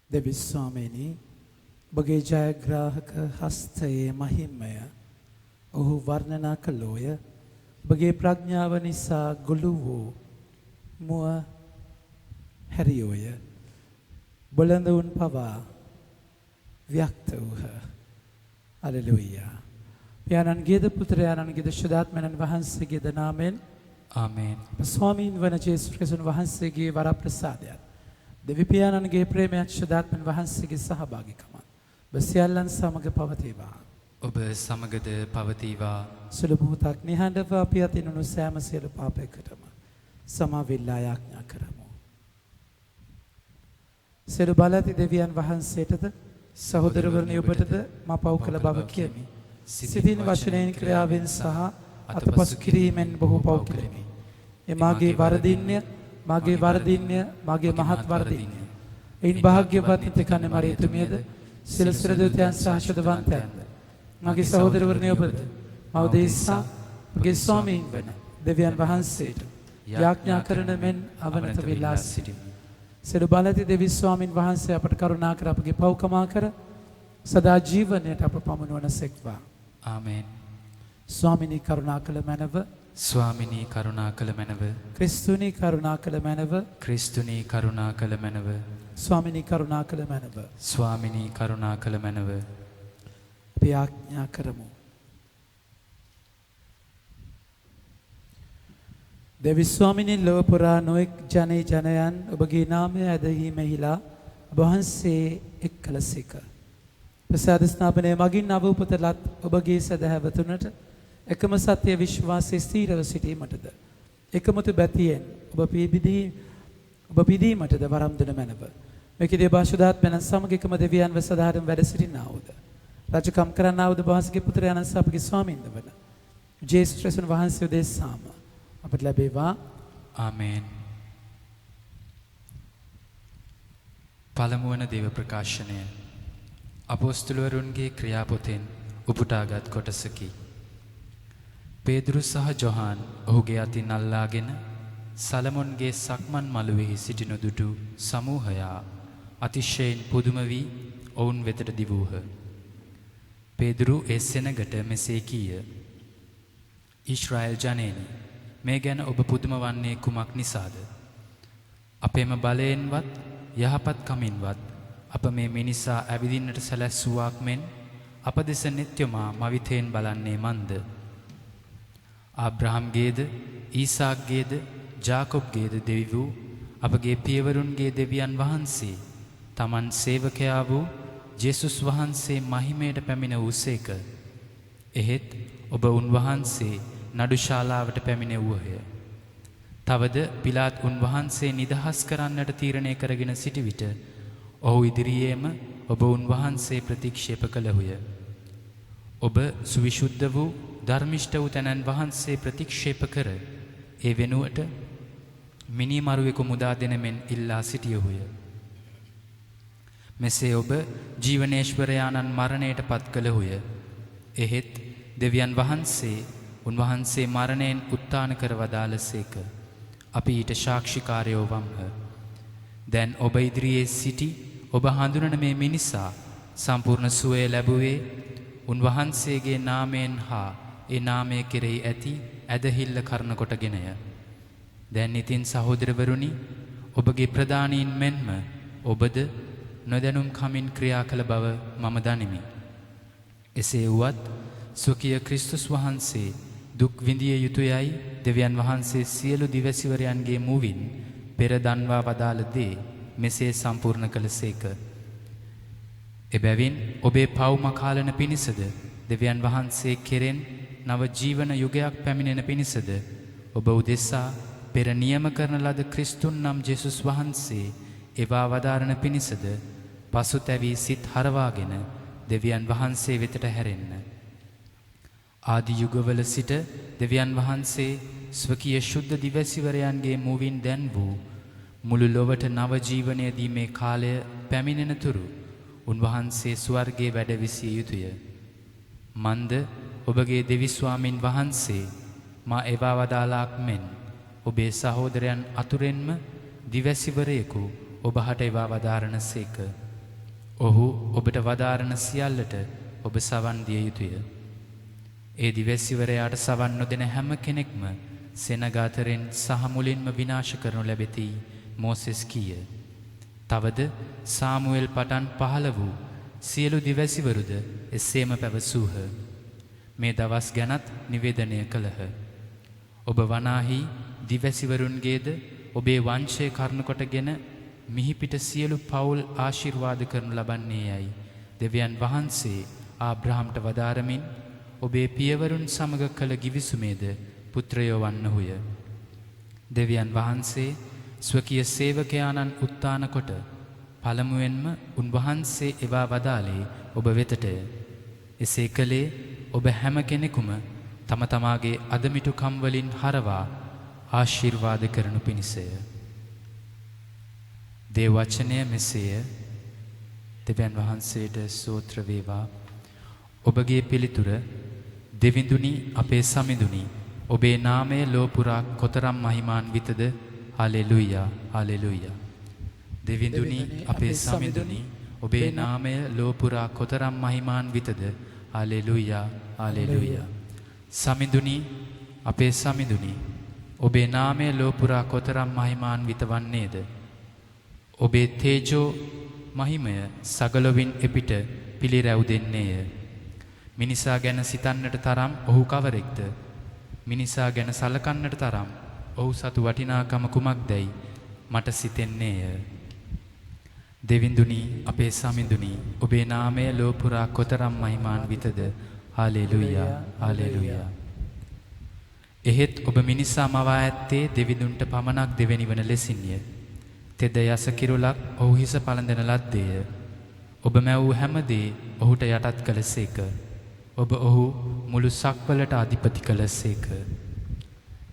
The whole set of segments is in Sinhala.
දෙවි ස්වාමීනි ඔබගේ ජයග්‍රාහක හස්තයේ මහිමය ඔහු වර්ණනා කළෝය. ඔබගේ ප්‍රඥාව නිසා ගොළු වූ මුව හැරියෝය. බොළඳුන් පවා ව්‍යක්ත වූහ. හලෙලූයා. පියාණන්ගේද පුත්‍රයාණන්ගේද ශුද්ධාත්මයන් වහන්සේගේද නාමයෙන් ආමේන්. ස්වාමීන් වන ජේසුස් ක්‍රිස්තුන් වහන්සේගේ වරප්‍රසාදයත් දෙවි පියාණන්ගේ ප්‍රේමයත් ශුද්ධාත්මයන් වහන්සේගේ සහභාගීකමත් බසියල්ලන් සමග පවතිවා. ඔබ සමගද පවතිවා. සුළු මොහොතක් නිහඬව අපි අතින් උණු සෑම සියලු පාපයකටම සමාවෙල්ලා යාඥා කරමු. සියලු බලති දෙවියන් වහන්සේටද සහෝදරවරුනි ඔබටද මා පව් කළ බව කියමි. සිතින් වචනයෙන් ක්‍රියාවෙන් සහ අතපසු කිරීමෙන් බොහෝ පව් කෙරෙමි. එමාගේ වරදින්ය මාගේ මහත් වරදින්ය. එයින් භාග්‍යවත් නිත්‍යකන්නේ මරියතුමියද සියලු සිරදූතයන් සහ ශුද්ධවන්තයන්ද මගේ සහෝදරවරුනි ඔබද මව දේශා මගේ ස්වාමීන් වන දෙවියන් වහන්සේට යාඥා කරන මෙන් අවනත වෙලා සිටිමි. සියලු බලති දෙවි ස්වාමින් වහන්සේ අපට කරුණා කර අපගේ පව් කමා කර සදා ජීවනයට අප පමුණුවන සෙක්වා. ආමේන්. ස්වාමිනී කරුණා කළ මැනව ස්වාමිනී කරුණා කළ මැනව ක්‍රිස්තුනී කරුණා කළ මැනව ක්‍රිස්තුනී කරුණා කළ මැනව ස්වාමිනී කරුණා කළ මැනව ස්වාමිනී කරුණා කළ මැනව. අපි ආඥා කරමු. දෙවි ස්වාමිනී ලොව පුරා නොඑක් ජනයන් ඔබගේ නාමය ඇදහිමෙහිලා ඔබ වහන්සේ එක් කළසේක. ප්‍රසාද ස්ථාපනය මගින් නව උපත ලත් ඔබගේ සදහැවතුනට එකම සත්‍ය විශ්වාසයේ ස්ථීරව සිටීමටද එකමුතු බැතියෙන් ඔබ පිදීමටද වරම් දෙන මැනව. මේකදී භාෂුදාත්මයන් සමග එකම දෙවියන්ව සදාහරම් වැඩ සිටිනාවුද රජකම් කරන්නාවුද වහන්සේගේ පුත්‍රයාණන් සහ අපගේ ස්වාමීන් වන ජේසුස් ක්‍රිස්තුන් වහන්සේ උදෙසාම අපට ලැබේවා. ආමේන්. පළමුවන දේව ප්‍රකාශනය අපොස්තුලවරුන්ගේ ක්‍රියාපොතෙන් උපුටාගත් කොටසකි. පේදුරු සහ ජොහාන් ඔහුගේ අතින් අල්ලාගෙන සලමොන්ගේ සක්මන් මළුවෙහි සිටිනු දුටු සමූහයා අතිශයින් පුදුම වී ඔවුන් වෙතට දිවූහ. පේදුරු ඒ සෙනගට මෙසේ කීය. ඊශ්‍රායෙල් ජනේනි, මේ ගැන ඔබ පුදුම වන්නේ කුමක් නිසාද? අපේම බලයෙන්වත් යහපත් කමින්වත් අප මේ මිනිසා ඇවිදින්නට සැලැස්සුවාක් මෙන් අප දෙස නිත්‍යමා මවිතයෙන් බලන්නේ මන්ද? ආබ්‍රහම්ගේද ඊසාක්ගේද ජාකොබ්ගේද දෙවි වූ අපගේ පියවරුන්ගේ දෙවියන් වහන්සේ තමන් සේවකයා වූ ජේසුස් වහන්සේ මහිමයට පැමිණ වූසේක. එහෙත් ඔබ උන්වහන්සේ නඩුශාලාවට පැමිණෙව්වහය. තවද පිලාත් උන්වහන්සේ නිදහස් කරන්නට තීරණය කරගෙන සිටි විට ඔහු ඉදිරියේම ඔබ උන්වහන්සේ ප්‍රතික්ෂේප කළහුය. ඔබ සුවිශුද්ධ වූ ධර්මිෂ්ඨ වූ තැනන් වහන්සේ ප්‍රතික්ෂේප කර ඒ වෙනුවට මිනිමරුවෙකු මුදා දෙන මෙන් ඉල්ලා සිටියහුය. මෙසේ ඔබ ජීවනේශ්වරයාණන් මරණයට පත් කළහුය. එහෙත් දෙවියන් වහන්සේ උන්වහන්සේ මරණයෙන් උත්ථාන කර වදාළසේක. අපි ඊට සාක්ෂිකාරයෝ වම්හ. දැන් ඔබ ඉදිරියේ සිටි ඔබ හඳුනන මේ මිනිසා සම්පූර්ණ සුවය ලැබුවේ උන්වහන්සේගේ නාමයෙන් හා ඒ නාමය කෙරෙහි ඇති ඇදහිල්ල කරන කොටගෙනය. දැන් ඉතින් සහෝදරවරුනි, ඔබගේ ප්‍රධානීන් මෙන්ම ඔබද නොදැනුම් කමින් ක්‍රියා කළ බව මම දනිමි. එසේ වුවත් ස්වකීය ක්‍රිස්තුස් වහන්සේ දුක් විඳිය යුතුයයි දෙවියන් වහන්සේ සියලු දිවැසිවරයන්ගේ මුවින් පෙර දන්වා වදාළ දේ මෙසේ සම්පූර්ණ කළසේක. එබැවින් ඔබේ පව් මකාලන පිණිසද දෙවියන් වහන්සේ කෙරෙන් නව ජීවන යුගයක් පැමිණෙන පිණිසද ඔබ උදෙසා පෙර නියම කරන ලද ක්‍රිස්තුන් නම් ජේසුස් වහන්සේ එවා වදාරණ පිණිසද පසුතැවී සිත් හරවාගෙන දෙවියන් වහන්සේ වෙතට හැරෙන්න. ආදි යුගවල සිට දෙවියන් වහන්සේ ස්වකීය ශුද්ධ දිවැසිවරයන්ගේ මුවින් දැන් වූ මුළු ලොවට නව ජීවනය දීමේ කාලය පැමිණෙන තුරු උන්වහන්සේ ස්වර්ගයේ වැඩ විසිය යුතුය. මන්ද ඔබගේ දෙවි ස්වාමින් වහන්සේ මා එවා වදාලාක් මෙන් ඔබේ සහෝදරයන් අතුරෙන්ම දිවැසිවරයෙකු ඔබ හට එවා වදාරණ සේක. ඔහු ඔබට වදාරන සියල්ලට ඔබ සවන් දිය යුතුය. ඒ දිවැසිවරයාට සවන් නොදෙන හැම කෙනෙක්ම සෙනග අතරින් සහ මුලින්ම විනාශ කරනු ලැබෙති මෝසෙස් කීය. තවද සාමුවෙල් පටන් පහළ වූ සියලු දිවැසිවරුද එසේම පැවසූහ. මේ දවස් ගැනත් නිවේදනය කළහ. ඔබ වනාහි දිවැසිවරුන්ගේද ඔබේ වංශය කරුණු කොටගෙන මිහිපිට සියලු පවුල් ආශිර්වාද කරනු ලබන්නේ යයි දෙවියන් වහන්සේ ආබ්‍රහම්ට වදාරමින් ඔබේ පියවරුන් සමග කළ ගිවිසුමේද පුත්‍රයෝ වන්නහුය. දෙවියන් වහන්සේ ස්වකීය සේවකයාණන් උත්තාන කොට පළමුවෙන්ම උන්වහන්සේ එවා වදාළේ ඔබ වෙතටය. එසේ කළේ ඔබ හැම කෙනෙකුම තම තමාගේ අදමිටුකම් වලින් හරවා ආශිර්වාද කරනු පිණිසය. දේව වචනය මෙසේය. දෙවියන් වහන්සේට ස්තෝත්‍ර වේවා. ඔබගේ පිළිතුර දෙවිඳුනි අපේ සමිඳුනි ඔබේ නාමය ලෝපුරා කොතරම් මහිමාන්විතද. Hallelujah hallelujah. දෙවිඳුනි අපේ සමිඳුනි ඔබේ නාමය ලෝපුරා කොතරම් මහිමාන්විතද. Hallelujah hallelujah. සමිඳුනි අපේ සමිඳුනි ඔබේ නාමය ලෝපුරා කොතරම් මහිමාන්විත වන්නේද. ඔබේ තේජෝ මහිමය සගලොවින් එපිට පිළිරැව් දෙන්නේය. මිනිසා ගැන සිතන්නට තරම් ඔහු කවරෙක්ද. මිනිසා ගැන සලකන්නට තරම් ඔහු සතු වටිනාකම කුමක්දැයි මට සිතෙන්නේය. දෙවිඳුනි අපේ සමිඳුනි ඔබේ නාමය ලෝපුරා කොතරම් මහිමාන්විතද. Hallelujah hallelujah. එහෙත් ඔබ මිනිසා මවා ඇත්තේ දෙවිඳුන්ට පමණක් දෙවෙනි වන ලෙසින්ය. තෙද යස කිරුලක් ඔහු හිස පළඳන ලද්දේය. ඔබ මැවූ හැමදේ ඔහුට යටත් කළසේක. ඔබ ඔහු මුළු සක්වලට අධිපති කළසේක.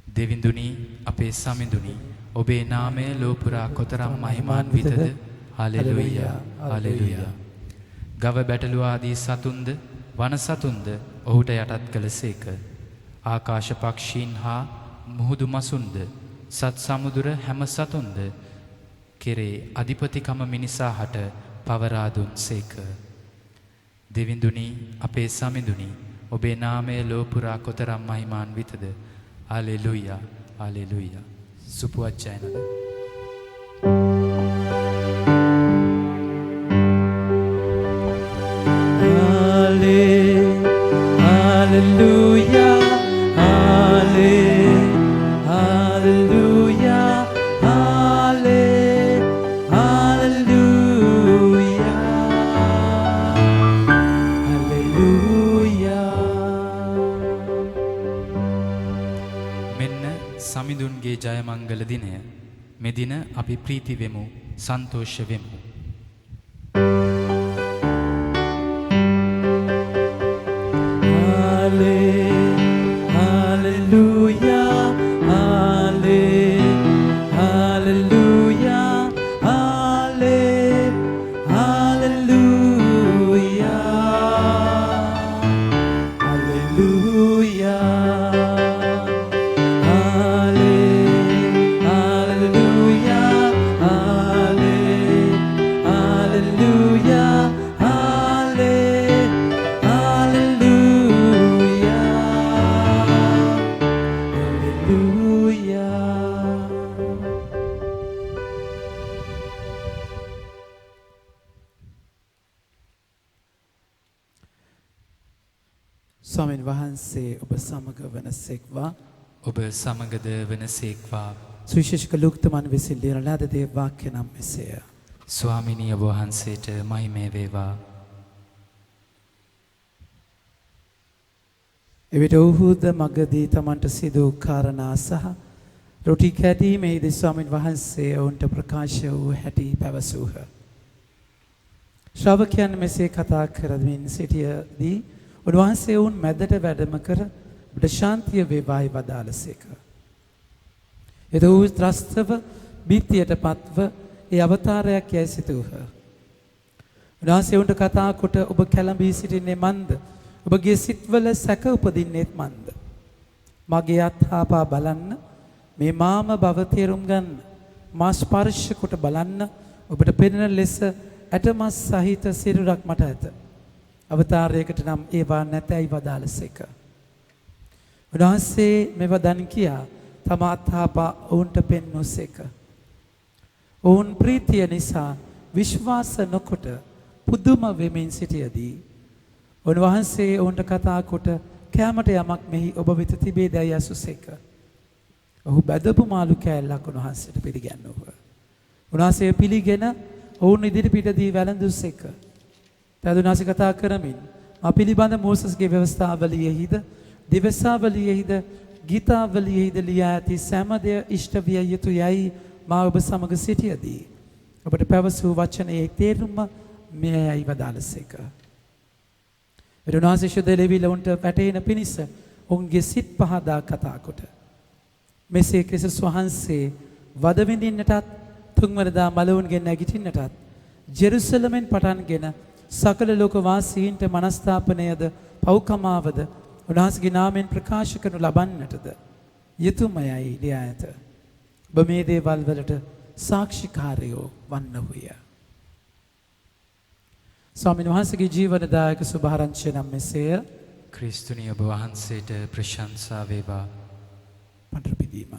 දෙවිඳුනි අපේ සමිඳුනි ඔබේ නාමය ලෝපුරා කොතරම් මහිමාන්විතද. Hallelujah hallelujah. ගව බැටළු ආදී සතුන්ද වන සතුන්ද ඔහුට යටත් කළසේක. ආකාශ පක්ෂීන් හා මුහුදු මසුන්ද සත් සමුදුර හැම සතුන්ද කෙරේ අධිපතිකම මිනිසා හට පවරා දුන්සේක. දෙවිඳුනි අපේ සමිඳුනි ඔබේ නාමය ලෝපුරා කොතරම් මහිමාන්විතද. Hallelujah hallelujah. සුපුවත් ජයනද. Hallelujah, hallelujah, hallelujah, hallelujah. මෙන්න සමිඳුන්ගේ ජය මංගල දිනය. මෙදින අපි ප්‍රීති වෙමු, සන්තෝෂ වෙමු. ස්වාමීන් වහන්සේ ඔබ සමග වනසේක්වා. ඔබ සමගද වනසේක්වා. සුවිශේෂක ලුක්තමන් විසින් ලියන ලද දේ වාක්‍ය නම් මෙසේය. ස්වාමිනී ඔබ වහන්සේට මහිමය වේවා. එවිට ඔහුද මගදී තමන්ට සිදු කාරණා සහ රොටි කැඩීමේදී ස්වාමීන් වහන්සේ ඔවුන්ට ප්‍රකාශ වූ හැටි පැවසූහ. ශ්‍රාවකයන් මෙසේ කතා කරමින් සිටියදී උන්වහන්සේ වුන් මැදට වැඩම කර ඔබට ශාන්තිය වේවායි වදාළසේක. එද වූ ත්‍රස්තව බිත්තියට පත්ව ඒ අවතාරයක් යැයි සිතූහ. උන්වහන්සේ වුන්ට කතා කොට ඔබ කැළඹී සිටින්නේ මන්ද? ඔබගේ සිත්වල සැක උපදින්නේත් මන්ද? මගේ අත්හාපා බලන්න, මේ මාම බව තේරුම් ගන්න, මා ස්පර්ශ කොට බලන්න, ඔබට පෙනෙන ලෙස ඇටමස් සහිත සිරුරක් මට ඇත. අවතාරයකට නම් ඒවා නැතැයි වදාළසේක. උන්වහන්සේ මෙව දන් කියා තම අත්හපා ඔවුන්ට පෙන්වූසේක. ඔවුන් ප්‍රීතිය නිසා විශ්වාස නොකොට පුදුම වෙමින් සිටියදී උන්වහන්සේ ඔවුන්ට කතා කොට කැමට යමක් මෙහි ඔබ වෙත තිබේදැයි අසුසේක. ඔහු බැදපු මාළු කෑල්ලක් උන්වහන්සේට පිළිගැන්වූහ. උන්වහන්සේ පිළිගෙන ඔවුන් ඉදිරිපිටදී වැළඳුසේක. තද උන්වහන්සේ කතා කරමින් මා පිළිබඳ මෝසස්ගේ ව්‍යවස්ථාවලියෙහිද දිවසාවලියෙහිද ගීතාවලියෙහිද ලියා ඇති සෑම දෙය ඉෂ්ට විය යුතුයයි මා ඔබ සමග සිටියදී ඔබට පැවසූ වචනයේ තේරුම මෙයයි වදාළසේක. උන්වහන්සේ ශුද්ධ ලෙවිලොන්ට පැටේන පිණිස ඔවුන්ගේ සිත් පහදා කතා කොට මෙසේ ක්‍රිස්තුස් වහන්සේ වද විඳින්නටත් තුන්වනදා මලවුන්ගෙන් නැගිටින්නටත් ජෙරුසලමෙන් පටන්ගෙන සකල ලෝක වාසීන්ට මනස්ථාපනයද පව්කමාවද උන්වහන්සේගේ නාමයෙන් ප්‍රකාශ කරනු ලබන්නටද යතුමයයි ලියා ඇත. ඔබ මේ දේවල් වලට සාක්ෂිකාරයෝ වන්නහුය. ස්වාමීන් වහන්සේගේ ජීවනදායක සුභාරංචිය නම් මෙසේය. ක්‍රිස්තුනි ඔබ වහන්සේට ප්‍රශංසා වේවා. පඬුරු පිදීම.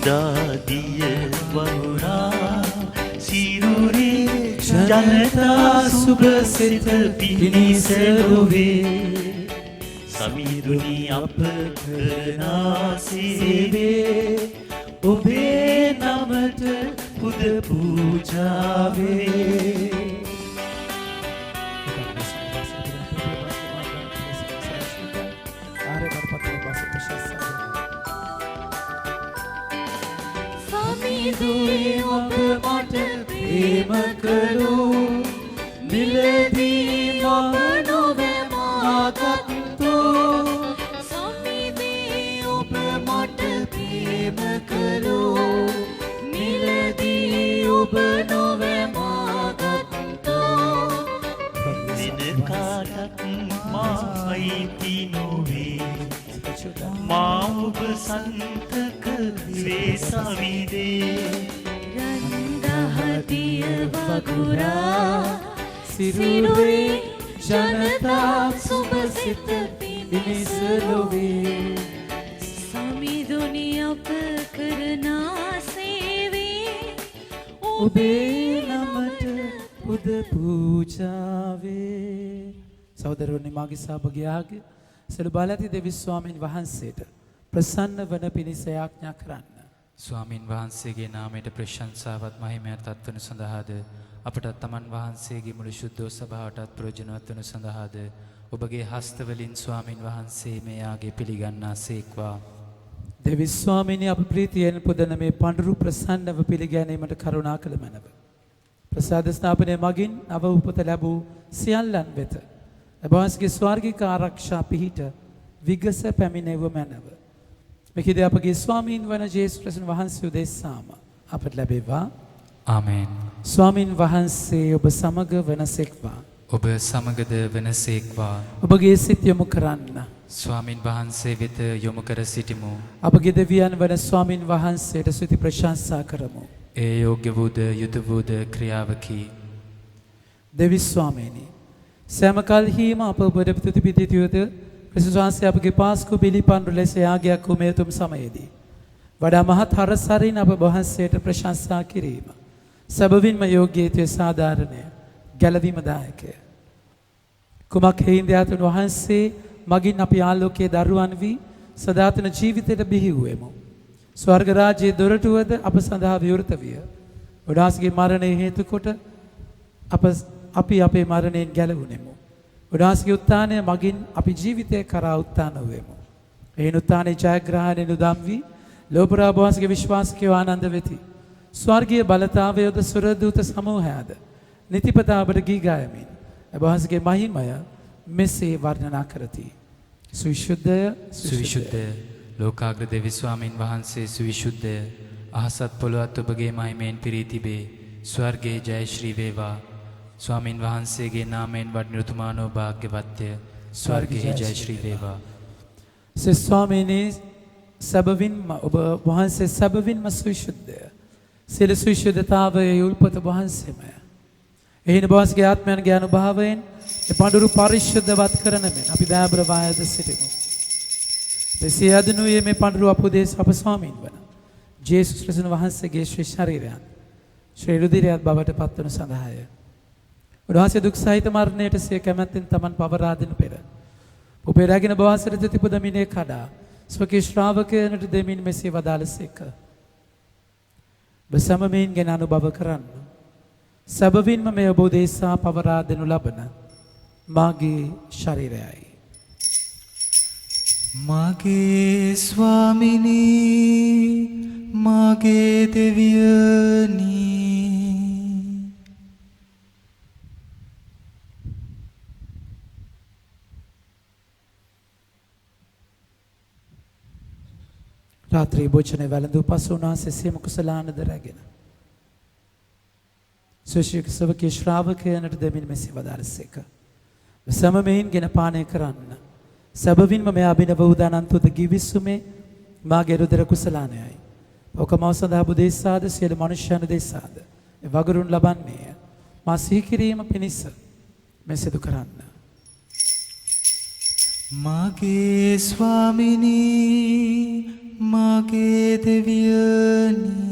නන්දාදිය වහුරා සිරුරේ ජනතා සුභ සිත පිණිස ලොවේ සමිඳුනි අප කරනා සේවේ ඔබේ නමට පුද පූජාවේ. සමිඳුනි ඔබ මට ප්‍රේම කළෝ මිලදී මම නොවැමාගත්තෝ. සමිඳුනි ඔබ මට ප්‍රේම කළෝ මිලදී ඔබ නොවැමාගත්තෝ. දිනකාටත් මා අයිති නොවේ මා ඔබ සන්තක වේ සමිදේ. රන්දහදිය වගුරා සිරුරේ ජනතා සුභ සිත පිණිස ලොවේ සමිඳුනි අප කරනා සේවේ ඔබේ නමට පුද පූජාවේ. සහෝදරවනි මාගේ සහභාගීයාගේ සියලු බලඇති දෙවි ස්වාමීන් වහන්සේට ප්‍රසන්න වන පිණිස යාඥා කරන්න. ස්වාමින් වහන්සේගේ නාමයට ප්‍රශංසාවත් මහිමයත් අත්වනු සඳහාද අපට තමන් වහන්සේගේ මුළු ශුද්ධෝ සභාවටත් ප්‍රයෝජනවත් වනු සඳහාද ඔබගේ හස්තවලින් ස්වාමින් වහන්සේ මෙයාගේ පිළිගන්නා සේක්වා. දෙවි ස්වාමීනි අප ප්‍රීතියෙන් පුදන මේ පඬුරු ප්‍රසන්නව පිළිගැනීමට කරුණා කළ මැනව. ප්‍රසාද ස්ථාපනය මගින් නව උපත ලැබූ සියල්ලන් වෙත ඔබවහන්සේගේ ස්වර්ගික ආරක්ෂා පිහිට විගස පැමිණෙව මැනව. මෙහිද අපගේ ස්වාමීන් වන ජේසුස් ක්‍රිස්තුස් වහන්සේ උදෙසාම අපට ලැබේවා. ආමේන්. ස්වාමීන් වහන්සේ ඔබ සමග වනසේක්වා. ඔබ සමගද වනසේක්වා. ඔබගේ සිත් යොමු කරන්න. ස්වාමින් වහන්සේ වෙත යොමු කර සිටිමු. අපගේ දෙවියන් වන ස්වාමීන් වහන්සේට ස්තුති ප්‍රශංසා කරමු. ඒ යෝග්‍ය වූද යුතු වූද ක්‍රියාවකි. දෙවි ස්වාමීනි සෑම කල්හිම අප ඔබට ස්තුති පිදිත යුතු ක්‍රිස්තුස් වහන්සේ අපගේ පාස්කු පිළිපන්දු ලෙස යාගයක් වූ මේ උතුම් සමයේදී වඩා මහත් හරසරින් අප වහන්සේට ප්‍රශංසා කිරීම සැබවින්ම යෝග්‍යත්වයේ සාධාරණය ගැලවීමදායකය. කුමක් හේින්ද යතුන් වහන්සේ මගින් අපි ආලෝකයේ දරුවන් වී සදාතන ජීවිතයට බිහි වූෙමු. ස්වර්ග රාජ්‍යයේ දොරටුවද අප සඳහා විවෘත විය. උන්වහන්සේගේ මරණය හේතු කොට අපි අපේ මරණයෙන් ගැලවුණෙමු. උන්වහන්සේගේ උත්ථානය මගින් අපි ජීවිතය කරා උත්ථාන වෙමු. එයින් උත්ථානයේ ජයග්‍රහණය නුදම් වී ලෝපරා වහන්සේගේ විශ්වාසිකයෝ ආනන්ද වෙති. ස්වර්ගීය බලතාවයෝද සුරදූත සමූහයද නිතිපතාවට ගී ගයමින් වහන්සේගේ මහිමය මෙසේ වර්ණනා කරති. සවිශුද්ධය සවිශුද්ධය ලෝකාග්‍ර දෙවි ස්වාමින් වහන්සේ සවිශුද්ධය අහසත් පොළොවත් ඔබගේ මහිමයෙන් පිරී තිබේ. ස්වර්ගයේ ජය ශ්‍රී වේවා. ස්වාමින් වහන්සේගේ නාමයෙන් වඩින උතුමානෝ භාග්‍යවත්ය. ස්වර්ගයේ ජය ශ්‍රී වේවා. ස්වාමීනි සැබවින්ම ඔබ වහන්සේ සැබවින්ම සවිශුද්ධය. සියලු සවිශුද්ධතාවයේ උල්පත වහන්සේමය. එහින වහන්සේගේ ආත්මයන්ගේ අනුභවයෙන් ඒ පඬුරු පරිශුද්ධවත් කරන මෙන් අපි දයාබර වායද සිටිමු. දෙසිය අදනුයේ මේ පඬුරු අපෝදේශ අප ස්වාමීන් වන ජේසුස් ක්‍රිස්තුස් වහන්සේගේ ශ්‍රී ශරීරයන් ශ්‍රී රුධිරයත් බවට පත්වනු සඳහාය. උන්වහන්සේ දුක් සහිත මරණයට සිය කැමැත්තෙන් තමන් පවරා දෙනු පෙර ඔබේ රැගෙන බවසරත තිබුදමිනේ කඩා ස්වකී ශ්‍රාවකයනට දෙමින් මෙසේ වදාළසේක. බසමමීන් ගැන අනුභව කරන්න. සැබවින්ම මේ ඔබ උදෙසා පවරා දෙනු ලබන මාගේ ශරීරයයි. මගේ ස්වාමිනී මගේ දෙවියනි රාත්‍රී භෝජනය වැළඳූ පසු උන්වහන්සේ සියම කුසලානද රැගෙන සුශීක සවකී ශ්‍රාවකයනට දෙමින් මෙසේ වදාළසේක. සමමෙයින් ගෙන පානය කරන්න. සැබවින්ම මේ අභිනව උදානන්තුද ගිවිසුමේ මාගේ රුධිර කුසලානයයි. ඔක මව සඳහා බුදෙසාද සියලු මනුෂ්‍යයන් දෙසාද වගරුන් ලබන්නේය. මා සිහි කිරීම පිණිස මේ සිදු කරන්න. මගේ ස්වාමිනී මගේ දෙවියනි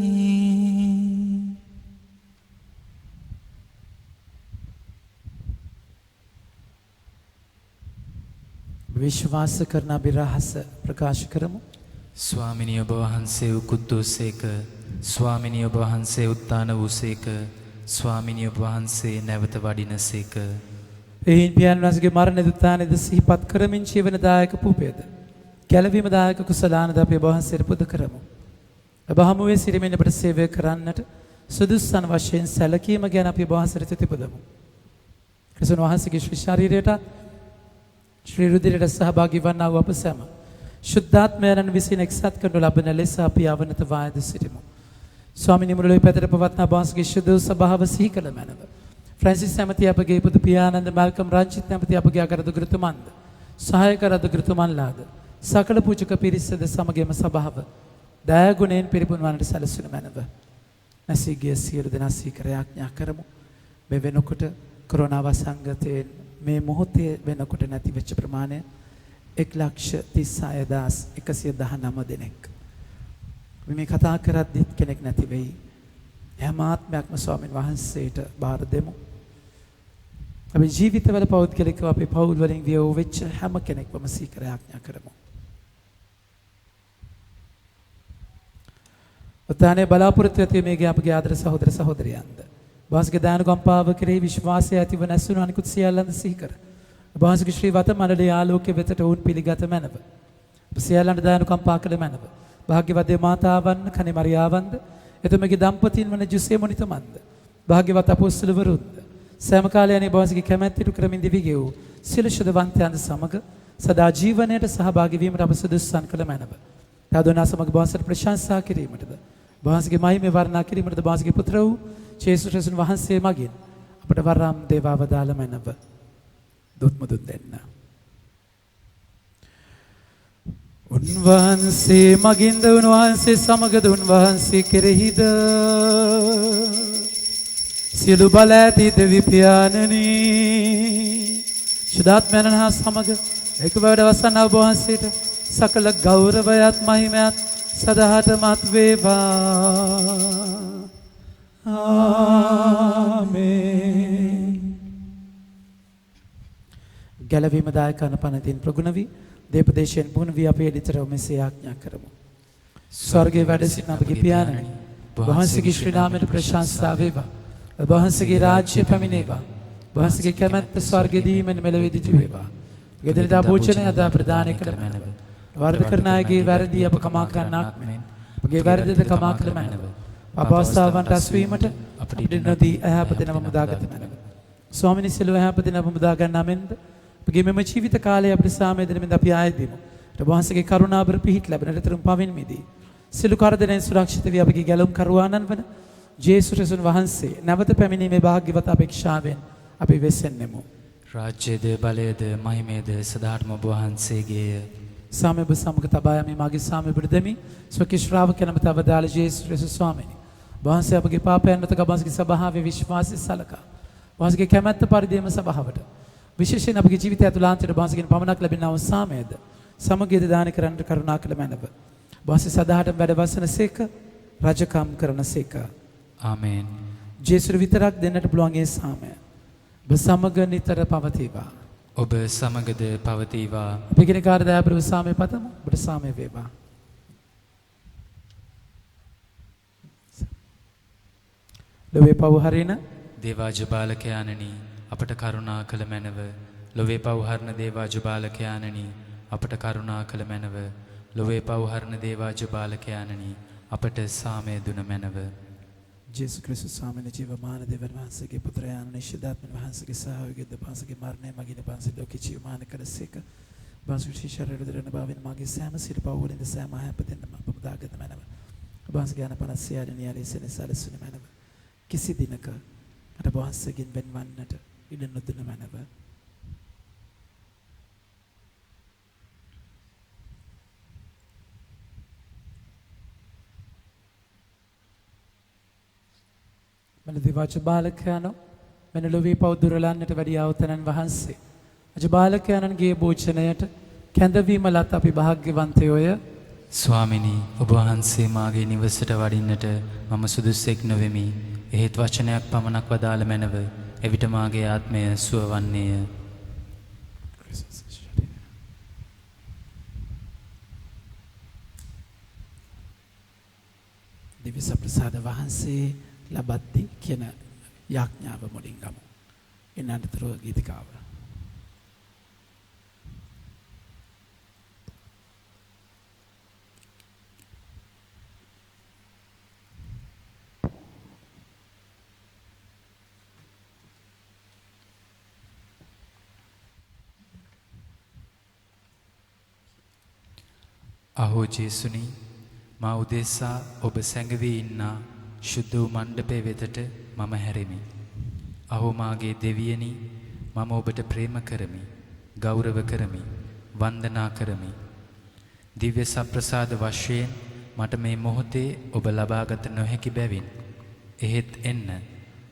විශ්වාස කරන අපි රහස ප්‍රකාශ කරමු. ස්වාමිනී ඔබ වහන්සේ උකුද්දෝසේක. ස්වාමිනී ඔබ වහන්සේ උත්තාන වූසේක. ස්වාමිනී ඔබ වහන්සේ නැවත වඩිනසේක. එයින් පියාණන් වහන්සේගේ මරණ දුතානේද සිහිපත් කරමින් ජීවන දායක පුපේද ගැලවීම දායක කුසලානද අපි ඔබ වහන්සේට පුද කරමු. ඔබ හමුවේ සිටමින් අපට සේවය කරන්නට සුදුස්සන් වශයෙන් සැලකීම ගැන අපි ඔබ වහන්සේට තිබුදමු. ක්‍රිස්තුන් වහන්සේගේ ශ්‍රී ශරීරයට ශ්‍රී රුධිරයට සහභාගී වන්නා වූ අප සැම ශුද්ධාත්මයන් විසින් එක්සත් කරනු ලබන ලෙස අපි අවනත වායද සිටිමු. ස්වාමිනී මුළුල්ලේ පැතර පවත්නා ඔබ වහන්සේගේ ශුද්ධ ස්වභාව සිහි කළ මැනව. ෆ්‍රැන්සිස් ඇමති අපගේ පුදු පියානන්ද මල්කම් රංචිත් ඇමති අපගේ අගරදුගෘතුමන්ද සහායක රදුගෘතුමන්ලාද සකල පූජක පිරිසද සමගම සභාව දයාගුණයෙන් පිරිපුන් වන්නට සැලසුන මැනව. නැසී ගිය සියලු දෙනා සීකර යාඥා කරමු. මේ වෙනකොට කොරෝනා වසංගතයෙන් මේ මොහොතේ වෙනකොට නැති වෙච්ච ප්‍රමාණය 1,36,119 දෙනෙක්. මේ කතා කරද්දිත් කෙනෙක් නැති වෙයි. හැම ආත්මයක්ම ස්වාමීන් වහන්සේට බාර දෙමු. අපි ජීවිතවල පෞද්ගලිකව අපි පෞල් වලින් වියෝ වෙච්ච හැම කෙනෙක්වම සීකර යාඥා කරමු. උත්තානේ බලාපොරොත්තු ඇති මේගේ අපගේ ආදර සහෝදර සහෝදරියන්ද වහන්සේගේ දානගම්පාව කෙරෙහි විශ්වාසය ඇතිව නැසුණු අනිකුත් සියල්ලන්ද සිහි කර වහන්සේගේ ශ්‍රී වත මණ්ඩලයේ ආලෝකයේ වෙතට වුන් පිළිගත මැනව. සියල්ලන්ට දානගම්පා කළ මැනව. භාග්‍යවත් දේ මාතාවන් කනේ මරියාවන්ද එතුමගේ දම්පතින් වන ජුසේ මොනිතමන්ද භාග්‍යවත් අපොස්තලවරුන්ද සෑම කාලයනේ වහන්සේගේ කැමැත්තට කරමින් දිවි ගෙවූ සියලු ශුද්ධවන්තයන්ද සමග සදා ජීවනයට සහභාගී වීමට අප සුදුස්සන් කළ මැනව. තාදෝනා සමග වහන්සේට ප්‍රශංසා කිරීමටද වහන්සේගේ මහිමේ වර්ණනා කිරීමටද වහන්සේගේ පුත්‍ර වූ ජේසුස් ක්‍රිස්තුස් වහන්සේ මගින් අපට වරම් දේවාව දාල මැනව. දුත්මුදුන් දෙන්න. උන්වහන්සේ මගින්ද උන්වහන්සේ සමගද උන්වහන්සේ කෙරෙහිද සියලු බල ඇති දෙවි පියාණනි ශුද්ධාත්මයන් හා සමග එකවර වසන ඔබ වහන්සේට සකල ගෞරවයත් මහිමයත් සදාටමත් වේවා. ආමේන්. ගැලවීම දායක අනපනතින් ප්‍රගුණ වී දේපදේශයෙන් පුහුණු වී අපේ එඩිතරව මෙසේ ආඥා කරමු. ස්වර්ගයේ වැඩ සිටින අපගේ පියාණනි වහන්සේගේ ශ්‍රී නාමයට ප්‍රශංසා වේවා. වහන්සේගේ රාජ්‍ය පැමිණේවා. වහන්සේගේ කැමැත්ත ස්වර්ගයේදීම මෙලොවේදී වේවා. ගෙදරදා භෝජනය අද ප්‍රදානය කළ මැනව. වර්ධ කරන අයගේ වැරදි අප කමා කරන්නාක් මෙන් අපගේ වැරදිද කමා කළ මැනව. අපවස්ථාවන්ට අස්වීමට අපිට නොදී ඇහැපත නම මුදාගත මැනව. ස්වාමිනී සිළුව ඇහැපත නම මුදා ගන්නා මෙන්ද අපගේ මෙම ජීවිත කාලය අපිට සාමය දෙන මෙන්ද අපි ආයෙදිමු. වහන්සේගේ කරුණාබර පිහිට ලැබෙන නිතරම පවින් මිදී සිළු කරදරෙන් සුරක්ෂිත වී අපගේ ගැලුම් කරුවාණන් වන ජේසුස් ක්‍රිස්තුන් වහන්සේ නැවත පැමිණීමේ භාග්‍යවත් අපේක්ෂාවෙන් අපි වෙසෙන්නෙමු. රාජ්‍යද බලයද මහිමේද සදාටම ඔබ වහන්සේගේය. සාමය ඔබ සමග තබා යමි මගේ සාමය ඔබට දෙමි. ස්වකීය ශ්‍රාවකයන්ම තවදාළ ජේසුස් ක්‍රිස්තුස් ස්වාමීනි. වහන්සේ අපගේ පාපයන් මත ගබන්සගේ සභාවේ විශ්වාසය සලකා. වහන්සේගේ කැමැත්ත පරිදිම සභාවට විශේෂයෙන් අපගේ ජීවිතය ඇතුළාන්තයට වහන්සේගෙන් පමණක් ලැබෙනා වූ සාමයද සමගියද දාන කරන්න කරුණා කළ මැනව. වහන්සේ සදාහටම වැඩ වසනසේක රජකම් කරනසේක. ආමේන්. ජේසුස් විතරක් දෙන්නට පුළුවන් ඒ සාමය ඔබ සමග නිතර පවතිවා. ඔබ සමගද පවතිවා. අපි කෙනෙකුට දයාපරව සාමය පතමු. ඔබට සාමය වේවා. ලොවේ පව් හරින දේවාජ බාලකයාණනි අපට කරුණා කළ මැනව. ලොවේ පව්හරණ දේවාජ බාලකයාණනි අපට කරුණා කළ මැනව. ලොවේ පව්හරණ දේවාජ බාලකයාණනි අපට සාමය දුන මැනව. ජේසුස් ක්‍රිස්තුස් ස්වාමීන් ජීවමාන දෙවියන් වහන්සේගේ පුත්‍රයාණන් නිශ්චිතාත්ම වහන්සේගේ සහයෝගයෙන් පන්සගේ මරණය මගින් පන්සල් ලෝකේ ජීවමාන කරසේක. බාසුෂි ශරීර දරන බවින් මගේ සෑම සිට පවවලින්ද සෑම හැපදෙන්න මම පුදාගත මැනව. බාසගේ අනපනස් සියයන් යාලී සෙනසලසුන මැනව. කිසි දිනක අර වහන්සේගෙන් වෙන්වන්නට ඉඩ නොදුන මැනව. මන දිවාච බාලකයන්ෝ මන ලොවේ පෞදුරලන්නට වැඩි අවතනන් වහන්සේ අජ බාලකයන්ගේ භෝජනයට කැඳවීම ලත් අපි භාග්‍යවන්තයෝය. ස්වාමිනී ඔබ වහන්සේ මාගේ නිවසට වඩින්නට මම සුදුස්සෙක් නොවෙමි. එහෙත් වචනයක් පමණක් වදාළ මැනව. එවිට මාගේ ආත්මය සුව වන්නේය. දිව්‍ය සප්‍රසාද වහන්සේ ලබද්දී කියන යාඥාව මුලින් ගමු. එන්නතරෝ ගීතිකාව. අහෝ ජේසුනි මා උදෙසා ඔබ සැඟවී ඉන්නා ශුද්ධ වූ මණ්ඩපය වෙතට මම හැරෙමි. අහෝ මාගේ දෙවියනි මම ඔබට ප්‍රේම කරමි, ගෞරව කරමි, වන්දනා කරමි. දිව්‍ය සප්‍රසාද වශයෙන් මට මේ මොහොතේ ඔබ ලබාගත නොහැකි බැවින් එහෙත් එන්න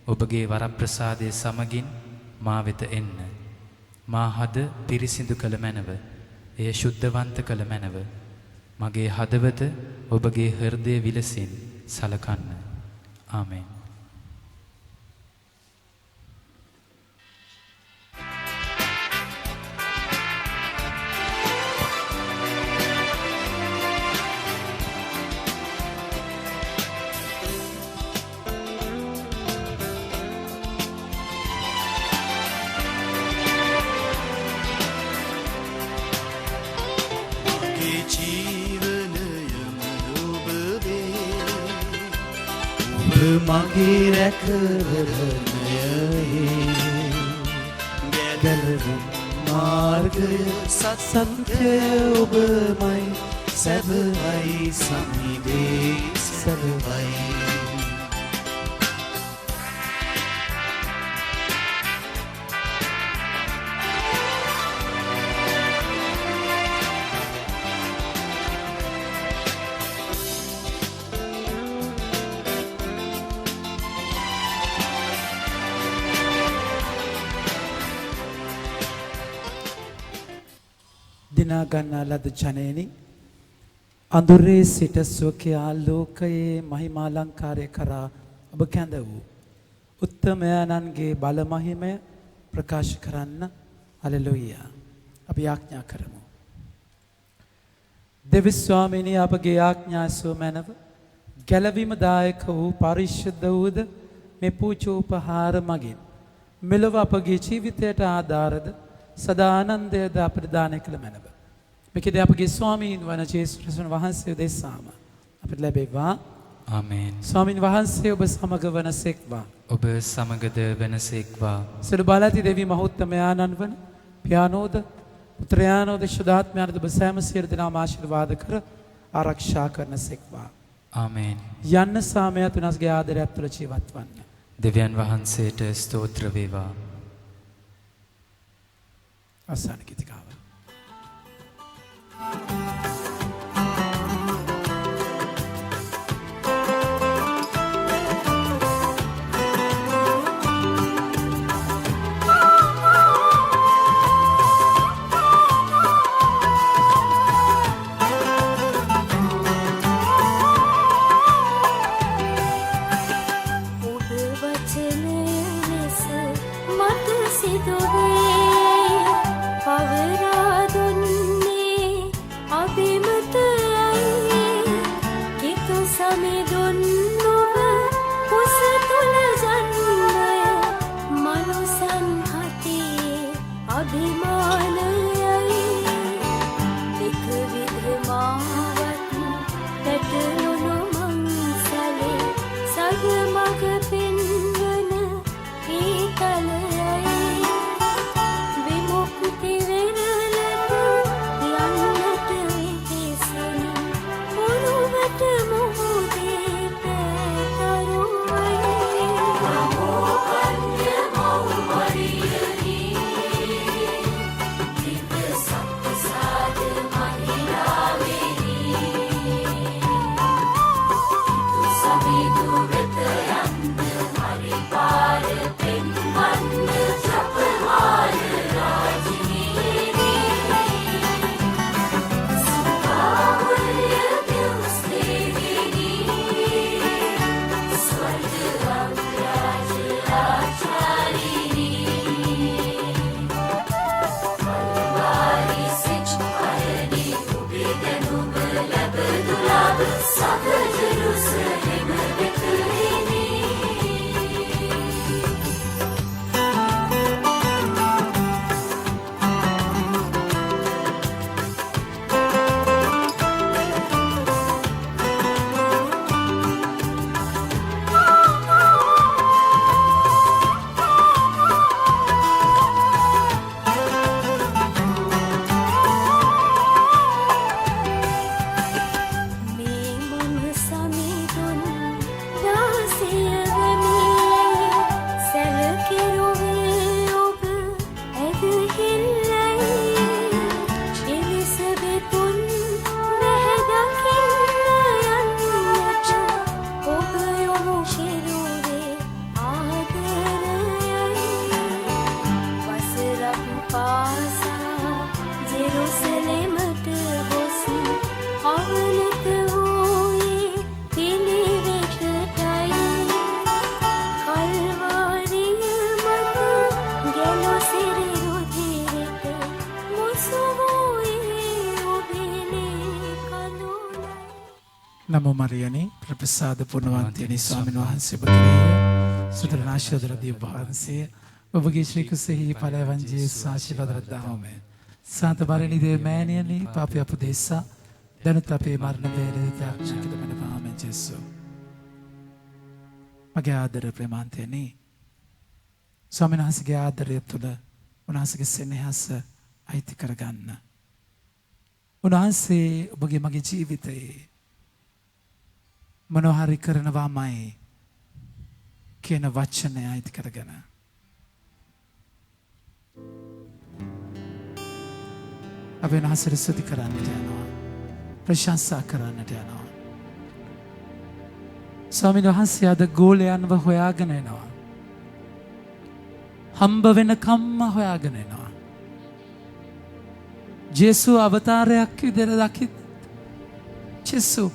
ඔබගේ වරප්‍රසාදයේ සමගින් මා වෙත එන්න. මා හද පිරිසිදු කළ මැනව, එය ශුද්ධවන්ත කළ මැනව. මගේ හදවත ඔබගේ හෘදය විලසින් සලකන්න. ආමේන්. මගේ රැකවරණයේ ගැලවුම් මාර්ගය සත්‍ය ඔබමයි සැබවයි සමිදේ සැබවයි. දිනා ගන්නා ලද ජනේනි අඳුරේ සිට සුවකේ ආලෝකයේ මහිමාලංකාරය කරා ඔබ කැඳ වූ උත්තමයන්න්ගේ බල මහිමය ප්‍රකාශ කරන්න. හලෙලූයා. අපි යාඥා කරමු. දෙවි ස්වාමීනි අපගේ යාඥා සුවමැනව ගැලවීම දායක වූ පරිශුද්ධ වූද මේ පූජෝපහාර මගින් මෙලොව අපගේ ජීවිතයට ආධාරද සදා ආනන්දයද අපට දානය කළ මැනව. මේකදී අපගේ ස්වාමීන් වන ජේසුස් ක්‍රිස්තුන් වහන්සේ දෙසාම අපට ලැබේවා. ආමේන්. ස්වාමීන් වහන්සේ ඔබ සමග වනසේක්වා. ඔබ සමගද වෙනසේක්වා. සියලු බලති දෙවි මහෞත්තමයාණන් වන පියානෝද පුත්‍රයානෝද ශුද්ධාත්මයානෝද ඔබ සෑම සියලු දෙනාම ආශිර්වාද කර ආරක්ෂා කරනසේක්වා. ආමේන්. යන්න සාමයත් උනාසගේ ආදරයත් තුළ ජීවත් වන්න. දෙවියන් වහන්සේට ස්තෝත්‍ර වේවා. අවසාන ගීතිකාව. නමෝ මරියනේ ප්‍රප්‍රසාද පුණ්‍යවන්තයනි ස්වාමීන් වහන්සේ ඔබගේ සුදරණ ආශිර්වාද ලැබී වහන්සේ ඔබගේ ශ්‍රී කුසෙහි ඵලයන් ජේසුස් ආශිර්වාද ලැබදාම සාන්ත බරණි දේව මෑණියනි පාපය අපදේශා දැනුත් අපේ මරණ වේලෙදී ත්‍යාගශක්තිය දමනවා ආමෙන් ජේසුස් මගේ ආදර ප්‍රේමාන්තයනි ස්වාමීන් වහන්සේගේ ආදරය තුළ උන්වහන්සේගේ සෙනෙහස අයිති කරගන්න උන්වහන්සේ ඔබගේ මගේ ජීවිතයේ මොනෝහරි කරනවාමයි කියන වචනය අයිති කරගෙන අපි උන්වහන්සේට ස්තුති කරන්නට යනවා ප්‍රශංසා කරන්නට යනවා ස්වාමීන් වහන්සේ අද ගෝලයන්ව හොයාගෙන එනවා හම්බ වෙන කම්ම හොයාගෙන එනවා ජේසු අවතාරයක් විදිහට දකිත් ජේසු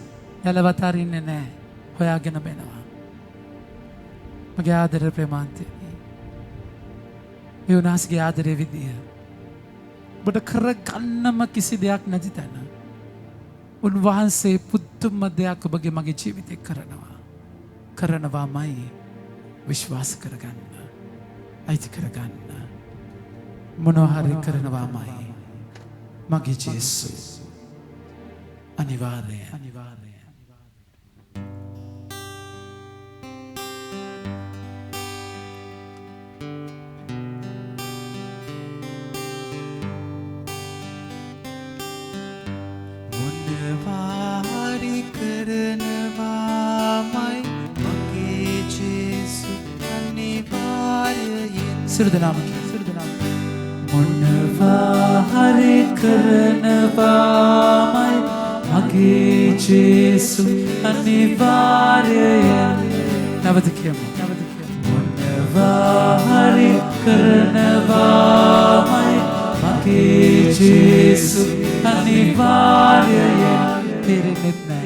යලවතරින්නේ නැහැ හොයාගෙන බෙනවා මගේ ආදර ප්‍රේමාන්තයනි ඒ උනාසගේ ආදරේ විදිය ඔබට කරගන්නම කිසි දෙයක් නැති තැන උන්වහන්සේ පුදුම දෙයක් ඔබගේ මගේ ජීවිතේ කරනවාමයි විශ්වාස කරගන්න අයිති කරගන්න මොනවා හරි කරනවාමයි මගේ ජේසු අනිවාර්යයි මොනවාරි කරනවා සියලු දෙනාම මොනවා හරි කරනවාමයි මගේ ජේසු අනිවාර්යයෙන් නැවත කියමු මොනවා හරි කරනවාමයි මගේ ජේසු අනිවාර්යයෙන් තේරෙන්නේ නැහැ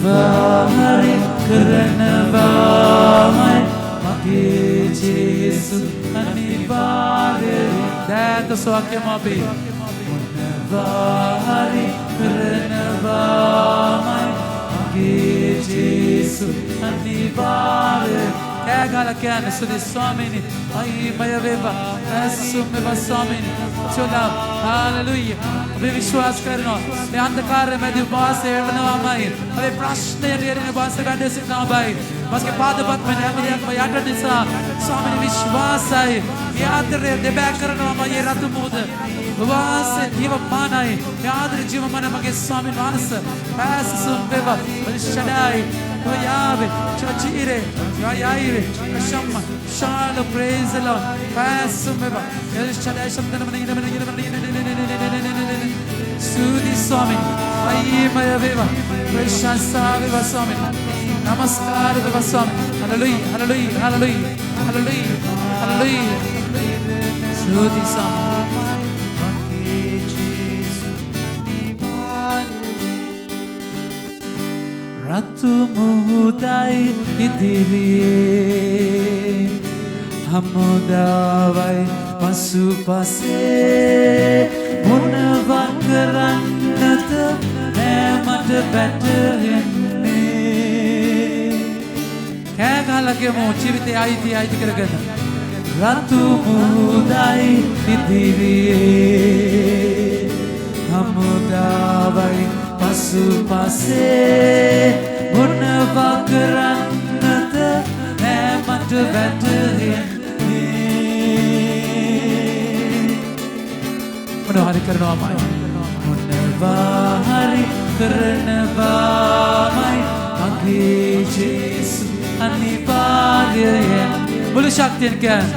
Hari karanavamai mage Jesu anivaryen data swakyamapi Hari karanavamai mage Jesu anivaryen kya gala kya sudi swamini ai maya veva asumeva swamini chola hallelujah we विश्वास करना ये अंधकार में जो बास है वनवामाई अबे प्रश्न ये ने बास का दे सिखना भाई बस के बाद में हमें याद निसा स्वामी विश्वास है याद रे दे बैक करना ये रत मुद वास जीव माना है याद रे जीव माना मगे स्वामी वास पास सुन बेवा शदाई तो यावे चचीरे या याइरे शम्मा शालो प्रेज द लॉर्ड पास सुन बेवा ये शदाई शब्द में Sudi Swami, Ayi Maya Veva, Prashansa Veva Swami, Namaskar Veva Swami, Hallelujah, Hallelujah, Hallelujah, Hallelujah, Hallelujah, Sudi Swami. Ratu Muhudai Idiriye, Hamudavai Masupase. මොනවා කරන්නද නෑමට බැටහෙන්නේ කෑ ගහලා කියමු ජීවිතේ අයිති කරගෙන රතු මුහුදයි ඉදිරියේ හමුදාවයි පසුපසේ මොනවා කරන්නද නෑමට බැටහෙන්නේ Hari karanavamai මොනවා හරි කරනවාමයි මගේ ජේසු අනිවාර්යයෙන් මුළු ශක්තියෙන් කියන්න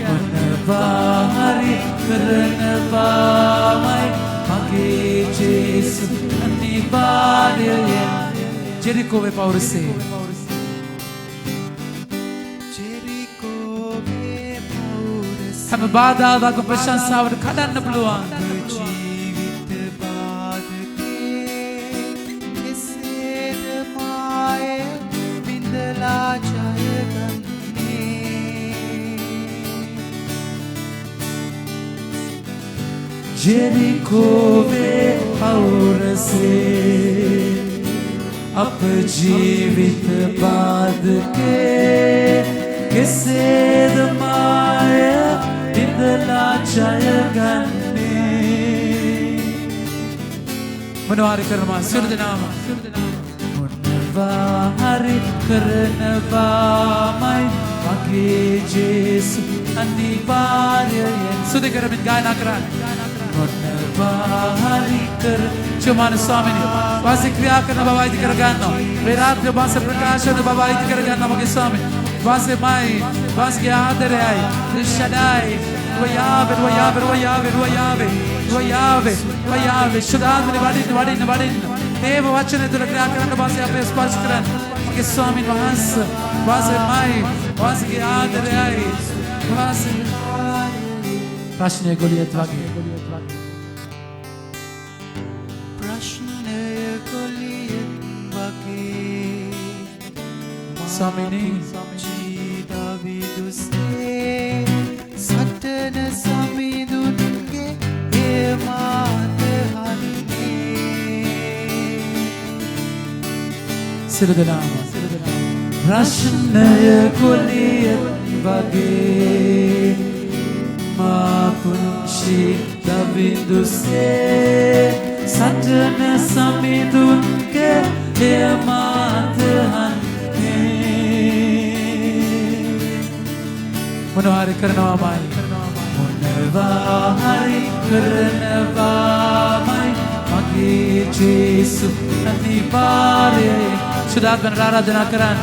මොනවා හරි කරනවාමයි මගේ ජේසු අනිවාර්යයෙන් ජෙරිකෝවේ පෞරසේ හැම බාධාවක් ප්‍රශංසාවට කඩන්න පුළුවන් ජීවිත බාධකේ කෙසේද මායේ බිඳලා ජයගන්නේ ජෙරිකෝවේ පෞරසේ අප ජීවිත බාධකේ කෙසේද මායේ ඉඳලා ජයගන්නේ මොනවා හරි කරනවා සියලු දෙනාම මොනවා හරි කරනවාමයි මගේ ජේසු අනිවාර්යයෙන් සුදු කරමින් ගායනා කරන්න මොනවා හරි කර චුමාන ස්වාමීනි වාසි ක්‍රියා කරන බව අයිති කර ගන්නවා මේ රාත්‍රිය වාස ප්‍රකාශන බව අයිති කර ගන්නවා මගේ ස්වාමීනි වාසේ මයි වාස්ගේ ආදරයයි රිෂඩයි Yahweh, Yahweh, Yahweh, Yahweh, Yahweh, Yahweh. Shuddhaatmani vadin. Deva vachane tula kriya karana vaase ape sparsh karan. Mage Swamin vahanse, vaase mai, vaase ki aadarayai, vaase. Prashnaya goliyat vage. Prashnaya goliyat vage. Swamini. සටන සමිඳුන්ගේ ඒ මාත හන්නේ සියලු දෙනාම ප්‍රශ්නය කොලිය වගේ පුංචි දවිදුසේ සටන සමිඳුන්ක එය මාතහන්නේ මොනවාරි කරනවාමයි මොනවාරි කරනවාමයි මගේ ජේසු අනිවාර්යයෙන් සුදාත්මන ආරාධනා කරන්න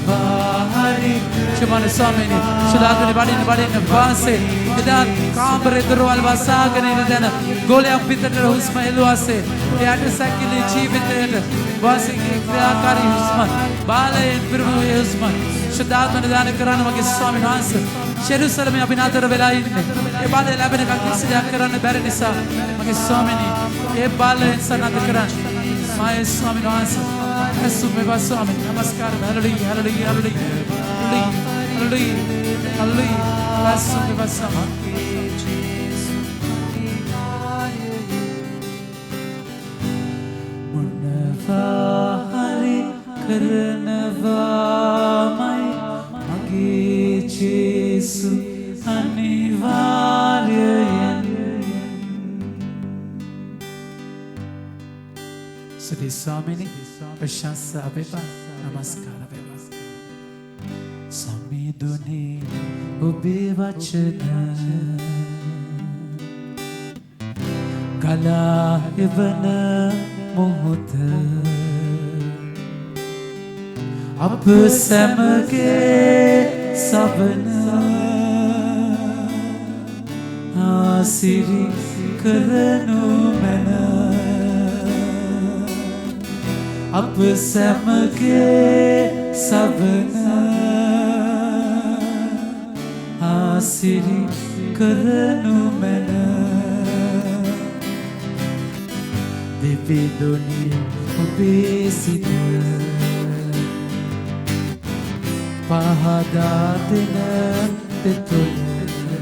මොනවාරි Cuma suami ini sudah aku dibanding bahasa. Kita kamar terwal basagan ini dan golek pintar husma eluase. Dia ada sakili jiwit itu bahasa kriakari husma. Balai firman husma. Sudah aku nidana kerana bagi suami Hansa. Jerusalem yang binatar bela ini. Balai labene kaki sedia kerana berinisa bagi suami ini. Balai sangat kerana. Mai suami Hansa. Yesus bebas suami. Namaskar. Hallelujah. Hallelujah. Hallelujah. Hallelujah, hallelujah, langsung bersama. Munafari karnavamai magi Yesu anivaryan. Sedih suami ini bersyasa bebas, namaskar bebas. Samiduni ubi vachana kala evana mohota ap samage sabana asiri karanu mena ap samage sabana Asiri karanu mena Devidoni obesita Pahadatena tetuna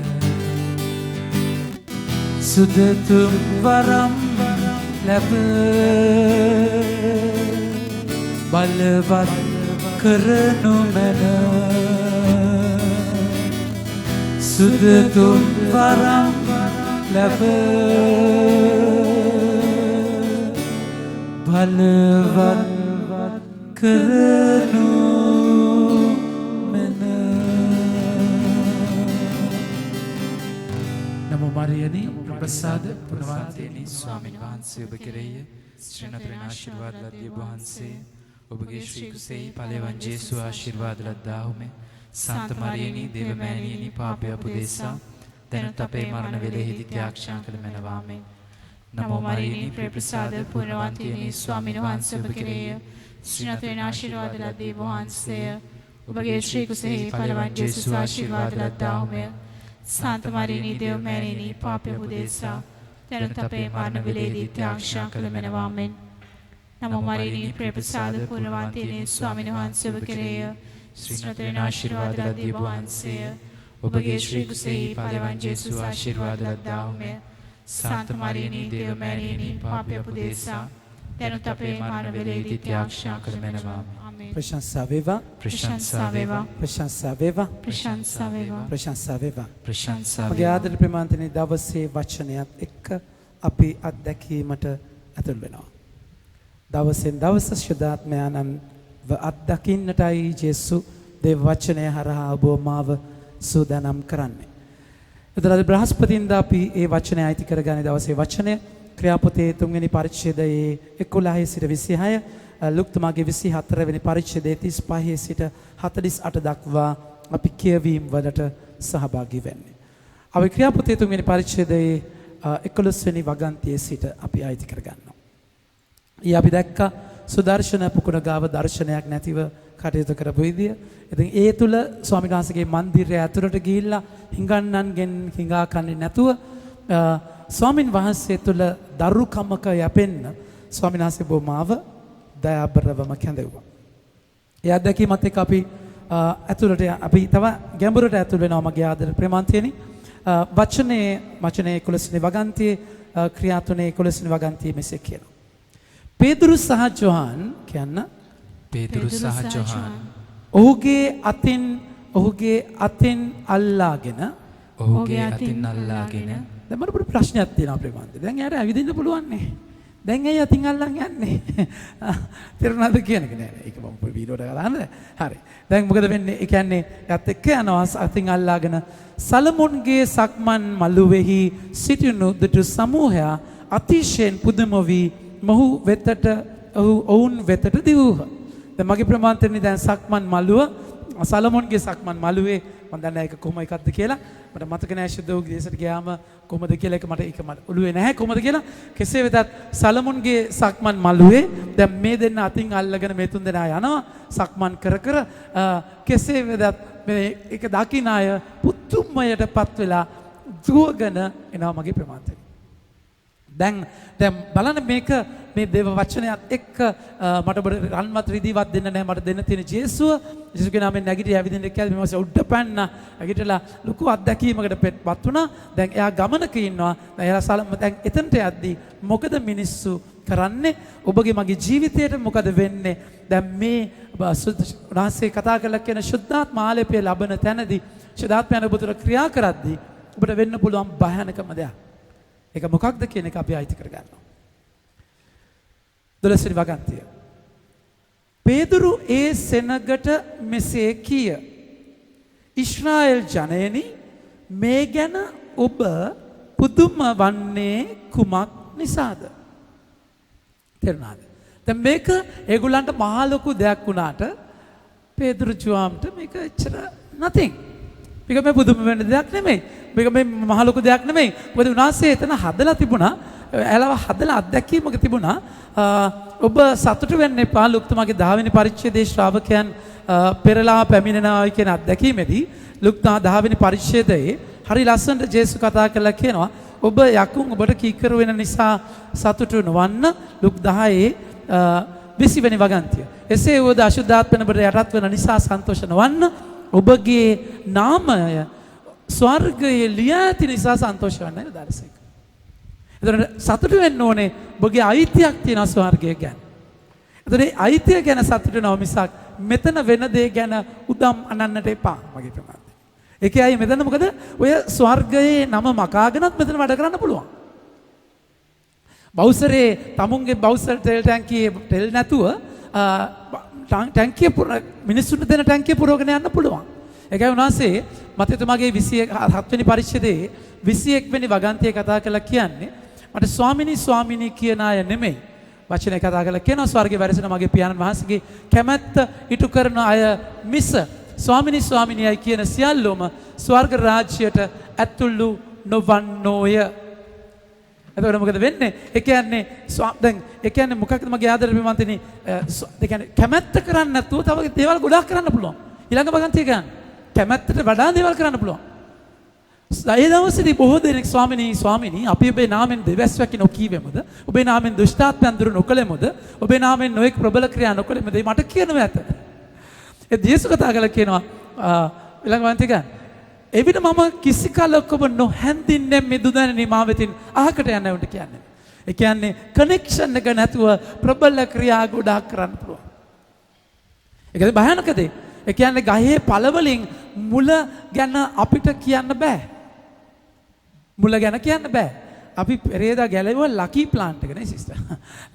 Sudatum varam laba Balavat karanu mena Sudatum varam laba Balavat karanu mena Namo Mariani Prasad Punavanteni ස්වාමීන් වහන්සේ ඔබ කෙරෙහිය ශ්‍රීනතරණ ආශිර්වාද ලද්දී ඔබ වහන්සේ ඔබගේ ශ්‍රී කුසෙහි ඵලයන් ජේසු ආශිර්වාද ලද්දාහුමේ සන්ත මරියනි දේවමෑණියනි පාපය අපදේසා දැනුත් අපේ මරණ වේලෙහිදී ත්‍යාගශා කළ මැනවාමේ නමෝ මරියනි ප්‍රේප්‍රසාද පුණ්‍යවන්තියනි ස්වාමීන් වහන්සේ ඔබ කෙරෙහිය ශ්‍රීනතරණ ආශිර්වාද ලද්දී ඔබ වහන්සේ ඔබගේ ශ්‍රී කුසෙහි ඵලයන් ජේසු ආශිර්වාද ලද්දාහුමේ සන්ත මරියනි දේවමෑණියනි පාපය අපදේසා දැනුත් අපේ මරණ වේලෙහිදී ත්‍යාගශා කළ මැනවාමේ නමෝ මරියනි ප්‍රේප්‍රසාද පුණ්‍යවන්තියනි ස්වාමීන් වහන්සේ ඔබ කෙරෙහිය ශ්‍රීනතරණ ආශිර්වාද ලද්දී ඔබ වහන්සේ ඔබගේ ශ්‍රී කුසෙහි ඵලයන් ජේසු ආශිර්වාද ලද්දාහුමේ සන්ත මරියනි දේවමෑණියනි පාපය අපදේසා දැනුත් අපේ මරණ වේලෙහිදී ත්‍යාගශා කළ මැනවාමේ Prashansa veva ප්‍රශංසා වේවා Prashansa veva ප්‍රශංසා වේවා Prashansa veva ප්‍රශංසා මගේ ආදර ප්‍රේමාන්තනේ දවසේ වචනයත් එක්ක අපි අත්දැකීමට ඇතුල් වෙනවා. දවසෙන් දවස ශුද්ධාත්මයන්ව අත්දකින්නටයි ජේසු දේව වචනය හරහා ඔබ මාව සූදානම් කරන්නේ. එතන බ්‍රහස්පතින්දා අපි ඒ වචනය අයිති කරගන්නේ දවසේ වචනය ක්‍රියාපොතේ 3 වෙනි පරිච්ඡේදයේ 11 සිට 26 ලුක්තුමාගේ 24 වෙනි පරිච්ඡේදයේ 35 සිට 48 දක්වා අපි කියවීම් වලට සහභාගී වෙන්නේ. අපි ක්‍රියාපොතේ 3 වෙනි පරිච්ඡේදයේ 11 වෙනි වගන්තියේ සිට අපි අයිති කරගන්නවා. ඊ අපි දැක්කා සුදර්ශන පුකුණ ගාව දර්ශනයක් නැතිව කටයුතු කරපු විදිය. ඉතින් ඒ තුල ස්වාමීන් වහන්සේගේ මන්දිරය ඇතුළට ගිහිල්ලා හිඟන්නන්ගෙන් හිඟා කන්නේ නැතුව ස්වාමීන් වහන්සේ තුල දරුකමක යැපෙන්න ස්වාමීන් වහන්සේ බොමාව දයාබරවම කැඳෙව්වා. ඒ අත්දැකීමත් එක්ක අපි ඇතුළට අපි තව ගැඹුරට ඇතුල් වෙනවා මගේ ආදර ප්‍රේමාන්තියනි. වචනේ 11 වෙනි වගන්තියේ ක්‍රියා 3 11 වෙනි වගන්තියේ මෙසේ කියනවා. පේතුරු සහ යොහන් කියන්න පේතුරු සහ යොහන් ඔහුගේ අතින් අල්ලාගෙන ඔහුගේ අතින් අල්ලාගෙන දැන් මට පොඩි ප්‍රශ්නයක් තියෙනවා ප්‍රේමාන්තේ. දැන් එයාට ඇවිදින්න පුළුවන් නේ. දැන් ඇයි අතින් අල්ලන් යන්නේ? තේරුණාද කියන එක නෑ. ඒක මම පොඩි වීඩියෝට ගලන්නේ. හරි. දැන් මොකද වෙන්නේ? ඒ කියන්නේ එයාත් එක්ක යනවා අතින් අල්ලාගෙන සලමොන්ගේ සක්මන් මළුවේහි සිටිනු දුටු සමූහයා අතිශයින් පුදුම වී මොහු වෙතට ඔවුන් වෙතට දිවූහ. දැන් මගේ ප්‍රමාන්තෙන්නේ දැන් සක්මන් මළුව සලමොන්ගේ සක්මන් මළුවේ මම දන්නේ ඒක කොහොම එකක්ද කියලා මට මතක නැහැ ශුද්ධ දේශයට ගියාම කොහොමද කියලා ඒක මට ඔළුවේ නැහැ කොහොමද කියලා කෙසේ වෙතත් සලමොන්ගේ සක්මන් මළුවේ දැන් මේ දෙන්න අතින් අල්ලගෙන මේ තුන් දෙනා යනවා සක්මන් කර කර කෙසේ වෙතත් මේ ඒක දකින්න අය පුදුමයටපත් වෙලා දුවගෙන එනවා මගේ ප්‍රමාන්තේ දැන් බලන්න මේක මේ දේව වචනයත් එක්ක මට රන්වත් රිදීවත් දෙන්න නැහැ මට දෙන්න තියෙන ජේසුස්ගේ නාමයෙන් නැගිටි ඇවිදින්න කියලා මේ මාසේ උඩ පැන්න නැගිටලා ලොකු අත්දැකීමකටපත් වුණා දැන් එයා ගමනක ඉන්නවා දැන් එතනට යද්දී මොකද මිනිස්සු කරන්නේ ඔබගේ මගේ ජීවිතේට මොකද වෙන්නේ දැන් මේ උන්වහන්සේ කතා කරලා කියන ශුද්ධාත්ම ආලේපය ලබන තැනදී ශුද්ධාත්මයන් ඔබට ක්‍රියා කරද්දී ඔබට වෙන්න පුළුවන් භයානකම දෙයක් ඒක මොකක්ද කියන එක අපි අයිති කරගන්නවා 12 වෙනි වගන්තිය. පේදුරු ඒ සෙනගට මෙසේ කීය. ඊශ්‍රායෙල් ජනයනි මේ ගැන ඔබ පුදුම වන්නේ කුමක් නිසාද? තේරුණාද? දැන් මේක ඒගොල්ලන්ට මහා ලොකු දෙයක් වුණාට පේදුරු ජුවාම්ට මේක එච්චර nothing. මේක මේ පුදුම වෙන්න දෙයක් නෙමෙයි. මේක මේ මහා ලොකු දෙයක් නෙමෙයි. මොකද උනාසේ එතන හදලා තිබුණා. එයාලව හදලා අත්දැකීමක තිබුණා. ඔබ සතුට වෙන්න එපා ලුක්තුමාගේ 10 වෙනි පරිච්ඡේදයේ ශ්‍රාවකයන් පෙරලා පැමිණෙනවා කියන අත්දැකීමේදී ලුක්තා 10 වෙනි පරිච්ඡේදයේ හරි ලස්සනට ජේසුස් කතා කරලා කියනවා ඔබ යකුන් ඔබට කීකරු වෙන නිසා සතුටු නොවන්න ලුක් 10 20 වෙනි වගන්තිය. එසේ වුවද අශුද්ධාත්මන ඔබට යටත් වෙන නිසා සන්තෝෂ නොවන්න ඔබගේ නාමය ස්වර්ගයේ ලියා ඇති නිසා සන්තෝෂ වන්න දාරසෙක්. එතකොට සතුටු වෙන්න ඕනේ ඔබගේ අයිතියක් තියෙනවා ස්වර්ගය ගැන. එතකොට ඒ අයිතිය ගැන සතුටු වෙනවා මිසක් මෙතන වෙන දේ ගැන උදම් අනන්නට එපා මගේ ප්‍රමාණය. ඒකයි අය මෙතන මොකද ඔය ස්වර්ගයේ නම මකාගෙනත් මෙතන වැඩ කරන්න පුළුවන්. බවුසරේ තමුන්ගේ බවුසර් තෙල් ටැංකියේ තෙල් නැතුව ටැංකිය මිනිස්සුන්ට දෙන ටැංකිය පුරවගෙන යන්න පුළුවන්. ඒකයි උනාසේ මතෙතුමාගේ 27 වෙනි පරිච්ඡේදයේ 21 වෙනි වගන්තිය කතා කරලා කියන්නේ මට ස්වාමිනී කියන අය නෙමෙයි. වචනේ කතා කරලා කියනවා ස්වර්ගයේ වැඩසෙන මගේ පියාණන් වහන්සේගේ කැමැත්ත ඉටු කරන අය මිස ස්වාමිනීයි කියන සියල්ලෝම ස්වර්ග රාජ්‍යයට ඇතුළු නොවන්නෝය. එතකොට මොකද වෙන්නේ? ඒ කියන්නේ දැන් ඒ කියන්නේ මොකක්ද මගේ ආදර පින්වන්තනි ඒ කියන්නේ කැමැත්ත කරන්නේ නැතුව තව දේවල් ගොඩාක් කරන්න පුළුවන්. ඊළඟ වගන්තිය ගන්න. කැමැත්තට වඩා දේවල් කරන්න පුළුවන්. ඒ දවසේදී බොහෝ දෙනෙක් ස්වාමිනී අපි ඔබේ නාමෙන් දෙවැස් වැකි නොකීවෙමුද? ඔබේ නාමෙන් දුෂ්ටාත්මයන් දුරු නොකළෙමුද? ඔබේ නාමෙන් නොඑක් ප්‍රබල ක්‍රියා නොකළෙමුද? මට කියනවා ඇත. ඒ ජේසුස් කතා කරලා කියනවා ඊළඟ වගන්තිය ගන්න. එවිට මම කිසි කලක ඔබ නොහැඳින්නේ මිදුදැන නිමාවෙතින් අහකට යන්නවට කියන්නේ. ඒ කියන්නේ කනෙක්ෂන් එක නැතුව ප්‍රබල ක්‍රියා ගොඩාක් කරන්න පුළුවන්. ඒකද භයානක දේ. ඒ කියන්නේ ගහේ පළවලින් මුල ගැන අපිට කියන්න බෑ. මුල ගැන කියන්න බෑ. අපි පෙරේදා ගැලවුවා ලකී ප්ලාන්ට් එක නේ සිස්ටර්.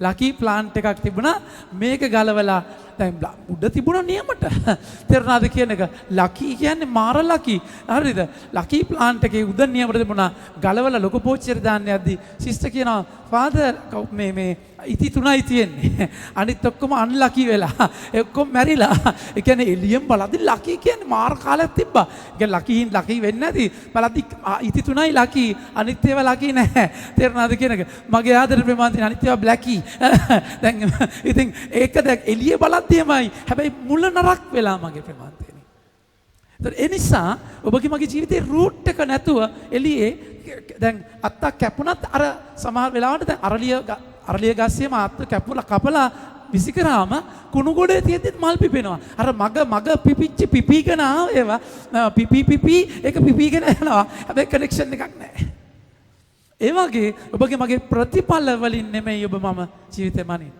ලකී ප්ලාන්ට් එකක් තිබුණා මේක ගලවලා දැන් උඩ තිබුණා නියමට. තේරුණාද කියන එක? ලකී කියන්නේ මාර ලකී. හරිද? ලකී ප්ලාන්ට් එකේ උඩ නියමට තිබුණා ගලවලා ලොකු පෝච්චියට දාන්න යද්දි සිස්ටර් කියනවා ෆාදර් මේ ඉති 3යි තියෙන්නේ. අනිත් ඔක්කොම අන්ලකී වෙලා. ඒ ඔක්කොම මැරිලා. ඒ කියන්නේ එළියෙන් බලද්දි ලකී කියන්නේ මාර කාලයක් තිබ්බා. ඒ කියන්නේ ලකී වෙන්නේ නැති. බලද්දි ඉති 3යි ලකී අනිත් ඒවා ලකී නැහැ. තේරුණාද කියන එක? මගේ ආදර ප්‍රේමාන්තේ අනිත් ඒවා බ්ලැකී. දැන් ඉතින් ඒක දැන් එළියේ බලද්දිමයි. හැබැයි මුල නරක් වෙලා මගේ ප්‍රේමාන්තේනේ. ඒ නිසා ඔබගේ මගේ ජීවිතේ රූට් එක නැතුව එළියේ දැන් අත්තක් කැපුණත් අර සමහර වෙලාවට දැන් අරලිය ගස්සිය මාත් කැපුලා කපලා විසි කරාම කුණු ගොඩේ තියෙද්දිත් මල් පිපෙනවා. අර මග පිපිච්චි පිපීගෙන ඒවා පිපි ඒක පිපීගෙන යනවා. හැබැයි කනෙක්ෂන් එකක් නැහැ. ඒ වගේ ඔබගේ මගේ ප්‍රතිඵල වලින් නෙමෙයි ඔබ මම ජීවිතේ මනින්.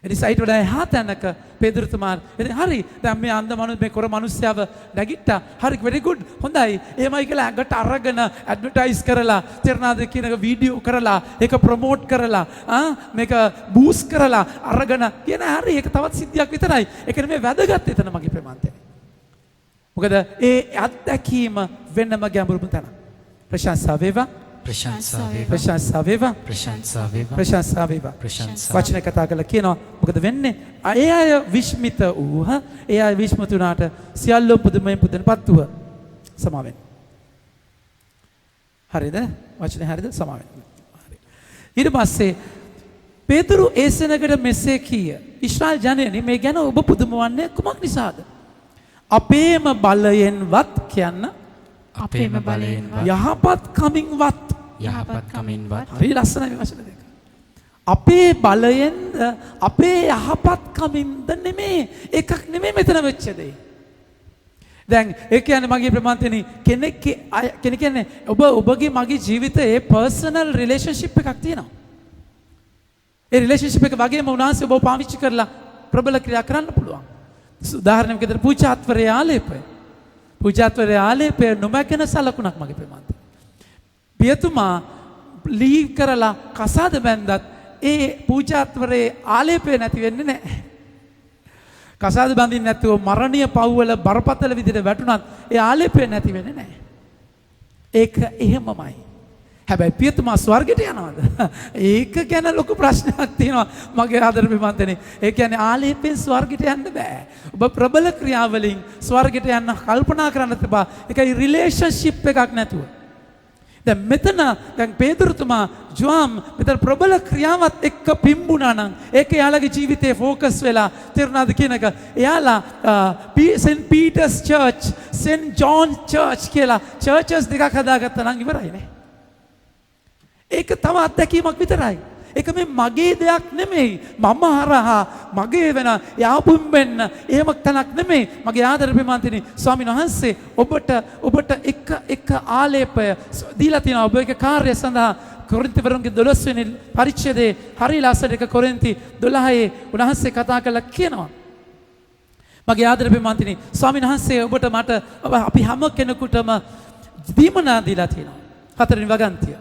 එනිසා ඊට වඩා එහා තැනක පේදුරුතුමා ඉතින් හරි දැන් මේ අන්ධ මනුස්ස මේ කොර මිනිස්සයව නැගිට්ටා හරි very good හොඳයි එහෙමයි කියලා ඇඟට අරගෙන ඇඩ්වර්ටයිස් කරලා තේරනාද කියන එක වීඩියෝ කරලා ඒක ප්‍රොමෝට් කරලා මේක බූස්ට් කරලා අරගෙන කියන හරි ඒක තවත් සිද්ධියක් විතරයි ඒක නෙමෙයි වැදගත් එතන මගේ ප්‍රමාන්තේ මොකද ඒ අත්දැකීම වෙනම ගැඹුරුම තැන ප්‍රශංසා වේවා ප්‍රශංසා වේවා ප්‍රශංසා වේවා ප්‍රශංසා වේවා ප්‍රශංසා වේවා ප්‍රශංසා වචන කතා කරලා කියනවා මොකද වෙන්නේ ඒ අය විස්මිත වූහ ඒ අය විස්මිත වුණාට සියල්ල පුදුමයෙන් පුදුමපත් වූ සමාවෙන් හරිද වචනේ හරිද සමාවෙන් හරි ඊට පස්සේ පේතුරු ඒ සෙනගට මෙසේ කීය ඊශ්‍රායල් ජනයනි මේ ගැන ඔබ පුදුම වන්නේ කුමක් නිසාද අපේම බලයෙන්වත් කියන්න අපේම බලයෙන්වත් යහපත් කමින්වත් යහපත් කමින්වත් හරි ලස්සනයි මේ වචන දෙක. අපේ බලයෙන්ද අපේ යහපත් කමින්ද නෙමෙයි එකක් නෙමෙයි මෙතන වෙච්ච දේ. දැන් ඒ කියන්නේ මගේ ප්‍රමාන්තෙනි කෙනෙක් කියන්නේ ඔබගේ මගේ ජීවිතයේ පර්සනල් රිලේෂන්ෂිප් එකක් තියෙනවා. ඒ රිලේෂන්ෂිප් එක වගේම උනාසේ ඔබ පාවිච්චි කරලා ප්‍රබල ක්‍රියා කරන්න පුළුවන්. උදාහරණයක් විදිහට පූජාත්වරයේ ආලේපය. පූජාත්වරයේ ආලේපය නොමැකෙන සලකුණක් මගේ ප්‍රමාන්තේ. පියතුමා ලීව් කරලා කසාද බැන්දත් ඒ පූජාත්වරයේ ආලේපය නැති වෙන්නේ නැහැ. කසාද බඳින්න නැතුව මරණීය පව්වල බරපතල විදිහට වැටුණත් ඒ ආලේපය නැති වෙන්නේ නැහැ. ඒක එහෙමමයි. හැබැයි පියතුමා ස්වර්ගයට යනවද? ඒක ගැන ලොකු ප්‍රශ්නයක් තියෙනවා මගේ ආදර පිමන්තනේ. ඒ කියන්නේ ආලේපෙන් ස්වර්ගයට යන්න බෑ. ඔබ ප්‍රබල ක්‍රියාවලින් ස්වර්ගයට යන්න කල්පනා කරන්න තිබා. ඒකයි රිලේෂන්ෂිප් එකක් නැතුව. දැන් මෙතන දැන් පේතුරුතුමා ජෝම් මෙතන ප්‍රබල ක්‍රියාවත් එක්ක පිම්බුණා නම් ඒක යාළගේ ජීවිතේ ફોකස් වෙලා තිරුණාද කියන එක. එයාලා scent Peters church, scent John church කියලා චර්චස් දෙකක් හදාගත්තා නම් ඉවරයි නේ. ඒක තම අත්දැකීමක් විතරයි. ඒක මේ මගේ දෙයක් නෙමෙයි. මම හරහා මගේ වෙන යාපුම් වෙන්න එහෙම තැනක් නෙමෙයි. මගේ ආදර ප්‍රමාන්තිනි ස්වාමීන් වහන්සේ ඔබට එක ආලේපය දීලා තියෙනවා. ඔබ එක කාර්යය සඳහා කොරින්තිවරුන්ගේ 12 වෙනි පරිච්ඡේදයේ හරි ලස්සනට එක කොරින්ති 12 උන්වහන්සේ කතා කරලා කියනවා. මගේ ආදර ප්‍රමාන්තිනි ස්වාමීන් වහන්සේ ඔබට මට අපි හැම කෙනෙකුටම දීමනා දීලා තියෙනවා. 4 වෙනි වගන්තිය.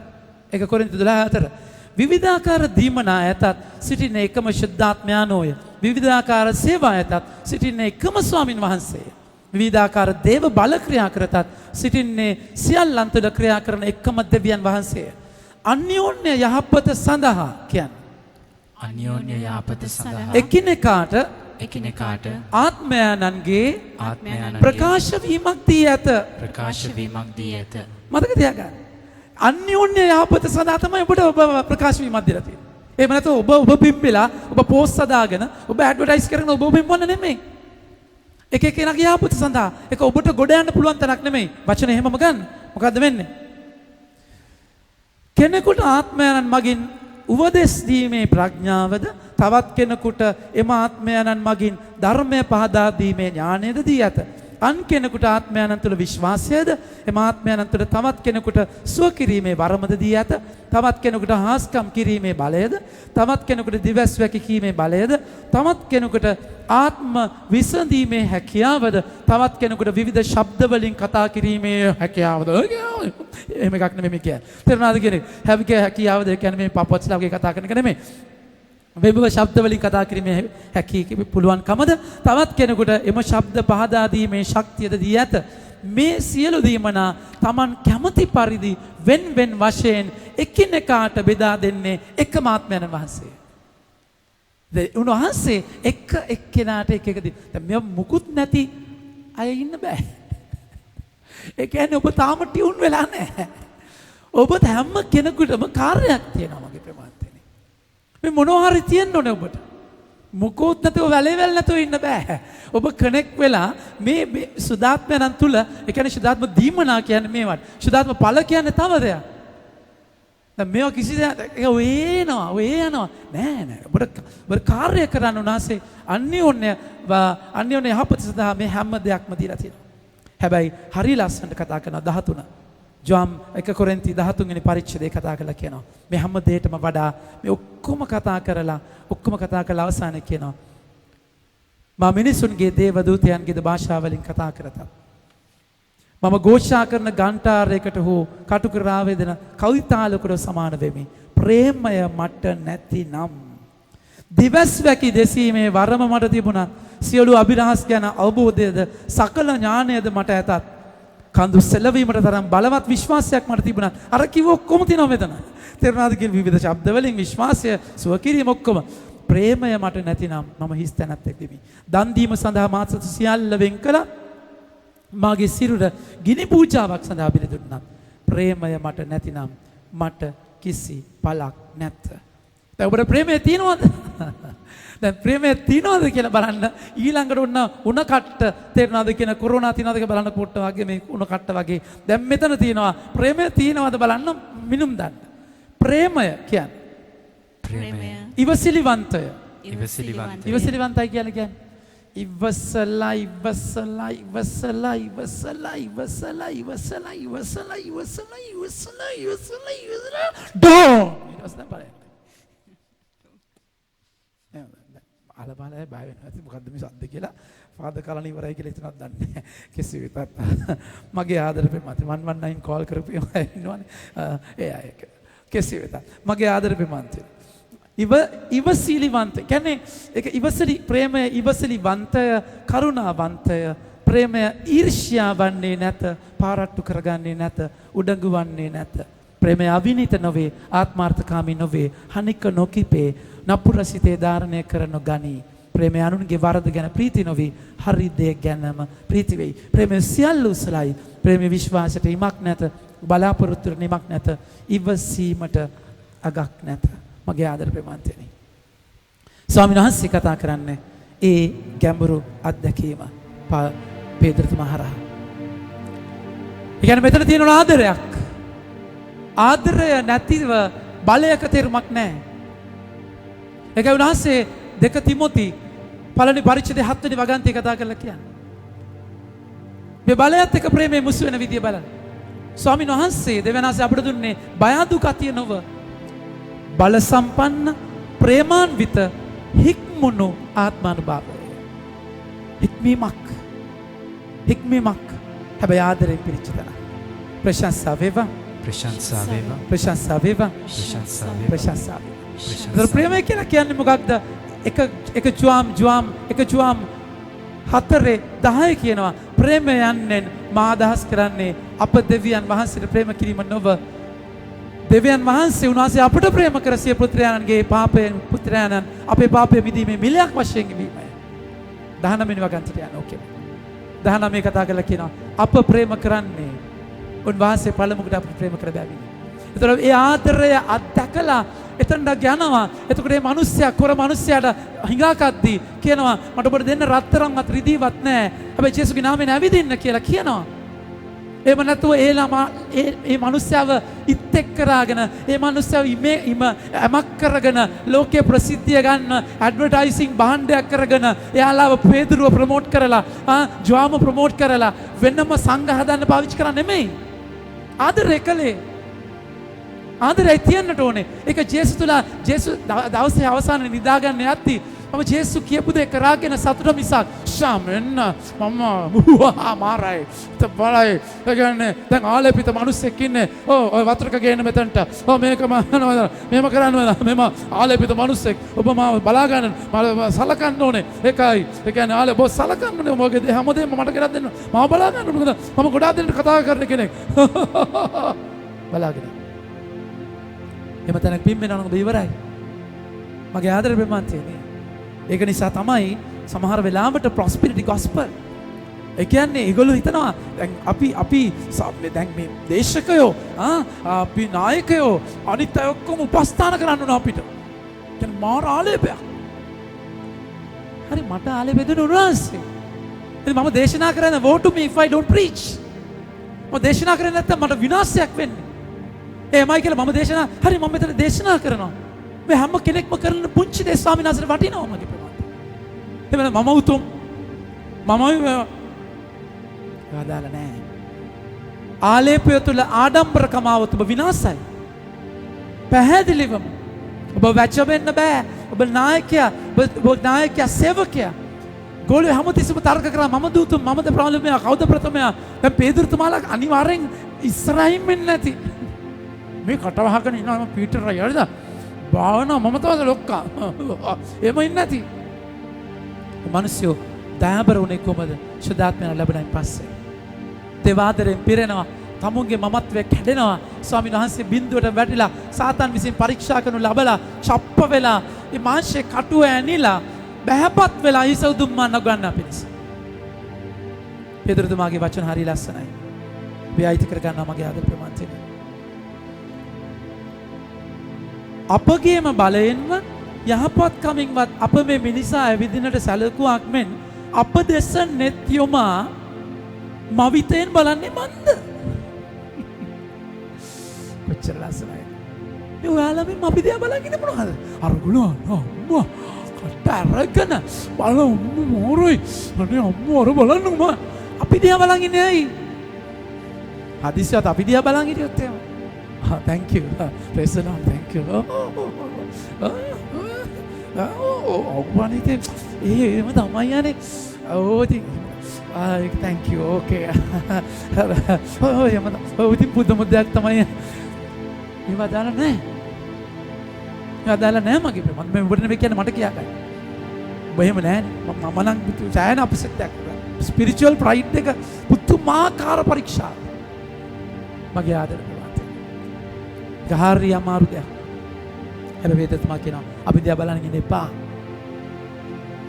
ඒක කොරින්ති 12:4 විවිධාකාර දීමනා ඇතත් සිටින එකම ශුද්ධාත්මයානෝය. විවිධාකාර සේවා ඇතත් සිටින එකම ස්වාමින් වහන්සේය. විවිධාකාර දේව බල ක්‍රියා කරතත් සිටින්නේ සියල්ලන් තුළ ක්‍රියා කරන එකම දෙවියන් වහන්සේය. අන්‍යෝන්‍ය යහපත සඳහා කියන්නේ. අන්‍යෝන්‍ය යහපත සඳහා එකිනෙකාට ආත්මයන්ගේ ප්‍රකාශ වීමක් දී ඇත. ප්‍රකාශ වීමක් දී ඇත. මතක තියාගන්න. අන්‍යෝන්‍ය යහපත සඳහා තමයි ඔබට ඔබ ප්‍රකාශ වීමක් දීලා තියෙන්නේ. එහෙම නැත්නම් ඔබ පිම්පිලා ඔබ පෝස්ට් හදාගෙන ඔබ ඇඩ්වර්ටයිස් කරගෙන ඔබ පිම්පවන්න නෙමෙයි. එක කෙනාගේ යහපත සඳහා ඒක ඔබට ගොඩ යන්න පුළුවන් තැනක් නෙමෙයි. වචන එහෙමම ගන්න. මොකද්ද වෙන්නේ? කෙනෙකුට ආත්මයන් මගින් උපදෙස් දීමේ ප්‍රඥාවද තවත් කෙනෙකුට එම ආත්මයන් මගින් ධර්මය පහදා දීමේ ඥානයද දී ඇත. අන් කෙනෙකුට ආත්මයන් තුළ විශ්වාසයද එම ආත්මයන් තුළ තවත් කෙනෙකුට සුව කිරීමේ වරමද දී ඇත. තවත් කෙනෙකුට හාස්කම් කිරීමේ බලයද තවත් කෙනෙකුට දිවස් වැකීමේ බලයද තවත් කෙනෙකුට ආත්ම විසඳීමේ හැකියාවද තවත් කෙනෙකුට විවිධ ශබ්ද වලින් කතා කිරීමේ හැකියාවද එහෙම එකක් නෙමෙයි කියන්නේ. තේරුණාද කියන්නේ? හැකියාවද කියන්නේ මේ පපොත්ස්ලාගේ කතා කරන එක නෙමෙයි. වෙබව ශබ්ද වලින් කතා කිරීමේ හැකියාව පුළුවන්කමද තවත් කෙනෙකුට එම ශබ්ද පහදා දීමේ ශක්තියද දී ඇත. මේ සියලු දීමනා Taman කැමති පරිදි වෙන් වශයෙන් එකිනෙකාට බෙදා දෙන්නේ එකම ආත්මයන් වහන්සේ. උන්වහන්සේ එක්කෙනාට එක දී. දැන් මේ මුකුත් නැති අය ඉන්න බෑ. ඒ කියන්නේ ඔබ තාම ටියුන් වෙලා නැහැ. ඔබ හැම කෙනෙකුටම කාර්යයක් තියෙනවා මගේ ප්‍රමාණය. මේ මොනවා හරි තියෙන්න ඕනේ ඔබට. මොකොත් නැතුව වැලේවල් නැතුව ඉන්න බෑ. ඔබ කනෙක්ට් වෙලා මේ සුදාත්මයන් තුල ඒ කියන්නේ සුදාත්ම දීමනා කියන්නේ මේවට. සුදාත්ම ඵල කියන්නේ තව දෙයක්. දැන් මේවා කිසි දෙයක් ඒක ඔය යනවා. නෑ. ඔබට කාර්ය කරන්න උනාසේ අන්‍යෝන්‍ය යහපත සඳහා මේ හැම දෙයක්ම දීලා තියෙනවා. හැබැයි හරි ලස්සනට කතා කරන 13 ජොම් 1 කොරින්ති 13 වෙනි පරිච්ඡේදයේ කතා කරලා කියනවා මේ හැම දෙයකටම වඩා මේ ඔක්කොම කතා කරලා අවසානයේ කියනවා මම මිනිසුන්ගේ දේව දූතයන්ගේ භාෂාව වලින් කතා කරතත් මම ഘോഷා කරන ගන්ටාරයකට හෝ කටුක රාවේදන කවිතාලයකට සමාන වෙමි. ප්‍රේමය මට නැතිනම් දිවස් වැකි දෙසීමේ වරම මට තිබුණත් සියලු අභිරහස් ගැන අවබෝධයද සකල ඥානයද මට ඇතත් කඳු සෙලවීමට තරම් බලවත් විශ්වාසයක් මට තිබුණත් අර කිව්ව ඔක්කොම තියෙනවා මෙතන. තේරුණාද කියන විවිධ ශබ්ද වලින් විශ්වාසය සුව කිරීම ඔක්කොම ප්‍රේමය මට නැතිනම් මම හිස් තැනක් වෙමි. දන් දීම සඳහා මාස සියල්ල වෙන් කළා. මාගේ සිරුර ගිනි පූජාවක් සඳහා බිලි දුන්නා. ප්‍රේමය මට නැතිනම් මට කිසි පළක් නැත. දැන් ඔබට ප්‍රේමය තියෙනවද? දැන් ප්‍රේමය තියෙනවද කියලා බලන්න. ඊළඟට උණ කට්ට තේරෙනවද කියන කොරෝනා තියෙනවද කියලා බලන්න පොට්ට වගේ මේ උණ කට්ට වගේ. දැන් මෙතන තියෙනවා ප්‍රේමය තියෙනවද බලන්න මිනුම් දාන්න. ප්‍රේමය කියන්නේ ප්‍රේමය ඉවසිලිවන්තය. ඉවසිලිවන්තය. ඉවසිලිවන්තයි කියන්නේ අලබලයි බය වෙනවා. ඉතින් මොකද්ද මේ සද්ද කියලා ෆාදර් කලණ ඉවරයි කියලා හිතනවත් දන්නේ නැහැ. කෙසේ වෙතත් මගේ ආදරේ මත 119 කෝල් කරපියම ඉන්නවනේ. ඒ අය කෙසේ වෙතත් මගේ ආදරේ මන්තේ ඉවසිලිවන්තය කියන්නේ ඒක ප්‍රේමය ඉවසිලිවන්තය කරුණාවන්තය ප්‍රේමය ඊර්ෂ්‍යා වන්නේ නැත පාරට්ටු කරගන්නේ නැත උඩඟු වන්නේ නැත ප්‍රේමය අවිනිත නොවේ ආත්මාර්ථකාමී නොවේ හනික නොකිපේ නපුරසිතේ ධාරණය කරන ගනී ප්‍රේමය අනුන්ගේ වරද ගැන ප්‍රීති නොවේ හරි දේ ගැනම ප්‍රීති වෙයි ප්‍රේමය සියල්ල උසලයි ප්‍රේමය විශ්වාසයට ඉමක් නැත බලාපොරොත්තුට නිමක් නැත ඉවසීමට අගක් නැත මගේ ආදර ප්‍රේමාන්තයනි. ස්වාමීන් වහන්සේ කතා කරන්නේ ඒ ගැඹුරු අත්දැකීම පේත්‍රතුමා හරහා. ඒ කියන්නේ මෙතන තියෙන ආදරයක්. ආදරය නැතිව බලයක තේරුමක් නැහැ. ඒකයි උන්වහන්සේ 2 තිමෝති පළවෙනි පරිච්ඡේදයේ 7 වෙනි වගන්තිය කතා කරලා කියන්නේ. මේ බලයත් එක්ක ප්‍රේමයේ මුසු වෙන විදිය බලන්න. ස්වාමීන් වහන්සේ දෙවියන්වහන්සේ අපට දුන්නේ බය අඩු ගතිය නොව බල සම්පන්න ප්‍රේමාන්විත හික්මුණු ආත්මානුභාවය. හික්මීමක් හැබැයි ආදරයෙන් පිරිච්ච තැන. ප්‍රශංසා වේවා. ප්‍රශංසා වේවා. ප්‍රශංසා වේවා. ප්‍රශංසා වේවා. ප්‍රශංසා වේවා. ප්‍රේමය කියලා කියන්නේ මොකක්ද? එක ජුවාම් 4:10 කියනවා ප්‍රේමය යන්නේ මා අදහස් කරන්නේ අප දෙවියන් වහන්සේට ප්‍රේම කිරීම නොව දෙවියන් වහන්සේ උන්වහන්සේ අපට ප්‍රේම කර සිය පුත්‍රයාණන්ගේ පුත්‍රයාණන් අපේ පාපය මිදීමේ මිලයක් වශයෙන් වීමයි. 19 වෙනි වගන්තියට යන ඕකේ. 19 කතා කරලා කියනවා අප ප්‍රේම කරන්නේ උන්වහන්සේ පළමුවට අපට ප්‍රේම කර බැවිනි. ඒතර ඒ ආදරය අත්දකලා එතනට යනවා. එතකොට මේ මිනිස්සයා කොර මිනිස්සයාට හිඟාකද්දී කියනවා මට ඔබට දෙන්න රත්තරන්වත් රිදීවත් නැහැ. හැබැයි ජේසුගේ නාමයෙන් ඇවිදින්න කියලා කියනවා. එහෙම නැතුව ඒ මිනිස්සයව ඉත්තෙක් කරාගෙන ඒ මිනිස්සයව යමක් කරගෙන ලෝකයේ ප්‍රසිද්ධිය ගන්න ඇඩ්වර්ටයිසිං භාණ්ඩයක් කරගෙන එයාලව පේදුරුව ප්‍රොමෝට් කරලා ජෝම ප්‍රොමෝට් කරලා වෙනම සංඝ හදන්න පාවිච්චි කරන්නේ නෙමෙයි. ආදරය කලේ ආදරය තියන්නට ඕනේ. ඒක ජේසුස් තුලා ජේසුස් දවසේ අවසානයේ නිදාගන්න යද්දී මම ජේසුස් කියපු දේ කරාගෙන සතුට මිසක් ශාමෙන්න මම මාරයි තබලයි කියන්නේ දැන් ආලේපිත මිනිස්සෙක් ඉන්නේ ඔය වතුරක ගේන්න මෙතනට මේකම මෙහෙම කරන්න මෙම ආලේපිත මිනිස්සෙක් ඔබ මාව බලා ගන්න සලකන්න ඕනේ ඒකයි ඒ කියන්නේ ආලේ බොස් සලකන්න ඕනේ මොකද හැමදේම මට කරලා දෙන්න මාව බලා ගන්න මොකද මම ගොඩාක් දෙනෙක් කතා කරන කෙනෙක් බලාගෙන එම තැනක පිම්මෙන නම් ඔබ ඉවරයි මගේ ආදර ප්‍රේමාන්තයනේ. ඒක නිසා තමයි සමහර වෙලාවට ප්‍රොස්පෙරිටි ගොස්පල්. ඒ කියන්නේ ඒගොල්ලෝ හිතනවා දැන් අපි දැන් මේ දේශකයෝ අපි නායකයෝ අනිත් අය ඔක්කොම උපස්ථාන කරන්න ඕන අපිට. කියන්නේ මාර ආලේපයක්. හරි මට ආලේප දෙන්න උනාසේ. ඉතින් මම දේශනා කරන්නේ vote to me if I don't preach. මම දේශනා කරන්නේ නැත්නම් මට විනාශයක් වෙන්නේ. එහෙමයි කියලා මම දේශනා හරි මම මෙතන දේශනා කරනවා. මේ හැම කෙනෙක්ම කරන පුංචි දේ ස්වාමීන් වහන්සේට වටිනවා මගේ ප්‍රමාණය. එහෙම මම උතුම් මමයි ආදාල නැහැ. ආලේපය තුළ ආඩම්බරකම આવොත් ඔබ විනාසයි. පැහැදිලිවම ඔබ වැජ්ජවෙන්න බෑ. ඔබ නායකයා, ඔබ නායකයා සේවකයා. ගෝලයේ හැමතිස්සෙම තර්ක කරා මම දූතුම්, මමද ප්‍රාලමයා, කවුද ප්‍රථමයා. දැන් පේදුරුතුමාලා අනිවාර්යෙන් ඉස්සරහින් වෙන්නේ නැති. මේ කටවහගෙන ඉන්නවා මම පීටර් රයල්ද භාවනා මම තමයි ලොක්කා. එහෙම ඉන්නේ නැති. මිනිස්සු දයාබර උනේ කොහමද? ශුද්ධාත්මය ලැබුණායින් පස්සේ. දේවාදරෙන් පිරෙනවා. තමුන්ගේ මමත්වය කැඩෙනවා. ස්වාමීන් වහන්සේ බින්දුවට වැටිලා සාතන් විසින් පරීක්ෂා කරනු ලබලා චප්ප වෙලා මේ මාංශේ කටුව ඇනිලා බහැපත් වෙලා හිස උදුම්මා නගන්න පිණිස. පේදුරුතුමාගේ වචන හරි ලස්සනයි. අපි අයිති කර ගන්නවා මගේ ආදර ප්‍රමාන්තේ. අපගේම බලයෙන්ම යහපත් කමින්වත් අප මේ මිනිසා ඇවිදිනට සැලකුවක් මෙන් අප දෙස නෙත් යොමා මවිතයෙන් බලන්නේ මන්ද? කොච්චර ලස්සනයි. මේ ඔයාලා මේ අපි දිහා බලන් ඉන්නේ මොනවද? අරගුණා අම්මා කට අරගෙන බලමු මොරොයි. අනේ අම්මා අර බලන්නකෝ අපි දිහා බලන් ඉන්නේ ඇයි? හදිසියට අපි දිහා බලන් හිටියොත් එහෙම. Thank you. Praise the Lord. Thank you. ඔබවනිතේ එහෙම තමයි යන්නේ. Thank you. Okay. ඉතින් පුදුම දෙයක් තමයි. ඒව දාලා නැහැ. ඒව දාලා නැහැ මගේ ප්‍රේම. මම ඔබට නෙවෙයි කියන්නේ මට කියා ගන්න. ඔබ එහෙම නැහැනේ. මම නම් සෑහෙන අපසෙට් එකක්. ස්පිරිචුවල් ප්‍රයිඩ් එක පුදුමාකාර පරීක්ෂා. මගේ ආදරේ ගහරි අමාරු දෙයක්. හැබැයි වේදතුමා කියනවා අපි දිහා බලන්න ඉන්න එපා.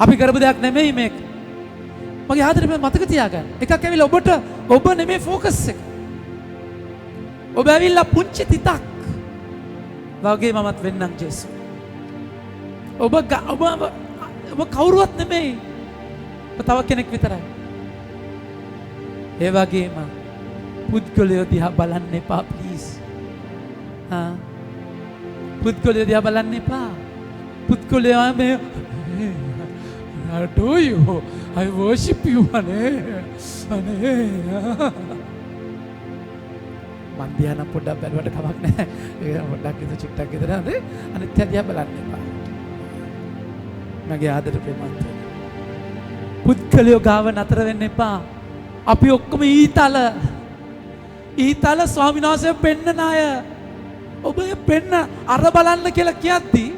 අපි කරපු දෙයක් නෙමෙයි මේක. මගේ ආදරේ මතක තියාගන්න. එකක් ඇවිල්ලා ඔබට ඔබ නෙමෙයි ફોකස් එක. ඔබ ඇවිල්ලා පුංචි තිතක්. වගේ මමත් වෙන්නම් ජේසු. ඔබ කවුරුවත් නෙමෙයි. ඔබ තව කෙනෙක් විතරයි. ඒ වගේම පුද්ගලයෝ දිහා බලන්න එපා ප්ලීස්. පුද්ගලයෝ දිහා බලන්න එපා. පුද්ගලයා මේ I adore you. I worship you. අනේ මන් දිහා නම් පොඩ්ඩක් බැලුවට කමක් නැහැ. ඒක පොඩ්ඩක් ඉත චුට්ටක් විතර නේද? අනිත් දිහා බලන්න එපා. මගේ ආදර ප්‍රේමන්ත. පුද්ගලයෝ ගාව නතර වෙන්න එපා. අපි ඔක්කොම ඊතල ස්වාමීන් වහන්සේ පෙන්නන අය. ඔබ පෙන්න අර බලන්න කියලා කියද්දී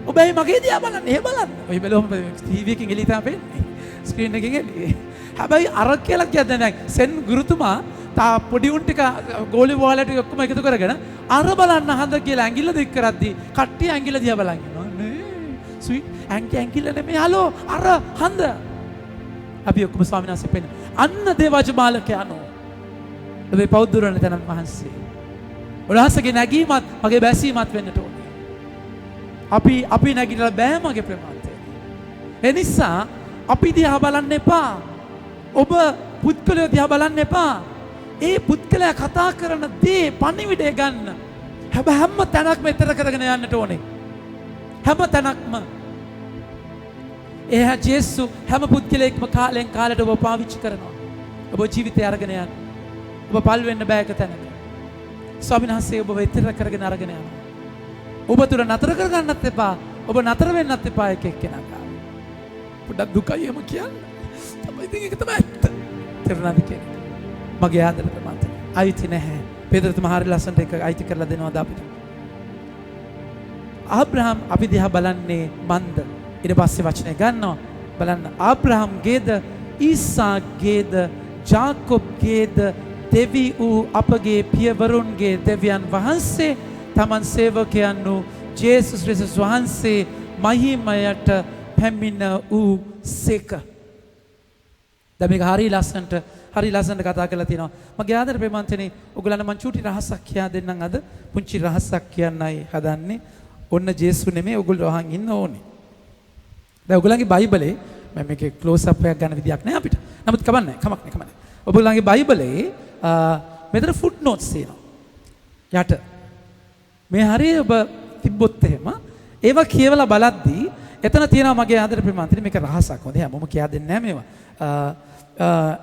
ඔබ මගේ දිහා බලන්න. එහෙ බලන්න. ඔය බැලුවම ටීවී එකකින් එළිය තමයි පෙන්නේ. ස්ක්‍රීන් එකකින් එළිය. හැබැයි අර කියලා කියන්නේ නැහැ. සෙන් ගුරුතුමා තා පොඩි උන් ටික ගෝලි බෝලට ඔක්කොම එකතු කරගෙන අර බලන්න හඳ කියලා ඇඟිල්ල දික් කරද්දී කට්ටිය ඇඟිල්ල දිහා බලන් ඉන්නවා. නේ. ස්වීට් ඇඟිල්ල නෙමෙයි හලෝ අර හඳ. අපි ඔක්කොම ස්වාමීන් වහන්සේ පෙන්න. අන්න දේවාජ බාලකයන්ෝ ඔබේ පෞද්ගලයන් තනන් වහන්සේ. උන්වහන්සේගේ නැගීමත් මගේ බැසීමත් වෙන්නට ඕනේ. අපි නැගිටලා බෑ මගේ ප්‍රමාන්තේ. ඒ නිසා අපි දිහා බලන්න එපා. ඔබ පුද්ගලයෝ දිහා බලන්න එපා. ඒ පුද්ගලයා කතා කරන දේ පණිවිඩය ගන්න. හැම තැනක්ම ඊතර කරගෙන යන්නට ඕනේ. හැම තැනක්ම එහා ජේසු හැම පුද්ගලයෙක්ම කාලෙන් කාලයට ඔබ පාවිච්චි කරනවා. ඔබ ජීවිතය අරගෙන යන්න. ඔබ පල් වෙන්න බෑ එක තැනක. ස්වාමීන් වහන්සේ ඔබ ඊතර කරගෙන අරගෙන යනවා. ඔබ තුර නතර කරගන්නත් එපා. ඔබ නතර වෙන්නත් එපා එක එක්කෙනා ගාව. පොඩ්ඩක් දුකයි එම කියන්නේ. තමයි ඉතින් ඒක තමයි ඇත්ත. තේරුණාද කියන්නේ? මගේ ආදර ප්‍රමාන්ත. අයිති නැහැ. පේදුරුතුමා හරිය ලස්සනට එක අයිති කරලා දෙනවාද අපිට? ආබ්‍රහම් අපි දිහා බලන්නේ මන්ද? ඊට පස්සේ වචනේ ගන්නවා. බලන්න ආබ්‍රහම්ගේද ඊසාක්ගේද ජාකොබ්ගේද දෙවි වූ අපගේ පියවරුන්ගේ දෙවියන් වහන්සේ තමන් සේවකයන් වූ ජේසුස් ක්‍රිස්තුස් වහන්සේ මහිමයට පැමිණ වූ සේක. දැන් මේක හරිය ලස්සනට කතා කරලා තියෙනවා. මගේ ආදර ප්‍රේමන්තනේ ඔයගොල්ලන්ට මං චූටි රහසක් කියා දෙන්නම් අද. පුංචි රහසක් කියන්නයි හදන්නේ. ඔන්න ජේසු නෙමෙයි ඔයගොල්ලෝ අහන් ඉන්න ඕනේ. දැන් ඔයගොල්ලන්ගේ බයිබලේ මම මේකේ ක්ලෝස් අප් එකක් ගන්න විදියක් නැහැ අපිට. නමුත් කමක් නැහැ. ඔයගොල්ලන්ගේ බයිබලේ මෙතන ෆුට් නෝට්ස් තියෙනවා. යට මේ හරිය ඔබ තිබ්බොත් එහෙම ඒවා කියවලා බලද්දී එතන තියෙනවා මගේ ආදර ප්‍රේමාන්තනේ මේක රහසක්. හොඳ හැමෝම කියා දෙන්නේ නැහැ මේවා.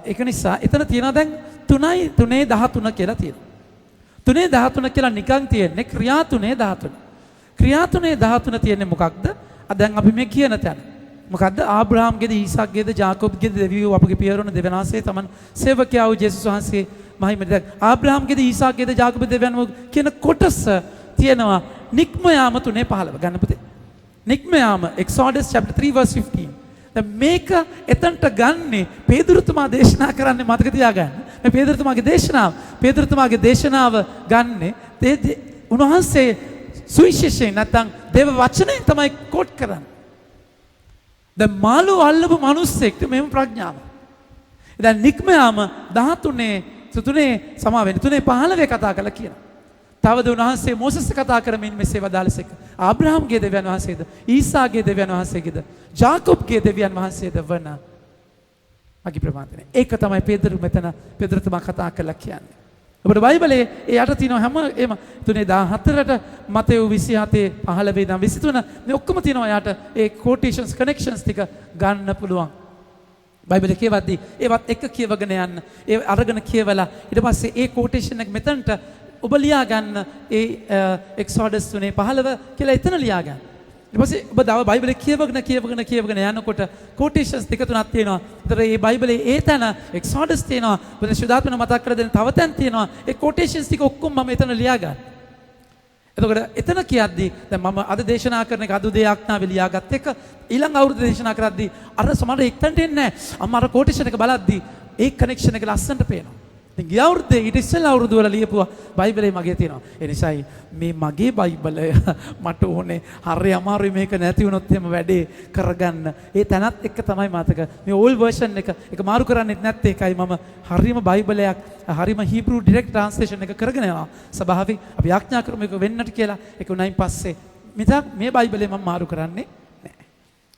ඒක නිසා එතන තියෙනවා දැන් 3:13 කියලා තියෙනවා. 3:13 කියලා නිකන් තියෙන්නේ ක්‍රියා 3:13. ක්‍රියා 3:13 තියෙන්නේ මොකක්ද? දැන් අපි මේ කියන තැන. මොකද්ද? ආබ්‍රහාම්ගේද ඊසාක්ගේද ජාකෝබ්ගේද දෙවියෝ අපගේ පියවරුන් දෙවනාසේ තමන් සේවකයා වූ ජේසුස් වහන්සේ මහිමද ආබ්‍රහාම්ගේද ඊසාක්ගේද ජාකෝබ්ගේද දෙවියන් කියන කොටස තියෙනවා නික්ම යාම 3:15 ගන්න පුතේ. නික්ම යාම Exodus chapter 3 verse 15. දැන් මේක එතනට ගන්නේ පේදුරුතුමා දේශනා කරන්නේ මතක තියාගන්න. මේ පේදුරුතුමාගේ දේශනාව ගන්නේ උන්වහන්සේ සුවිශේෂයෙන් නැත්නම් දේව වචනයෙන් තමයි කෝට් කරන්නේ. දැන් මාළු අල්ලපු මිනිස්සෙක්ට මෙහෙම ප්‍රඥාව. දැන් නික්ම යාම 13 සමා වෙන්නේ 3:15 කතා කරලා කියනවා. තවද උන්වහන්සේ මෝසස් කතා කරමින් මෙසේ වදාළසේක. ආබ්‍රහාම්ගේ දෙවියන් වහන්සේද, ඊසාගේ දෙවියන් වහන්සේගේද, ජාකෝබ්ගේ දෙවියන් වහන්සේද වන මගේ ප්‍රමාණය. ඒක තමයි පේදුරුතුමා කතා කරලා කියන්නේ. ඔබට බයිබලයේ ඒ යට තියෙනවා හැම එම 3:14ට මතෙව් 27 15 ඉඳන් 23 මේ ඔක්කොම තියෙනවා යට ඒ quotations connections ටික ගන්න පුළුවන්. බයිබලයේ කියවද්දී ඒවත් එක කියවගෙන යන්න. ඒ අරගෙන කියවලා ඊට පස්සේ ඒ quotation එක මෙතනට ඔබ ලියා ගන්න ඒ Exodus 3:15 කියලා එතන ලියා ගන්න. ඊට පස්සේ ඔබ දව බයිබලයේ කියවගෙන යනකොට quotations දෙක තුනක් තියෙනවා. ඒතර මේ බයිබලයේ ඒ තැන Exodus තියෙනවා. බුදු ශුද්ධාත්මන මතක් කර දෙන තව තැන් තියෙනවා. ඒ quotations ටික ඔක්කොම මම එතන ලියා ගන්න. එතකොට එතන කියද්දී දැන් මම අද දේශනා කරන එක අද දෙයක්නාවේ ලියාගත් එක ඊළඟ අවුරුද්ද දේශනා කරද්දී අර සමහර එක්තැනට එන්නේ නැහැ. අම්මා අර quotation එක බලද්දී ඒ කනෙක්ෂන් එක ලස්සනට පේනවා. ඉතින් ගිය අවුරුද්දේ ඊට ඉස්සෙල්ලා අවුරුදු වල ලියපුවා බයිබලේ මගේ තියෙනවා. ඒ නිසායි මේ මගේ බයිබලය මට ඕනේ හරි අමාරුයි මේක නැති වුණොත් එහෙම වැඩේ කරගන්න. ඒ තැනත් එක්ක තමයි මතක. මේ ඕල්ඩ් version එක මාරු කරන්නේත් නැත්තේ ඒකයි මම හරිම බයිබලයක් හරිම හීබ්‍රු ඩිරෙක්ට් ට්‍රාන්ස්ලේෂන් එක කරගෙන යනවා. ස්වභාවයි අපි ආඥා කරමු මේක වෙන්නට කියලා. ඒක උනායින් පස්සේ මිතක් මේ බයිබලේ මම මාරු කරන්නේ නැහැ.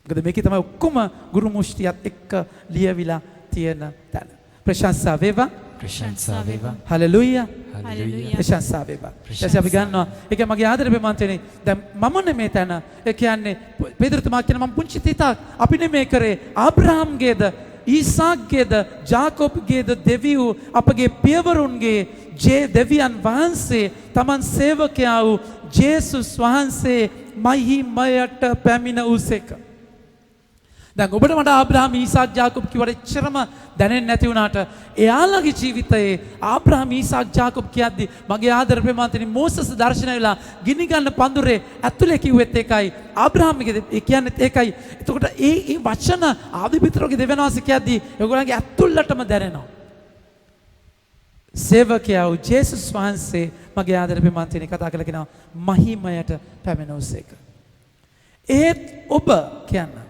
මොකද මේකේ තමයි ඔක්කොම ගුරු මුෂ්ටියත් එක්ක ලියවිලා තියෙන තැන. ප්‍රශංසා වේවා. ප්‍රශංසා වේවා. හලෙලූයා. හලෙලූයා. ප්‍රශංසා වේවා. ඊට අපි ගන්නවා. ඒක මගේ ආදරේ ප්‍රමාණතනේ. දැන් මම නෙමේ තැන. ඒ කියන්නේ පේදුරුතුමා කියන මම පුංචි තිතක් අපි නෙමේ කරේ ආබ්‍රහාම්ගේද ඊසාක්ගේද ජාකෝබ්ගේද දෙවියෝ අපගේ පියවරුන්ගේ දෙවියන් වහන්සේ තමන් සේවකයා වූ ජේසුස් වහන්සේ මහිමයට පැමිණ වූසේක. දැන් ඔබට මට ආබ්‍රහාම් ඊසාක් ජාකෝබ් කිව්වට එච්චරම දැනෙන්නේ නැති වුණාට එයාලගේ ජීවිතයේ ආබ්‍රහාම් ඊසාක් ජාකෝබ් කියද්දි මගේ ආදර ප්‍රේමාන්තනි මෝසස් දර්ශනය වෙලා ගිනි ගන්න පඳුරේ ඇතුලේ කිව්වෙත් ඒකයි ආබ්‍රහාම්ගේ ඒ කියන්නේත් ඒකයි. එතකොට ඒ වචන ආදිපිතරෝගේ දෙවියන්වහන්සේ කියද්දි ඒගොල්ලන්ගේ ඇතුළටම දැනෙනවා. සේවකයා වූ ජේසුස් වහන්සේ මගේ ආදර ප්‍රේමාන්තනි කතා කරලා කියනවා මහිමයට පැමිණුසේක. ඒත් ඔබ කියන්න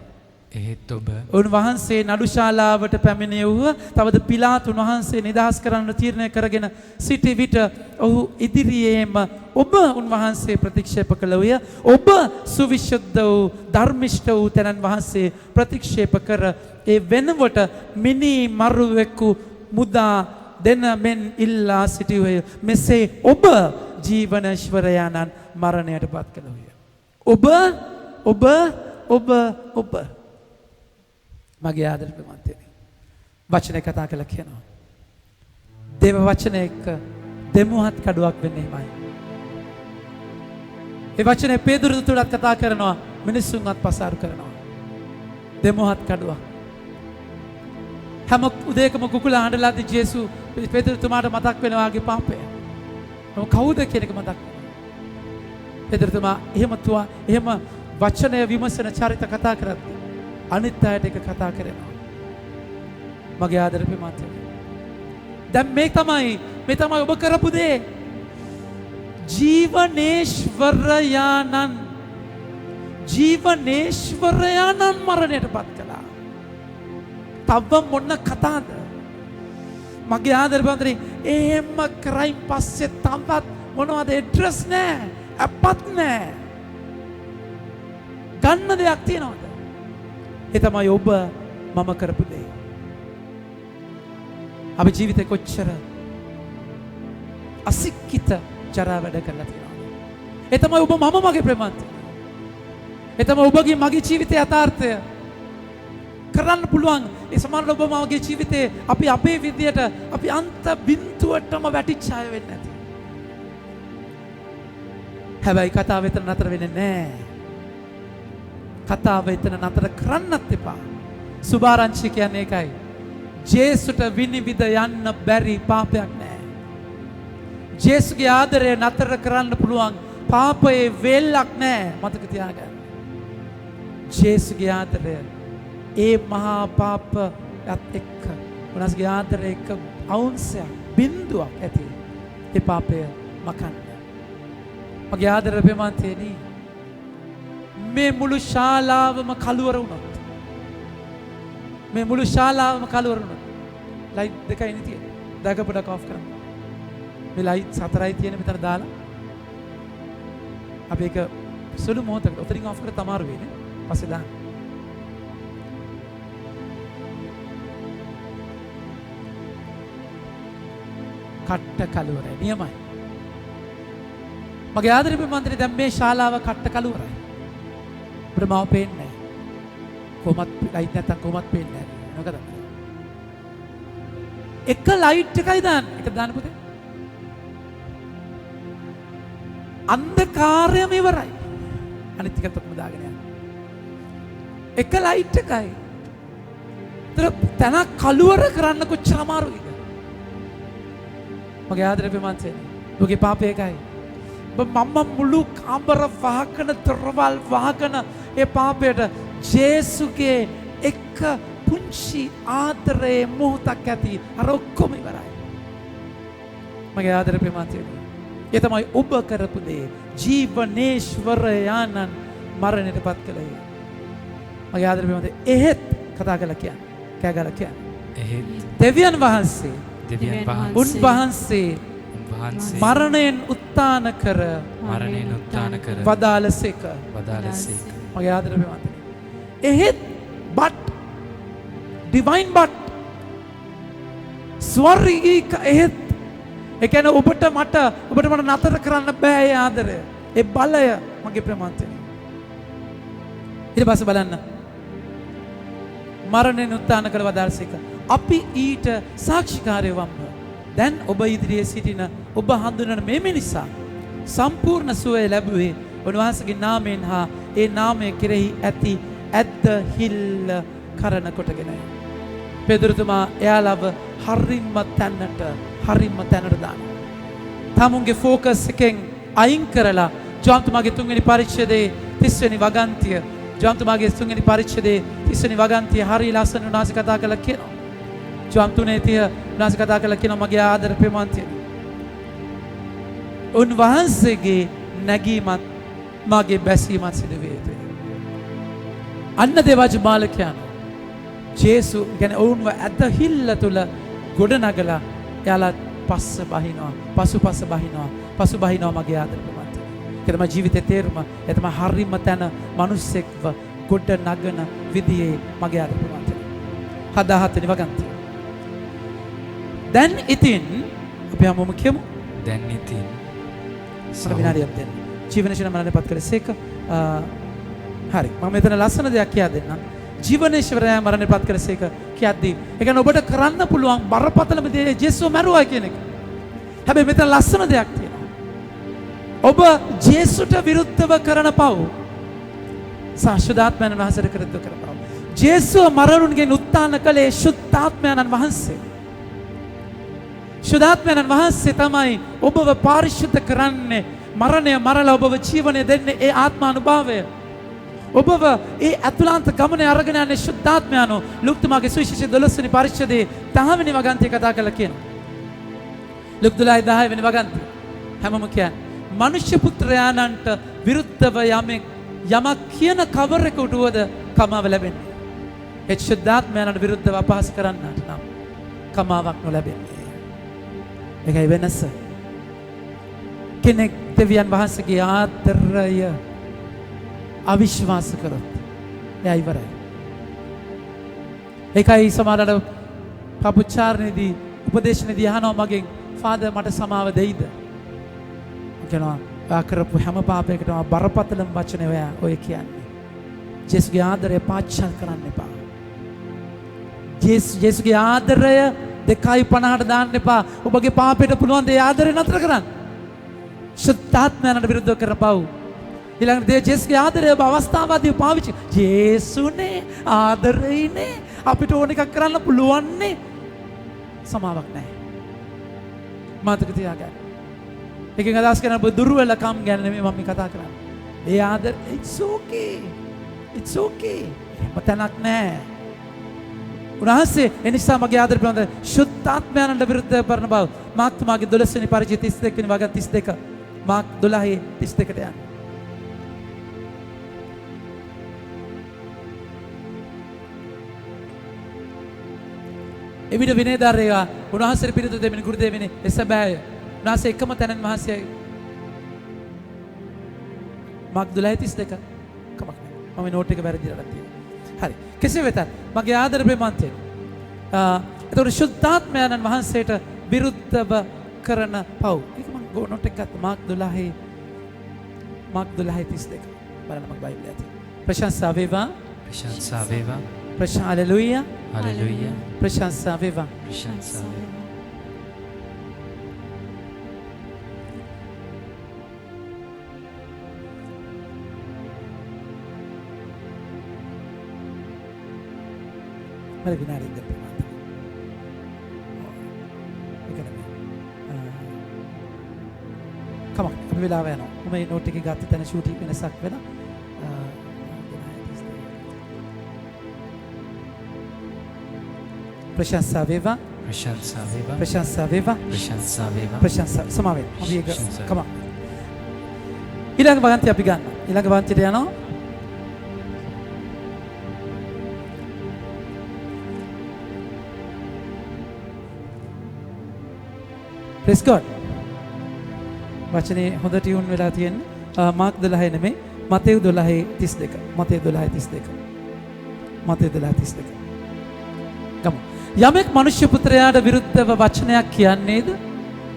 එහෙත් ඔබ උන්වහන්සේ නඩුශාලාවට පැමිණෙව්ව. තවද පිලාත් උන්වහන්සේ නිදහස් කරන්න තීරණය කරගෙන සිටි විට ඔහු ඉදිරියේම ඔබ උන්වහන්සේ ප්‍රතික්ෂේප කළෝය. ඔබ සුවිශුද්ධ වූ ධර්මිෂ්ඨ වූ තැනන් වහන්සේ ප්‍රතික්ෂේප කර ඒ වෙනවට මිනි මරුවෙකු මුදා දෙන මෙන් ඉල්ලා සිටියෝය. මෙසේ ඔබ ජීවනශ්වරයාණන් මරණයට පත් කළෝය. ඔබ මගේ ආදර ප්‍රමාණතනේ වචනේ කතා කළා කියනවා. දේව වචනේ එක්ක දෙමුහත් කඩුවක් වෙන්නේ මයි. ඒ වචනේ පේදුරුතුමා කතා කරනවා මිනිස්සුන්වත් පසාරු කරනවා. දෙමුහත් කඩුවක්. හැම උදේකම කුකුලා හඬලාදී ජේසු පේදුරුතුමාට මතක් වෙනවාගේ පාපය. කවුද කියන එක මතක් වෙනවා. පේදුරුතුමා එහෙම වචනය විමසන චරිත කතා කරද්දී අනිත් අයට එක කතා කරනවා. මගේ ආදර ප්‍රේමාන්තනි. දැන් මේ තමයි ඔබ කරපු දේ. ජීවනේශ්වරයාණන් මරණයට පත් කළා. තව මොන කතාවද? මගේ ආදර ප්‍රේමාන්තනි එහෙම කරයින් පස්සේ තවත් මොනවද ඇඩ්‍රස් නැහැ. අපත් නැහැ. ගන්න දෙයක් තියනවද? ඒ තමයි ඔබ මම කරපු දේ. අපි ජීවිතේ කොච්චර අසික්කිත ජරා වැඩ කරලා තියෙනවද? ඒ තමයි ඔබ මම මගේ ප්‍රේමාන්තනි. ඒ තමයි ඔබගේ මගේ ජීවිතයේ යථාර්ථය. කරන්න පුළුවන්. ඒ සමාන ඔබ මගේ ජීවිතේ අපි අපේ විදියට අපි අන්ත බිඳුවටම වැටිච්ච අය වෙන්නේ නැති. හැබැයි කතාව එතන නතර වෙන්නේ නැහැ. කතාව එතන නතර කරන්නත් එපා. සුභාරංචි කියන්නේ ඒකයි. ජේසුට විනිවිද යන්න බැරි පාපයක් නැහැ. ජේසුගේ ආදරය නතර කරන්න පුළුවන් පාපයේ වේල්ලක් නැහැ. මතක තියාගන්න. ජේසුගේ ආදරය ඒ මහා පාපයත් එක්ක උන්වහන්සේගේ ආදරය එක්ක අවුන්සයක් බිඳුවක් ඇති. ඒ පාපය මකන්න. මගේ ආදර ප්‍රේමන්තේනි මේ මුළු ශාලාවම කලවර වුණොත් මේ මුළු ශාලාවම කලවර වුණොත් ලයිට් දෙකයි නේ තියෙන්නේ. දැක පොඩක් ඔෆ් කරන්න. මේ ලයිට් හතරයි තියෙන මෙතන දාලා අපි ඒක සුළු මොහොතකට ඔතනින් ඔෆ් කර තමාරු වෙන්නේ. පස්සේ දාන්න. කට්ට කලවරයි නියමයි. මගේ ආදරේ ප්‍රේමන්තනේ දැන් මේ ශාලාව කට්ට කලවරයි. ප්‍රමාව පේන්නේ නැහැ. කොහොමත් ලයිට් නැත්තම් කොහොමත් පේන්නේ නැහැ. මොකද? එක ලයිට් එකයි දාන්න. එක දාන්න පුතේ. අන්ධකාරයම ඉවරයි. අනිත් ටිකත් ඔක්කොම දාගෙන යන්න. එක ලයිට් එකයි. තන කලවර කරන්න කොච්චර අමාරුයිද? මගේ ආදරේ ප්‍රේමන්තනේ. ඔගේ පාපය එකයි. මම මුළු කාමර වහකන දොරවල් වහකන ඒ පාපයට ජේසුගේ එක පුංචි ආදරේ මොහොතක් ඇති අර ඔක්කොම ඉවරයි. මගේ ආදරේ ප්‍රේමන්තනේ. ඒ තමයි ඔබ කරපු දේ. ජීවනේශ්වරයාණන් මරණයට පත් කළේ. මගේ ආදරේ ප්‍රේමන්තනේ එහෙත් කතා කළා කියන්නේ. කෑගලා කියන්නේ. එහෙත් දෙවියන් වහන්සේ උන්වහන්සේ මරණයෙන් උත්ථාන කර වදාළසේක. මගේ ආදරේ ප්‍රේමන්තනේ. එහෙත් but divine but ස්වර්ගික එහෙත් ඒ කියන්නේ ඔබට මට නතර කරන්න බෑ ඒ ආදරය. ඒ බලය මගේ ප්‍රේමන්තනේ. ඊට පස්සේ බලන්න මරණයෙන් උත්ථාන කර වදාළසේක. අපි ඊට සාක්ෂිකාරයෝ වම්ම. දැන් ඔබ ඉදිරියේ සිටින ඔබ හඳුනන මේ මිනිසා සම්පූර්ණ සුවය ලැබුවේ උන්වහන්සේගේ නාමයෙන් හා ඒ නාමය කෙරෙහි ඇති ඇදහිල්ල කරන කොටගෙනයි. පෙදුරුතුමා එයාලව හරිම්ම තැනට දානවා. තමුන්ගේ ෆෝකස් එකෙන් අයින් කරලා ජෝන්තුමාගේ 3 වෙනි පරිච්ඡේදයේ 30 වෙනි වගන්තිය ජෝන්තුමාගේ 3 වෙනි පරිච්ඡේදයේ 30 වෙනි වගන්තිය හරි ලස්සන උන්වහන්සේ කතා කළා කියනවා. ජෝන් 3:30 උන්වහන්සේ කතා කළා කියනවා මගේ ආදර ප්‍රේමන්තය. උන්වහන්සේගේ නැගීමත් මගේ බැසීමත් සිදු වේ යුතුයි. අන්න දේවාජ මාලකයන් ජේසු කියන්නේ ඔවුන්ව ඇදහිල්ල තුල ගොඩනගලා එයාලා පස්ස බහිනවා මගේ ආදර ප්‍රේමන්තය. ඒක තමයි ජීවිතේ තේරුම. ඒ තමයි හරිම තැන මිනිස්සෙක්ව ගොඩ නගන විදියේ මගේ ආදර ප්‍රේමන්තය. 17 වෙනි වගන්තිය. දැන් ඉතින් අපි හැමෝම කියමු. දැන් ඉතින් විනාඩියක් දෙන්න. ජීවනේශ්වර මරණයට පත් කළසේක. හරි. මම මෙතන ලස්සන දෙයක් කියා දෙන්නම්. ජීවනේශ්වරයා මරණයට පත් කළසේක කියද්දී ඒ කියන්නේ ඔබට කරන්න පුළුවන් බරපතලම දේ ජේසුව මැරුවා කියන එක. හැබැයි මෙතන ලස්සන දෙයක් තියෙනවා. ඔබ ජේසුට විරුද්ධව කරන පව් සාශුද්ධාත්මයන් වහන්සේට විරුද්ධව කරන පව්. ජේසුව මරණුන්ගෙන් උත්ථාන කළේ ශුද්ධාත්මයන් වහන්සේ. ශුද්ධාත්මයන් වහන්සේ තමයි ඔබව පාරිශුද්ධ කරන්නේ. මරණය මරලා ඔබව ජීවනය දෙන්නේ ඒ ආත්මානුභාවය. ඔබව ඒ අතුලාන්ත ගමනේ අරගෙන යන්නේ ශුද්ධාත්මයන්ෝ. ලුක්තුමාගේ සුවිශේෂ 12 වෙනි පරිච්ඡේදයේ 10 වෙනි වගන්තිය කතා කරලා කියනවා. ලුක් 12 වෙනි වගන්තිය. හැමෝම කියන්නේ මනුෂ්‍ය පුත්‍රයාණන්ට විරුද්ධව යමක් කියන කවරෙකුට වද කමාව ලැබෙන්නේ. ඒ ශුද්ධාත්මයන්ට විරුද්ධව අපහාස කරන්නට නම් කමාවක් නොලැබෙන්නේ. ඒකයි වෙනස. කෙනෙක් දෙවියන් වහන්සේගේ ආදරය අවිශ්වාස කරොත් එයා ඉවරයි. ඒකයි සමහරවිට පපුචාරණේදී උපදේශනේදී අහනවා මගෙන් ෆාදර් මට සමාව දෙයිද? කියනවා ඔයා කරපු හැම පාපයකටම බරපතලම වචනේ ඔය කියන්නේ. ජේසුගේ ආදරය පාච්චල් කරන්න එපා. ජේසුගේ ආදරය 2.50ට දාන්න එපා. ඔබගේ පාපයට පුළුවන් දේ ආදරය නතර කරන්න. ශුද්ධාත්මයන්ට විරුද්ධව කරන පව්. ඊළඟට ජේසුගේ ආදරය ඔබ අවස්ථාවාදීව පාවිච්චි. ජේසුනේ ආදරයිනේ අපිට ඕන එකක් කරන්න පුළුවන්නේ. සමාවක් නැහැ. මතක තියාගන්න. එකෙන් අදහස් කරන ඔබ දුර්වලකම් ගැන නෙමෙයි මම කතා කරන්නේ. ඒ ආදර it's okay. It's okay. මතනක් නැහැ. උන්වහන්සේ එනිසා මගේ ආදර පිළිබඳ ශුද්ධාත්මයන්ට විරුද්ධව කරන බව මාර්ක් තුමාගේ 12 වෙනි පරිච්ඡේදය 32 වෙනි වග 32 මාර්ක් 12:32ට යන්න. එවිට විනයධාරයා උන්වහන්සේට පිළිතුරු දෙමින් ගුරු දෙවියනි එසබෑය. උන්වහන්සේ එකම තැනින් වහන්සේයි මාර්ක් 12:32 කමක් නැහැ. මම නෝට් එක වැරදිලා තියෙනවා. හරි. කෙසේ වෙතත් මගේ ආදර ප්‍රේමන්තේ එතකොට ශුද්ධාත්මයන් වහන්සේට විරුද්ධව කරන පව්. ඒක මම නෝට් එක ගත්තා මාර්ක් 12:32 බලන්න මගේ බයිබලයේ තියෙනවා. ප්‍රශංසා වේවා. ප්‍රශංසා වේවා. හලෙලූයා. හලෙලූයා. ප්‍රශංසා වේවා. ප්‍රශංසා වේවා. මම විනාඩියක් ගත්තා. කම අපි වෙලාව යනවා. මම මේ නෝට් එකේ ගත්ත තැන ෂූටින් වෙනසක් වෙනවා. ප්‍රශංසා වේවා. ප්‍රශංසා වේවා. ප්‍රශංසා වේවා. ප්‍රශංසා වේවා. ප්‍රශංසා සමාවෙන්න. අපි ඒක කම. ඊළඟ වගන්ති අපි ගන්න. ඊළඟ වගන්තියට යනවා. Praise God. වචනේ හොඳ ටියුන් වෙලා තියෙන්නේ. මාර්ක් 12 නෙමෙයි මතෙව් 12:32. මතෙව් 12:32. මතෙව් 12:32. ගමු. යමෙක් මනුෂ්‍ය පුත්‍රයාට විරුද්ධව වචනයක් කියන්නේද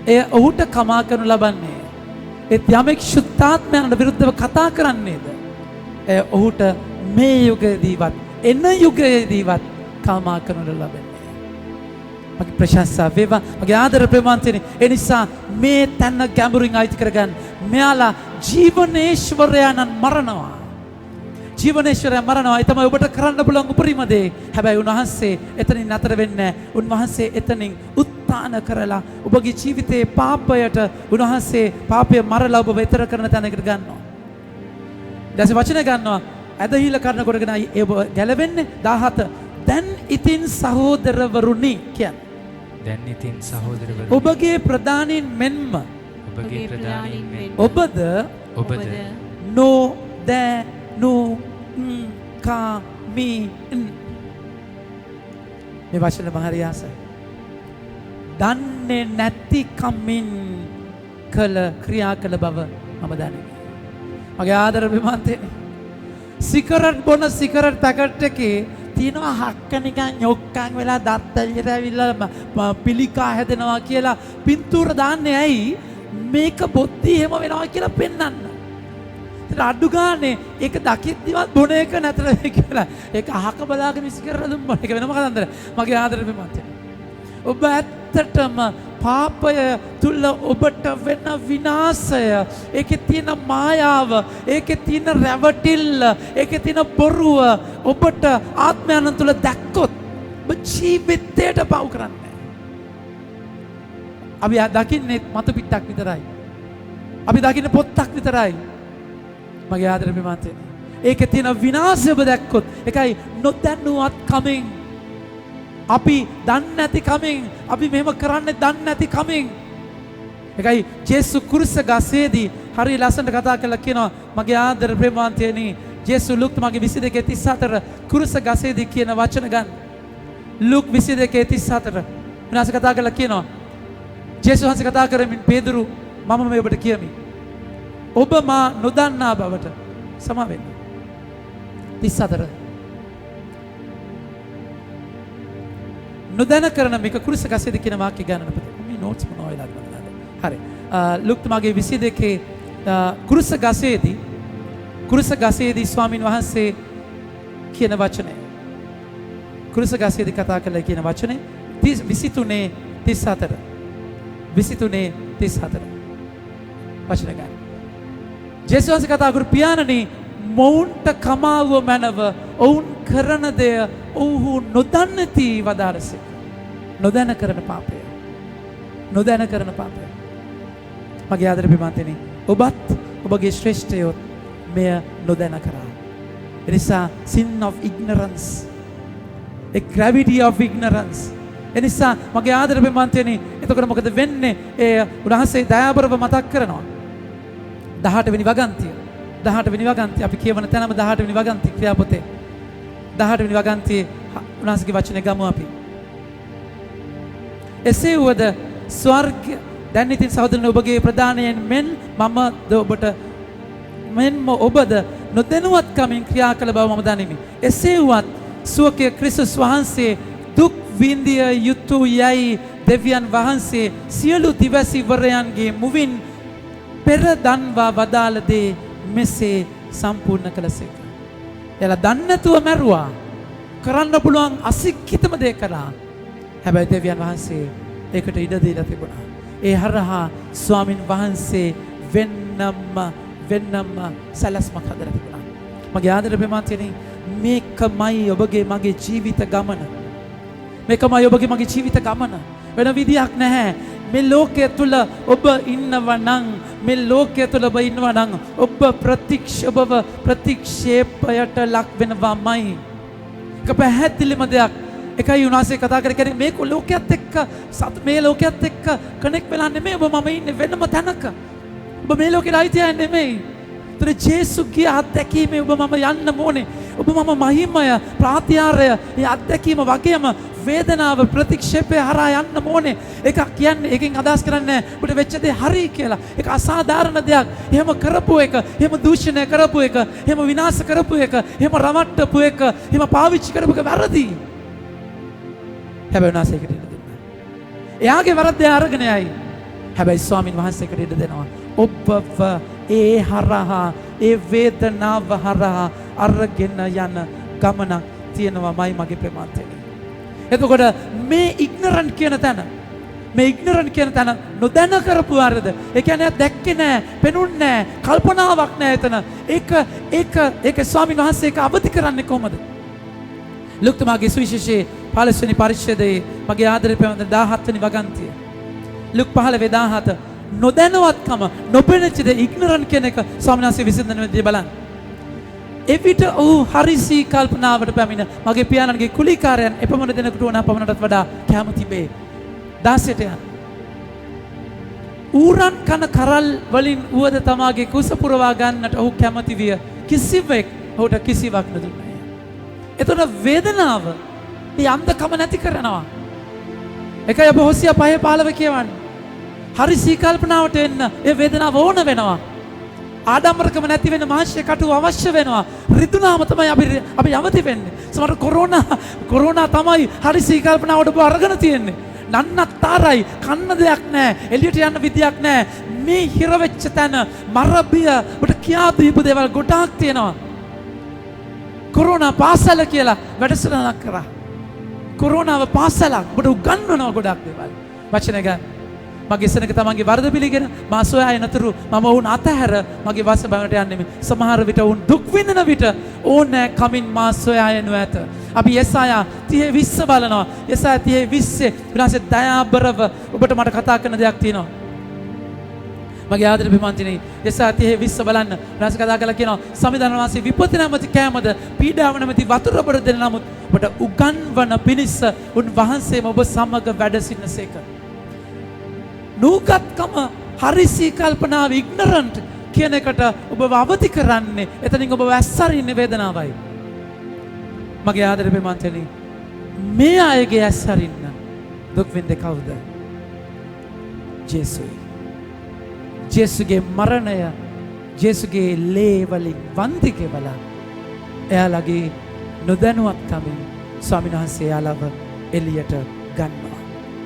එය ඔහුට කමා කරනු ලබන්නේ. ඒත් යමෙක් ශුද්ධාත්මයන්ට විරුද්ධව කතා කරන්නේද එය ඔහුට මේ යුගයේදීවත් එන යුගයේදීවත් කමා කරනු ලබන්නේ. මගේ ප්‍රශංසා වේවා. මගේ ආදර ප්‍රේමන්තනි ඒ නිසා මේ තැන ගැඹුරින් අයිති කරගන්න. මෙයාලා ජීවනේශ්වරයන්න් මරනවා. ජීවනේශ්වරයන් මරනවා. ඒ තමයි ඔබට කරන්න පුළුවන් උපරිම දේ. හැබැයි උන්වහන්සේ එතනින් නතර වෙන්නේ නැහැ. උන්වහන්සේ එතනින් උත්ථාන කරලා ඔබගේ ජීවිතයේ පාපයට උන්වහන්සේ පාපය මරලා ඔබ වෙතර කරන තැනකට ගන්නවා. දැන් වචන ගන්නවා. ඇදහිල්ල කරනකොට ගෙන ඔබ ගැලවෙන්නේ 17. දැන් ඉතින් සහෝදරවරුනි කියන්නේ. දැන් ඉතින් සහෝදරවරුනි ඔබගේ ප්‍රධානීන් මෙන්ම ඔබගේ ප්‍රධානීන් මෙන්ම ඔබද නොදැනු කමින් මේ වචන මහරි ආසයි. දන්නේ නැති කමින් කළ ක්‍රියා කළ බව මම දන්නේ. මගේ ආදර ප්‍රේමන්තේ සිගරට් බොන සිගරට් පැකට් එකේ තියෙනවා හක්ක නිකන් යොක්කන් වෙලා දත් එළියට ඇවිල්ලා පිළිකා හැදෙනවා කියලා පින්තූර දාන්නේ ඇයි මේක බොද්දි එහෙම වෙනවා කියලා පෙන්වන්න. ඒත් අඩු ගානේ ඒක දකිද්දිවත් බොන එක නැතර කියලා ඒක අහක බලාගෙන විසි කරලා දුන්නා. ඒක වෙනම කතන්දර. මගේ ආදරේ ප්‍රේමන්තේ ඔබ ඇත්තටම පාපය තුල ඔබට වෙන විනාශය ඒකේ තියෙන මායාව ඒකේ තියෙන රැවටිල්ල ඒකේ තියෙන බොරුව ඔබට ආත්මයන් තුල දැක්කොත් ඔබ ජීවිතයට පව් කරන්නේ. අපි දකින්නේ මතු පිටක් විතරයි. අපි දකින්නේ පොත්තක් විතරයි. මගේ ආදරේ ප්‍රේමන්තේ ඒකේ තියෙන විනාශය ඔබ දැක්කොත් ඒකයි නොදැනුවත් කමින් අපි දන්නේ නැති කමින් අපි මෙහෙම කරන්නේ දන්නේ නැති කමින්. ඒකයි ජේසු කුරුස ගසේදී හරි ලස්සනට කතා කරලා කියනවා මගේ ආදර ප්‍රේමවන්තයනි ජේසු ලුක් මගේ 22:34 කුරුස ගසේදී කියන වචන ගන්න. ලුක් 22:34 විනාශ කතා කරලා කියනවා ජේසු වහන්සේ කතා කරමින් පේදුරු මම මේ ඔබට කියමි. ඔබ මා නොදන්නා බවට සමා වෙන්න. 34 නොදැන කරන මේක කුරුස ගසේදී කියන වාක්‍ය ගන්නන පුතේ. මේ නෝට්ස් මොනවා වෙලාද බලන්න. හරි. ලුක් මගේ 22 කුරුස ගසේදී ස්වාමින් වහන්සේ කියන වචනය. කුරුසගාසේදී කතා කළ කියන වචනේ 23:34. 23:34. වචන ගන්න. ජේසුස් කතා කරු පියාණනි මොවුන්ට කමාව මැනව ඔවුන් කරන දෙය ඔවුහු නොදන්නති වදාරසේ. නොදැන කරන පාපය. නොදැන කරන පාපය. මගේ ආදර පින්වත්නි ඔබත් ඔබගේ ශ්‍රේෂ්ඨයොත් මෙය නොදැන කරා. එනිසා sin of ignorance, a gravity of ignorance. එනිසා මගේ ආදර පින්වත්නි එතකොට මොකද වෙන්නේ? ඒ උන්වහන්සේ දයාබරව මතක් කරනවා. 18 වෙනි වගන්තිය. 18 වෙනි වගන්තිය අපි කියවන තැනම 18 වෙනි වගන්තිය ක්‍රියාපොතේ 18 වෙනි වගන්තියේ උන්වහන්සේගේ වචනේ ගමු අපි. එසේ වුවද ස්වර්ග දැන් ඉතින් සහෝදරනි ඔබගේ ප්‍රදානයෙන් මෙන් මමද ඔබට මෙන්ම ඔබද නොදැනුවත්කමින් ක්‍රියා කළ බව මම දනිමි. එසේ වුවත් සුවකේ ක්‍රිස්තුස් වහන්සේ දුක් විඳිය යුතු යයි දෙවියන් වහන්සේ සියලු දිවසිවරයන්ගේ මුවින් පෙර දන්වා වදාළ දේ මෙසේ සම්පූර්ණ කළසේක. එලා දන්නේ නැතුව මැරුවා. කරන්න පුළුවන් අසික්කිතම දේ කළා. හැබැයි දෙවියන් වහන්සේ ඒකට ඉඩ දීලා තිබුණා. ඒ හරහා ස්වාමින් වහන්සේ වෙන්නම සලස්මක් හදලා තිබුණා. මගේ ආදර ප්‍රේමවන්තයනි මේකමයි ඔබගේ මගේ ජීවිත ගමන. මේකමයි ඔබගේ මගේ ජීවිත ගමන. වෙන විදියක් නැහැ. මේ ලෝකයේ තුල ඔබ ඉන්නවා නම් මේ ලෝකයේ තුල ඔබ ඉන්නවා නම් ඔබ ප්‍රතික්ෂේපයට ලක් වෙනවාමයි. ඒක පැහැදිලිම දෙයක්. එකයි උනාසේ කතා කරගෙන මේ ලෝකයේත් එක්ක මේ ලෝකයේත් එක්ක කනෙක්ට් වෙලා නෙමෙයි ඔබ මම ඉන්නේ වෙනම තැනක. ඔබ මේ ලෝකේ ආයිතිය නෙමෙයි. ඒතර ජේසුගේ අත්දැකීමේ ඔබ මම යන්න ඕනේ. ඔබ මම මහිමය ප්‍රාත්‍යාරය මේ අත්දැකීම වගේම වේදනාව ප්‍රතික්ෂේපය හරහා යන්න ඕනේ. ඒක කියන්නේ ඒකෙන් අදහස් කරන්නේ ඔබට වෙච්ච දේ හරි කියලා. ඒක අසාධාරණ දෙයක්. එහෙම කරපු එක, එහෙම දූෂණය කරපු එක, එහෙම විනාශ කරපු එක, එහෙම රවට්ටපු එක, එහෙම පාවිච්චි කරපු එක වැරදි. හැබැයි උනාසේකට ඉඩ දුන්නා. එයාගේ වැරද්ද අරගෙන යයි. හැබැයි ස්වාමින් වහන්සේකට ඉඩ දෙනවා. ඔබව ඒ හරහා ඒ වේදනාව හරහා අරගෙන යන ගමනක් තියෙනවාමයි මගේ ප්‍රේමවන්තයනි. එතකොට මේ ඉග්නරන්ට් කියන තැන නොදැන කරපු වරද. ඒ කියන්නේ දැක්කේ නැහැ, පෙනුන්නේ නැහැ, කල්පනාවක් නැහැ එතන. ඒක ස්වාමින් වහන්සේ ඒක අවදි කරන්නේ කොහොමද? ලුක්තුමාගේ සුවිශේෂයේ 15 වෙනි පරිච්ඡේදයේ මගේ ආදරේ ප්‍රේමවන්ත 17 වෙනි වගන්තිය. ලුක් 15:17 නොදැනුවත්කම නොපෙනෙච්ච දේ ඉග්නරන්ට් කියන එක ස්වාමීන් වහන්සේ විසඳන විදිය බලන්න. එවිට ඔහු හරිසි කල්පනාවට පැමිණ මගේ පියාණන්ගේ කුලිකාරයන් එපමණ දෙනෙකුට වුණා පමණටත් වඩා කැමති වේ. 16ට යන. ඌරන් කන කරල් වලින් උවද තමාගේ කුස පුරවා ගන්නට ඔහු කැමති විය. කිසිවෙක් ඔහුට කිසිවක් නොදුන්නා. එතකොට වේදනාව මේ අන්ධකම නැති කරනවා. එකයි ඔබ හොසියා 5:15 කියවන්නේ. හරි සීකල්පනාවට එන්න ඒ වේදනාව ඕන වෙනවා. ආඩම්බරකම නැති වෙන මාංශය කටුව අවශ්‍ය වෙනවා. රිදුනාම තමයි අපි යවති වෙන්නේ. සමහර කොරෝනා තමයි හරි සීකල්පනාවට ඔබ අරගෙන තියෙන්නේ. නන්නතරයි කන්න දෙයක් නැහැ. එළියට යන්න විදියක් නැහැ. මේ හිර වෙච්ච තැන මරබිය ඔබට කියා දීපු දේවල් ගොඩාක් තියෙනවා. කොරෝනා පාසල කියලා වැඩසටහනක් කරා. කොරෝනාව පාසලක් ඔබට උගන්වනවා ගොඩක් දේවල්. වචන ගන්න. මගේ සෙනඟ තමන්ගේ වරද පිළිගෙන මා සොයා යනතුරු මම වුන් අතහැර මගේ වාස බවට යන්නේ. සමහර විට වුන් දුක් විඳින විට ඕනෑ කමින් මා සොයා යනු ඇත. අපි යෙසායා 30:20 බලනවා. යෙසායා 30:20 විනාශ දයාබරව ඔබට මට කතා කරන දෙයක් තියෙනවා. මගේ ආදර පින්වත්නි යෙසායා 30:20 බලන්න. විනාශ කතා කරලා කියනවා සමිඳාන වාසී විපත්ති නැමැති කෑමද පීඩාව නැමැති වතුර බර දෙන නමුත් ඔබට උගන්වන පිණිස උන් වහන්සේම ඔබ සමග වැඩ සිටිනසේක. නූගත්කම හරිසි කල්පනාව ඉග්නරන්ට් කියන එකට ඔබ අවදි කරන්නේ එතනින් ඔබ ඇස්සරින්නේ වේදනාවයි. මගේ ආදර ප්‍රේමන්තනි මේ අයගේ ඇස්සරින්න දුක් විඳේ කවුද? ජේසුයි. ජේසුගේ මරණය ජේසුගේ ලේ වලින් වන්දි කෙවලා එයාලගේ නොදැනුවත්කමින් ස්වාමීන් වහන්සේ එයාලව එළියට ගන්නවා.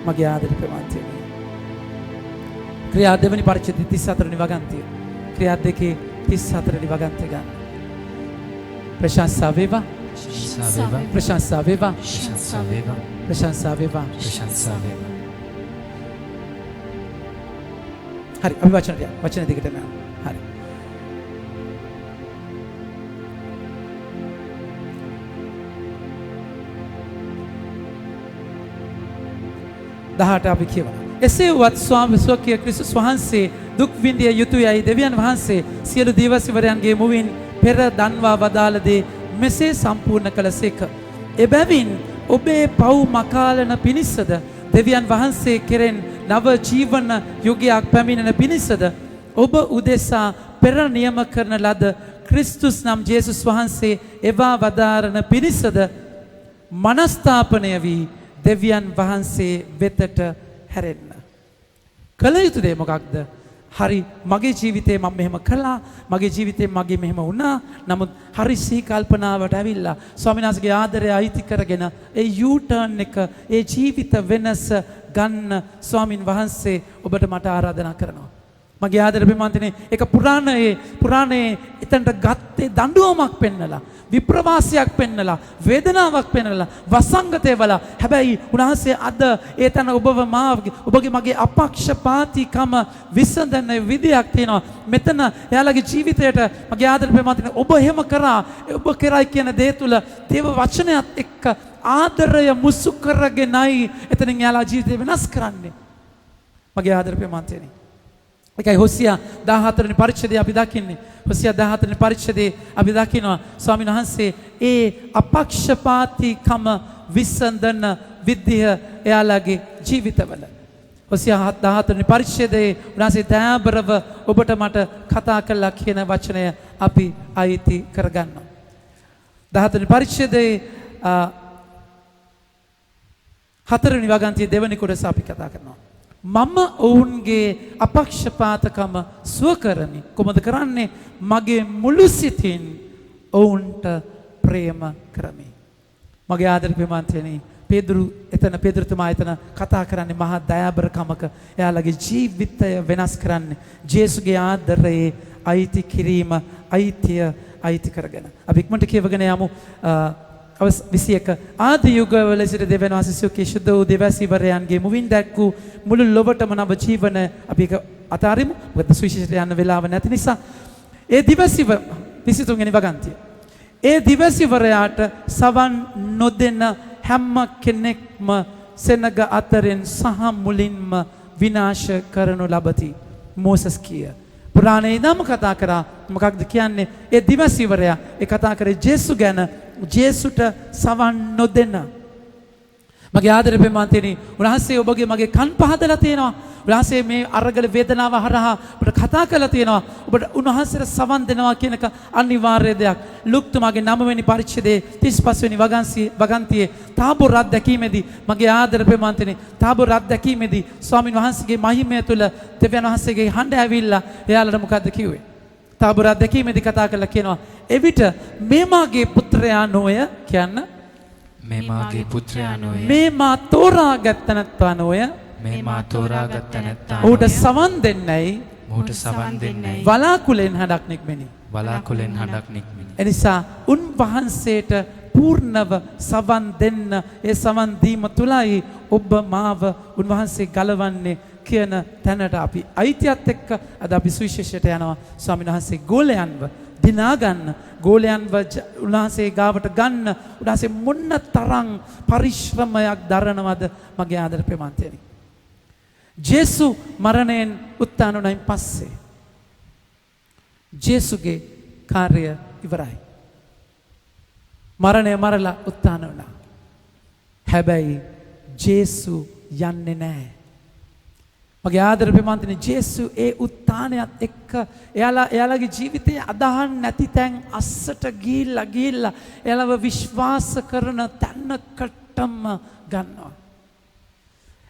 මගේ ආදර ප්‍රේමන්තනි ක්‍රියා 2 වෙනි පරිච්ඡේදය 34 වෙනි වගන්තිය. ක්‍රියා 2 34 වෙනි වගන්තිය ගන්න. ප්‍රශංසා වේවා ප්‍රශංසා වේවා. ප්‍රශංසා වේවා. ප්‍රශංසා වේවා. ප්‍රශංසා වේවා. හරි අපි වචන දෙකට යනවා. හරි. දහට අපි කියවනවා. එසේ වුවත් ස්වාමී ස්වකීය ක්‍රිස්තුස් වහන්සේ දුක් විඳිය යුතුයයි දෙවියන් වහන්සේ සියලු දිවසිවරයන්ගේ මුවින් පෙර දන්වා වදාළ දේ මෙසේ සම්පූර්ණ කළසේක. එබැවින් ඔබේ පව් මකාලන පිණිසද දෙවියන් වහන්සේ කෙරෙන් නව ජීවන යුගයක් පැමිණෙන පිණිසද ඔබ උදෙසා පෙර නියම කරන ලද ක්‍රිස්තුස් නම් ජේසුස් වහන්සේ එවා වදාරන පිණිසද මනස්ථාපනය වී දෙවියන් වහන්සේ වෙතට හැරෙන්න. කළ යුතු දේ මොකක්ද? හරි මගේ ජීවිතේ මම මෙහෙම කළා, මගේ ජීවිතේ මගේ මෙහෙම වුණා. නමුත් හරි සිහි කල්පනාවට ඇවිල්ලා ස්වාමීන් වහන්සේගේ ආදරය අයිති කරගෙන ඒ U-turn එක, ඒ ජීවිත වෙනස ගන්න ස්වාමින් වහන්සේ ඔබට මට ආරාධනා කරනවා. මගේ ආදර බිමන්තනේ ඒක පුරාණයේ එතනට ගත්තේ දඬුවමක් පෙන්නලා, විප්‍රවාසයක් පෙන්නලා, වේදනාවක් පෙන්නලා, වසංගතය වලා. හැබැයි උන්වහන්සේ අද ඒ තන ඔබගේ මගේ අපක්ෂපාතීකම විසඳන විදියක් තියෙනවා. මෙතන එයාලගේ ජීවිතයට මගේ ආදර බිමන්තනේ ඔබ එහෙම කරා, ඔබ කරයි කියන දේ තුල දේව වචනයත් එක්ක ආදරය මුසු කරගෙනයි එතනින් එයාලා ජීවිතය වෙනස් කරන්නේ. මගේ ආදර බිමන්තනේ එකයි හොසියා 14 වෙනි පරිච්ඡේදය අපි දකින්නේ. හොසියා 14 වෙනි පරිච්ඡේදයේ අපි දකිනවා ස්වාමීන් වහන්සේ ඒ අපක්ෂපාතීකම විසඳන විදිය එයාලගේ ජීවිතවල. හොසියා 14 වෙනි පරිච්ඡේදයේ උන්වහන්සේ දයාබරව ඔබට මට කතා කළා කියන වචනය අපි අයිති කරගන්නවා. 14 වෙනි පරිච්ඡේදයේ 4 වෙනි වගන්තියේ දෙවෙනි කොටස අපි කතා කරනවා. මම ඔවුන්ගේ අපක්ෂපාතකම සුව කරමි. කොහොමද කරන්නේ? මගේ මුළු සිතින් ඔවුන්ට ප්‍රේම කරමි. මගේ ආදර ප්‍රේමන්තයනි, පේදුරුතුමා එතන කතා කරන්නේ මහා දයාබරකමක එයාලගේ ජීවිතය වෙනස් කරන්නේ ජේසුගේ ආදරයේ අයිති කිරීම, අයිති කරගෙන. අපි ඉක්මනට කියවගෙන යමු. 21 ආදි යුගවල සිට දෙවියන් වහන්සේ සුඛී ශුද්ධ වූ දෙවැසිවරයන්ගේ මුවින් දැක්වූ මුළු ලොවටම නව ජීවන අපි ඒක අතාරිමු. මොකද සුවිශේෂයට යන්න වෙලාව නැති නිසා. ඒ දිවසිව 23 වෙනි වගන්තිය. ඒ දිවසිවරයාට සවන් නොදෙන හැම කෙනෙක්ම සෙනග අතරින් සහ මුලින්ම විනාශ කරනු ලබති. මෝසස් කිය. පුරාණයේ ඉඳන්ම කතා කරා මොකක්ද කියන්නේ? ඒ දිවසිවරයා ඒ කතා කරේ ජේසු ගැන. ජේසුට සවන් නොදෙන. මගේ ආදර ප්‍රේමන්තයනි, උන්වහන්සේ ඔබගේ මගේ කන් පහදලා තියෙනවා. උන්වහන්සේ මේ අරගල වේදනාව හරහා ඔබට කතා කරලා තියෙනවා. ඔබට උන්වහන්සේට සවන් දෙනවා කියන එක අනිවාර්ය දෙයක්. ලුක්තුමාගේ 9 වෙනි පරිච්ඡේදයේ 35 වෙනි වගන්තියේ තාබෝර අත්දැකීමේදී මගේ ආදර ප්‍රේමන්තයනි, තාබෝර අත්දැකීමේදී ස්වාමින් වහන්සේගේ මහිමය තුළ දෙවියන් වහන්සේගේ හඬ ඇවිල්ලා එයාලට මොකද්ද කිව්වේ? තාබෝර අත්දැකීමේදී කතා කරලා කියනවා එවිට මේ මාගේ පුත්‍රයා නොය කියන්න, මේ මාගේ පුත්‍රයා නොය, මේ මා තෝරාගත් නැත්තා නොය, මේ මා තෝරාගත් නැත්තා ඔහුට සවන් දෙන්නයි, මොහුට සවන් දෙන්නයි වලාකුලෙන් හඬක් නික්මෙනි. වලාකුලෙන් හඬක් නික්මිනි. එනිසා උන්වහන්සේට පූර්ණව සවන් දෙන්න, ඒ සවන් දීම තුලයි ඔබ මාව උන්වහන්සේ ගලවන්නේ කියන තැනට අපි අයිතියත් එක්ක අද අපි සුවිශේෂයට යනවා. ස්වාමීන් වහන්සේ ගෝලයන්ව දිනා ගන්න, ගෝලයන්ව උන්වහන්සේ ගාවට ගන්න උන්වහන්සේ මොන තරම් පරිශ්‍රමයක් දරනවද මගේ ආදර ප්‍රේමන්තයනි. ජේසු මරණයෙන් උත්ථාන වුණයින් පස්සේ ජේසුගේ කාර්යය ඉවරයි. මරණය මරලා උත්ථාන වුණා. හැබැයි ජේසු යන්නේ නැහැ. මගේ ආදර ප්‍රේමන්තනි, ජේසු ඒ උත්ථානයත් එක්ක එයාලගේ ජීවිතයේ අදහන් නැති තැන් අස්සට ගිහිල්ලා එයාලව විශ්වාස කරන තැනකටම ගන්නවා.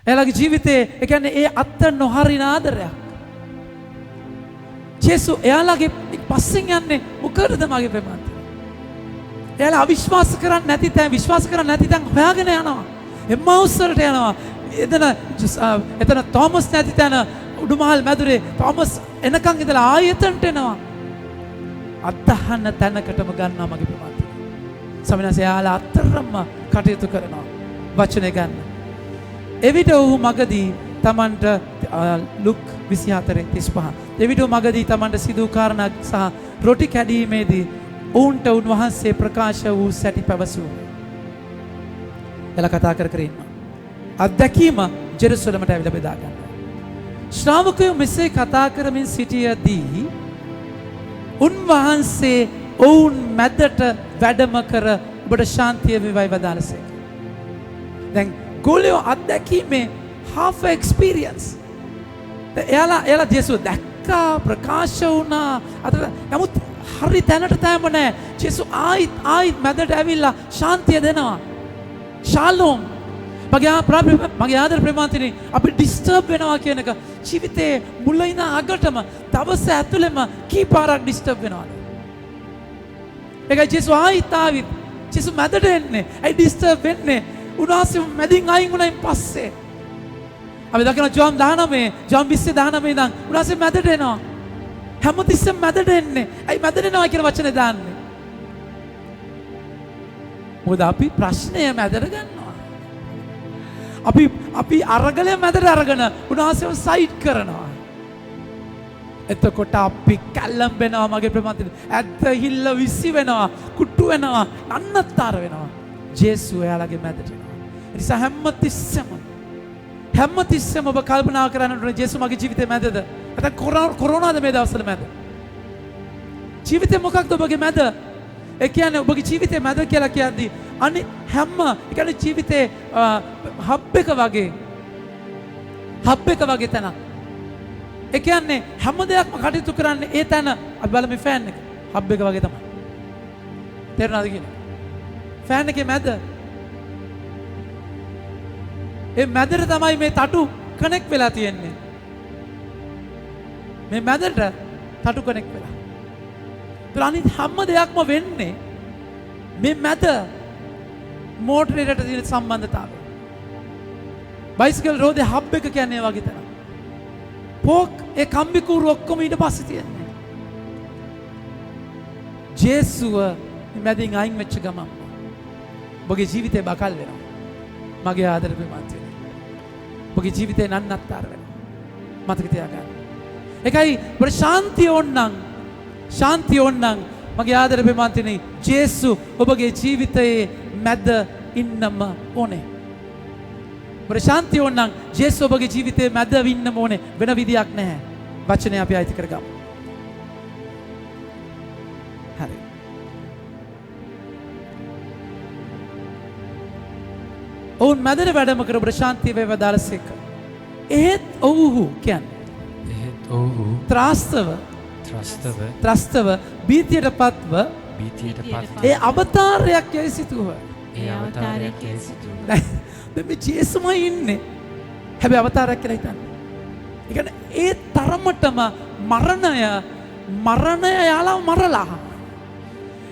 එයාලගේ ජීවිතේ ඒ කියන්නේ ඒ අත්ත නොහරින ආදරයක්. ජේසු එයාලගේ පස්සෙන් යන්නේ මොකටද මගේ ප්‍රේමන්තනි? එයාලා අවිශ්වාස කරන්නේ නැති තැන්, විශ්වාස කරන්නේ නැති තැන් හොයාගෙන යනවා. එම්මාවුස් වලට යනවා. එතන තෝමස් නැති තැන උඩුමහල් මැදුරේ තෝමස් එනකන් ඉඳලා ආයෙ එතනට එනවා. අදහන තැනකටම ගන්නවා මගේ ප්‍රමාණය. සමිනස යාලා අතරම කටයුතු කරනවා වචනේ ගන්න. එවිට ඔහු මගදී තමන්ට ලුක් 24:35 එවිට මගදී තමන්ට සිදු කාරණා සහ රොටි කැඩීමේදී ඔවුන්ට උන්වහන්සේ ප්‍රකාශ වූ සැටි පැවසුවා. එලා කතා කර කර ඉන්නවා. අත්දැකීම ජෙරුසලමට ඇවිල්ලා බෙදා ගන්නවා. ශ්‍රාවකයෝ මෙසේ කතා කරමින් සිටියදී උන්වහන්සේ ඔවුන් මැදට වැඩම කර ඔබට ශාන්තිය වේවායි වදාළසේක. දැන් ගෝලියෝ අත්දැකීමේ half experience. එයාලා ජේසුස් දැක්කා ප්‍රකාශ වුණා. අතට නමුත් හරි තැනට තෑම නැහැ. ජේසුස් ආයිත් මැදට ඇවිල්ලා ශාන්තිය දෙනවා. ශාලෝම්. මගේ ආදර ප්‍රේමාන්තිනි අපි ඩිස්ටර්බ් වෙනවා කියන එක ජීවිතේ මුල ඉඳන් අගටම දවස ඇතුළෙම කී පාරක් ඩිස්ටර්බ් වෙනවද? ඒකයි ජේසුස් ආවිත් ජේසුස් මැදට එන්නේ. ඇයි ඩිස්ටර්බ් වෙන්නේ? උන්වහන්සේ මැදින් අයින් වුණායින් පස්සේ අපි දකිනවා ජෝම් 19 ජෝම් 20:19 ඉඳන් උන්වහන්සේ මැදට එනවා. හැමතිස්සෙම මැදට එන්නේ. ඇයි මැදට එනවා කියන වචනේ දාන්නේ? මොකද අපි ප්‍රශ්නය මැදට ගන්නවා. අපි අරගලය මැදට අරගෙන උන්වහන්සේව සයිඩ් කරනවා. එතකොට අපි කැළඹෙනවා මගේ ප්‍රමාණය. ඇත්ත හිල්ල විසි වෙනවා, කුට්ටු වෙනවා, නන්නත්තර වෙනවා. ජේසුස් එයාලගේ මැදට එනවා. ඒ නිසා හැමතිස්සෙම ඔබ කල්පනා කරන්න ඕනේ ජේසුස් මගේ ජීවිතේ මැදද? නැත්නම් කොරෝනාද මේ දවස්වල මැද? ජීවිතේ මොකක්ද ඔබගේ මැද? ඒ කියන්නේ ඔබගේ ජීවිතේ මැද කියලා කියද්දී අනිත් හැම ඒ කියන්නේ ජීවිතේ හබ් එක වගේ තැනක්. ඒ කියන්නේ හැම දෙයක්ම කටයුතු කරන්නේ ඒ තැන අපි බලමු ෆෑන් එක. හබ් එක වගේ තමයි. තේරුණාද කියන්නේ? ෆෑන් එකේ මැද ඒ මැදට තමයි මේ තටු කනෙක්ට් වෙලා තියෙන්නේ. මේ මැදට තටු කනෙක්ට් වෙලා. අනිත් හැම දෙයක්ම වෙන්නේ මේ මැද මෝටරේට තියෙන සම්බන්ධතාවය. බයිසිකල් රෝදේ හබ් එක කියන්නේ වගේ තමයි. පෝක් ඒ කම්බි කූරු ඔක්කොම ඊට පස්සේ තියෙන්නේ. ජේසුව මැදින් අයින් වෙච්ච ගමන් ඔබගේ ජීවිතේ බකල් වෙනවා. මගේ ආදර ප්‍රේමන්තයනි. ඔබගේ ජීවිතේ නන්නත්තර වෙනවා. මතක තියාගන්න. ඒකයි ඔබට ශාන්තිය ඕනනම් මගේ ආදර ප්‍රේමන්තයනි ජේසු ඔබගේ ජීවිතයේ මැද ඉන්නම ඕනේ. ඔබට ශාන්තිය ඕනනම් ජේසු ඔබගේ ජීවිතයේ මැද ඉන්නම ඕනේ. වෙන විදියක් නැහැ. වචනේ අපි අයිති කරගමු. හරි. ඔවුන් මැදට වැඩම කර ඔබට ශාන්තිය වේවා දාලසේක. එහෙත් ඔව්හු කියන්නේ ත්‍රස්තව භීතියටපත්ව ඒ අවතාරයක් යයි සිතුව. මේ ජේසුමයි ඉන්නේ. හැබැයි අවතාරයක් කියලා හිතන්න. ඒ කියන්නේ ඒ තරමටම මරණය යාලා මරලා.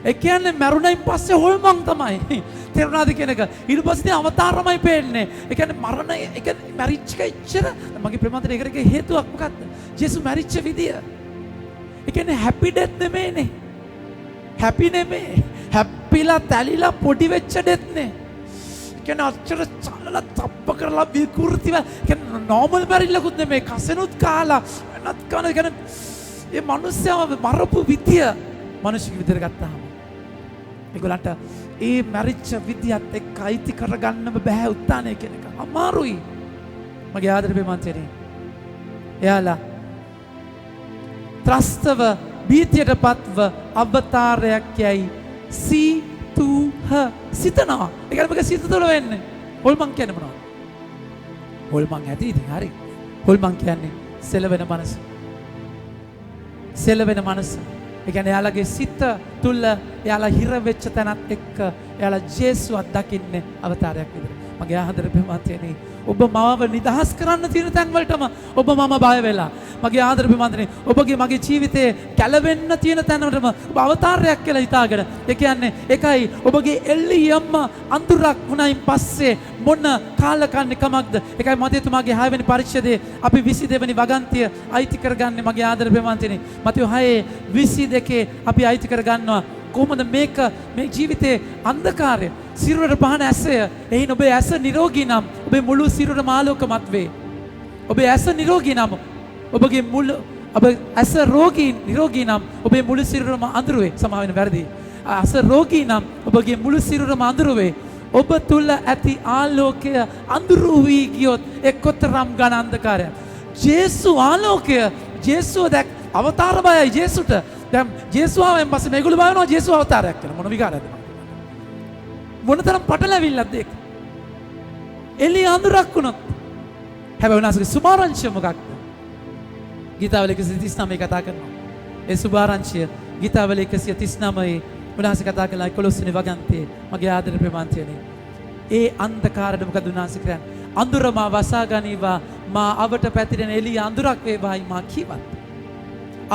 ඒ කියන්නේ මරුණයින් පස්සේ හොල්මන් තමයි. තේරුණාද කියන එක? ඊට පස්සේ අවතාරමයි පේන්නේ. ඒ කියන්නේ මරණය ඒ කියන්නේ මැරිච් එක ඉච්චර මගේ ප්‍රේමන්තට ඒකට හේතුවක් මොකක්ද? ජේසුස් මැරිච්ච විදිය. ඒ කියන්නේ හැපි ඩෙත් නෙමෙයිනේ. හැපි නෙමෙයි. හැපිලා තැලිලා පොඩි වෙච්ච ඩෙත් නේ. ඒ කියන්නේ අච්චර චලලා තප්ප කරලා විකෘතිව කියන්නේ නෝමල් මැරිල්ලකුත් නෙමෙයි. කසෙනුත් කාලා නත් කන කියන්නේ මේ මිනිස්සයා මරපු විදිය මිනිස්සු විදියට ගත්තාම ඒගොල්ලන්ට ඒ මැරිච්ච විදියත් එක්ක අයිති කරගන්නම බෑ උත්තානය කියන එක. අමාරුයි. මගේ ආදර ප්‍රේමන්තයනි. එයාලා ත්‍රස්තව භීතියටපත්ව අවතාරයක් යයි සිතනවා. ඒ කියන්නේ මගේ සිත තුළ වෙන්නේ. හොල්මන් කියන්නේ මොනවද? හොල්මන් ඇති ඉතින් හරි. හොල්මන් කියන්නේ සෙලවෙන මනස. ඒ කියන්නේ එයාලගේ සිත තුළ එයාලා හිර වෙච්ච තැනත් එක්ක එයාලා ජේසුවත් දකින්නේ අවතාරයක් විදිහට. මගේ ආදර ප්‍රේමන්තයනි ඔබ මාව නිදහස් කරන්න තියෙන තැන් වලටම ඔබ මම බය වෙලා. මගේ ආදර ප්‍රේමන්තයනි ඔබගේ මගේ ජීවිතේ කැළවෙන්න තියෙන තැනටම ඔබ අවතාරයක් කියලා හිතාගෙන. ඒ කියන්නේ ඒකයි ඔබගේ එල්ලියම්ම අඳුරක් වුණයින් පස්සේ මොන කාලකන්ණි කමක්ද? ඒකයි මතයතුමාගේ 6 වෙනි පරිච්ඡේදයේ අපි 22 වෙනි වගන්තිය අයිති කරගන්නේ මගේ ආදර ප්‍රේමන්තයනි. මතයෝ 6:22 අපි අයිති කරගන්නවා කොහොමද මේක මේ ජීවිතයේ අන්ධකාරය සිරුරට පහන ඇසය එයින් ඔබේ ඇස නිරෝගී නම් ඔබේ මුළු සිරුරම ආලෝකමත් වේ. ඔබේ ඇස නිරෝගී නම් ඔබගේ මුළු ඔබ ඇස නිරෝගී නම් ඔබේ මුළු සිරුරම අඳුර වේ. සමාව වෙන වැරදි. ඇස රෝගී නම් ඔබගේ මුළු සිරුරම අඳුර වේ. ඔබ තුල ඇති ආලෝකය අඳුරු වී ගියොත් එක්කොතරම් ඝන අන්ධකාරය. ජේසු ආලෝකය ජේසුව දැක් අවතාර බයයි ජේසුට. දැන් ජේසුව ආවෙන් පස්සේ මේගොල්ලෝ බය වෙනවා ජේසුව අවතාරයක් කියලා. මොන විකාරයක්ද? මොනතරම් පටලැවිල්ලක්ද ඒක? එළිය අඳුරක් වුණොත්. හැබැයි උනාසගේ සුභාරංශය මොකක්ද? ගීතාවල 139 කතා කරනවා. ඒ සුභාරංශය ගීතාවල 139 උනාස කතා කළා 11 වෙනි වගන්තියේ මගේ ආදර ප්‍රේමාන්තයනේ. ඒ අන්ධකාරයට මොකද උනාස කියන්නේ? අඳුර මා වසා ගනිවා මා අවට පැතිරෙන එළිය අඳුරක් වේවායි මා කීවත්.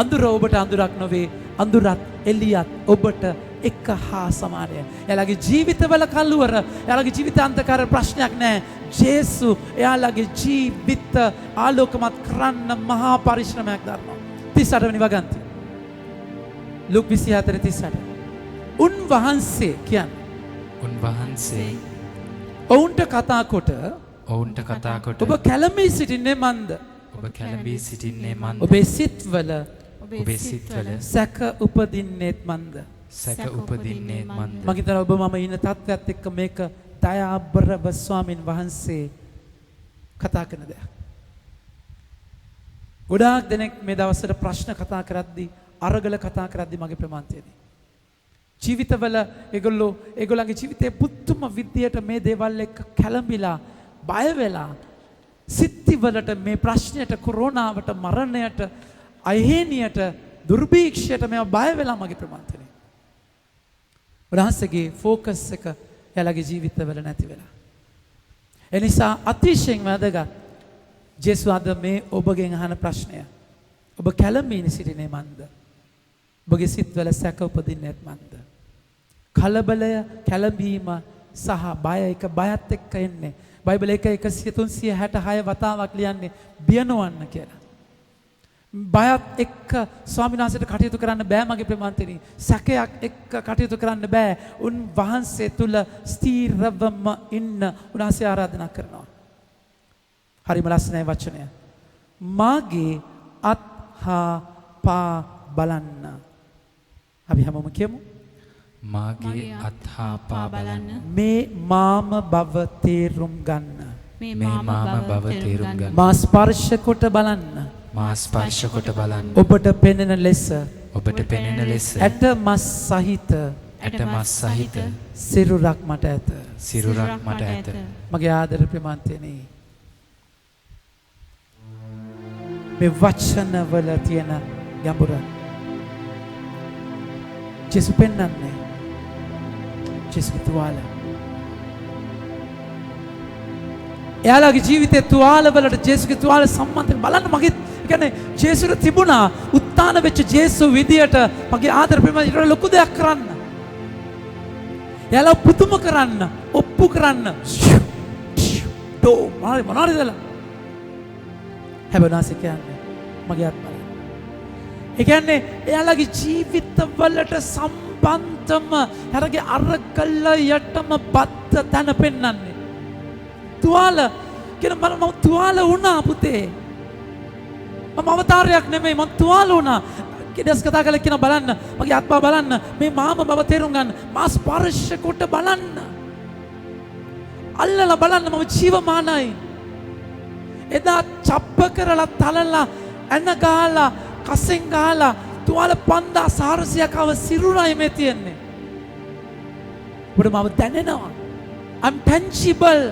අඳුර ඔබට අඳුරක් නොවේ. අඳුරත් එළියත් ඔබට එක හා සමානය. එයාලගේ ජීවිතවල කල්වර, එයාලගේ ජීවිත අන්ධකාර ප්‍රශ්නයක් නැහැ. ජේසු එයාලගේ ජීවිත ආලෝකමත් කරන්න මහා පරිශ්‍රමයක් දරනවා. 38 වෙනි වගන්තිය. ලුක් 24:38. උන්වහන්සේ කියන්නේ උන්වහන්සේ ඔවුන්ට කතා කොට ඔබ කැළඹී සිටින්නේ මන්ද? ඔබ කැළඹී සිටින්නේ මන්ද? ඔබේ සිත්වල සැක උපදින්නේත් මන්ද? සැක උපදින්නේ මන්ද? මම හිතනවා ඔබ මම ඉන්න තත්ත්වයට එක්ක මේක දයාබරව ස්වාමින් වහන්සේ කතා කරන දෙයක්. ගොඩාක් දෙනෙක් මේ දවස්වල ප්‍රශ්න කතා කරද්දී අරගල කතා කරද්දී මගේ ප්‍රමාන්තයේදී ජීවිතවල ඒගොල්ලන්ගේ ජීවිතේ පුදුම විදියට මේ දේවල් එක්ක කැළඹිලා බය වෙලා සිත්තිවලට මේ ප්‍රශ්නයට කොරෝනාවට මරණයට අයහේනියට දුර්භීක්ෂයට මේවා බය වෙලා මගේ ප්‍රමාන්තනේ. උන්වහන්සේගේ ફોකස් එක එයාලගේ ජීවිතවල නැති වෙලා. ඒ නිසා අතිශයින් වැදගත් ජේසු අද මේ ඔබගෙන් අහන ප්‍රශ්නය. ඔබ කැළඹී සිටින්නේ මන්ද? ඔබගේ සිත්වල සැක උපදින්නේත් මන්ද? කලබලය, කැළඹීම සහ බය එක බයත් එක්ක එන්නේ. බයිබල් 1:366 වතාවක් ලියන්නේ බිය නොවන්න කියලා. බයත් එක්ක ස්වාමීන් වහන්සේට කටයුතු කරන්න බෑ මගේ ප්‍රමාන්තෙනි. සැකයක් එක්ක කටයුතු කරන්න බෑ. උන් වහන්සේ තුල ස්ථීරවම ඉන්න උන්වහන්සේ ආරාධනා කරනවා. හරිම ලස්සනයි වචනය. මාගේ අත් හා පා බලන්න. අපි හැමෝම කියමු. මාගේ අත් හා පා බලන්න. මේ මාම බව තේරුම් ගන්න. මේ මාම බව තේරුම් ගන්න. මා ස්පර්ශ කොට බලන්න. මා ස්පර්ශ කොට බලන්න. ඔබට පෙනෙන ලෙස ඇට මස් සහිත සිරුරක් මට ඇත. මගේ ආදර ප්‍රමාන්තයනේ. මේ වචන වල තියෙන ගැඹුර ජේසු පෙන්නන්නේ. ජේසු තුවාල. එයාලගේ ජීවිතේ තුවාල වලට ජේසුගේ තුවාල සම්බන්ධයෙන් බලන්න මගේ කියන්නේ ජේසුට තිබුණා උත්තාන වෙච්ච ජේසු විදියට මගේ ආදර ප්‍රේමයට ලොකු දෙයක් කරන්න. එයාලා පුදුම කරන්න, ඔප්පු කරන්න. මොනවාරි දලා. හැබැයි කියන්නේ මගේ අත් බලන්න. ඒ කියන්නේ එයාලගේ ජීවිතවලට සම්බන්ධම හරගේ අරකල්ල යටම බත් තන පෙන්නන්නේ. තුවාල කියන මම තුවාල වුණා පුතේ. මම අවතාරයක් නෙමෙයි මම තුවාල වුණා. කිඩස් කතා කරලා කියන බලන්න මගේ අත්පා බලන්න මේ මාම බව තේරුම් ගන්න. මා ස්පර්ශ කොට බලන්න. අල්ලලා බලන්න මම ජීවමානයි. එදා චප්ප කරලා තලලා ඇන ගහලා කසෙන් ගහලා තුවාල 5400ක් අව සිරුරයි මේ තියෙන්නේ. ඔබට මම දැනෙනවා. I'm tangible.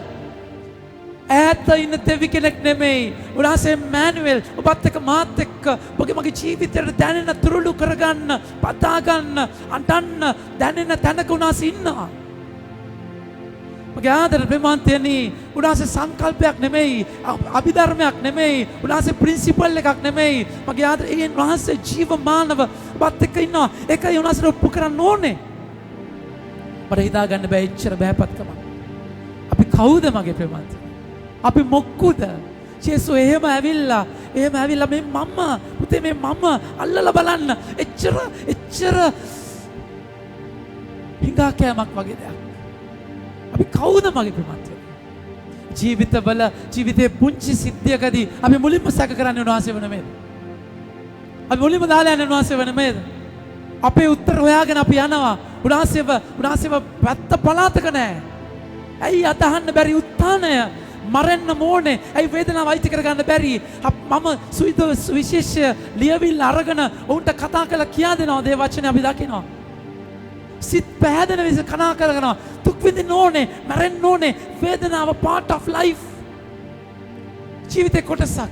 ඈත ඉන්න දෙවි කෙනෙක් නෙමෙයි. උන්වහන්සේ මැනුවෙල් ඔබත් එක්ක මාත් එක්ක මගේ ජීවිතේට දැනෙන තුරුළු කරගන්න, පතා ගන්න, අඬන්න දැනෙන තැනක උන්වහන්සේ ඉන්නවා. මගේ ආදර ප්‍රේමාන්තයනි උන්වහන්සේ සංකල්පයක් නෙමෙයි, අභිධර්මයක් නෙමෙයි, උන්වහන්සේ ප්‍රින්සිපල් එකක් නෙමෙයි. මගේ ආදර ඒ උන්වහන්සේ ජීවමානව ඔබත් එක්ක ඉන්නවා. ඒකයි උන්වහන්සේට ඔප්පු කරන්න ඕනේ. මට හිතා ගන්න බෑ එච්චර බෑපත්කම. අපි කවුද මගේ ප්‍රේමාන්තය? අපි මොක්කුද? ජේසු එහෙම ඇවිල්ලා මේ මම පුතේ මේ මම අල්ලලා බලන්න එච්චර හිඟා කෑමක් වගේ දෙයක්. අපි කවුද මගේ ප්‍රමාණය? ජීවිතවල ජීවිතේ පුංචි සිද්ධියකදී අපි මුලින්ම සැක කරන්නේ උන්වහන්සේ වෙන නේද? අපි මුලින්ම දාලා යන්නේ උන්වහන්සේ වෙන නේද? අපේ උත්තර හොයාගෙන අපි යනවා. උන්වහන්සේව පැත්ත පලාතක නැහැ. ඇයි අදහන්න බැරි උත්ථානය? මරන්න ඕනේ. ඇයි වේදනාව අයිති කරගන්න බැරි? මම විශේෂ ලියවිල්ල අරගෙන උන්ට කතා කරලා කියා දෙනවා. දේ වචනේ අපි දකිනවා. සිත් පැහැදෙන විදිහ කතා කරනවා. දුක් විඳින්න ඕනේ, මරන්න ඕනේ. වේදනාව part of life. ජීවිතේ කොටසක්.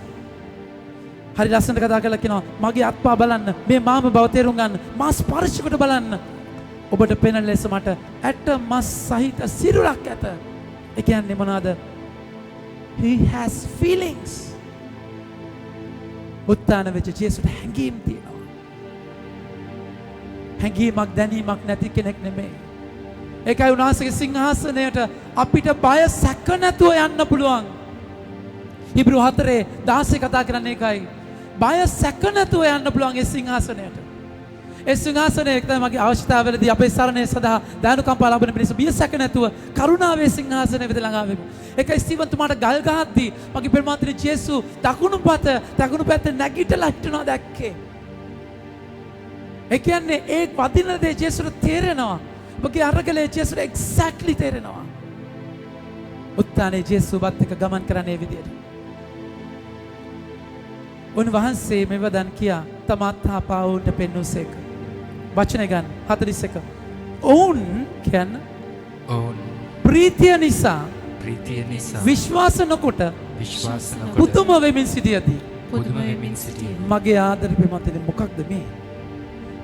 හරි ලස්සනට කතා කරලා කියනවා මගේ අත්පා බලන්න, මේ මාම බව තේරුම් ගන්න, මා ස්පර්ශ කොට බලන්න. ඔබට පෙනෙන ලෙස මට ඇට මස් සහිත සිරුරක් ඇත. ඒ කියන්නේ මොනවාද? He has feelings. උත්තාන වෙච්ච ජේසුට හැඟීම් තියෙනවා. හැඟීමක් දැනීමක් නැති කෙනෙක් නෙමෙයි. ඒකයි උන්වහන්සේගේ සිංහාසනයට අපිට බය සැක නැතුව යන්න පුළුවන්. ඉබ්‍රු 4:16 කතා කරන්නේ ඒකයි. බය සැක නැතුව යන්න පුළුවන් ඒ සිංහාසනයට. ඒ සිංහාසනයේ තමයි මගේ අවශ්‍යතාවවලදී අපේ සරණය සඳහා දානුකම්පා ලබන මිනිස්සු බිය සැක නැතුව කරුණාවේ සිංහාසනයේ වෙත ළඟා වෙමු. ඒකයි ස්ටීවන් තුමාට ගල් ගහද්දී මගේ පෙරමාත්‍රි ජේසු දකුණු පැත්තේ නැගිටලා හිටනවා දැක්කේ. ඒ කියන්නේ ඒ වදින දේ ජේසුට තේරෙනවා. ඔබගේ අරගලේ ජේසුට එක්සැක්ට්ලි තේරෙනවා. උත්තානේ ජේසුවත් එක්ක ගමන් කරන්නේ විදියට. උන්වහන්සේ මෙවදන් කියා තමත් හා පාවුන්ට පෙන්වුසේක. වචන ගන්න 41. ඔවුන් කියන්නේ ඔවුන් ප්‍රීතිය නිසා විශ්වාස නොකොට පුදුම වෙමින් සිටියදී මගේ ආදරේ ප්‍රේමතේ මොකක්ද මේ?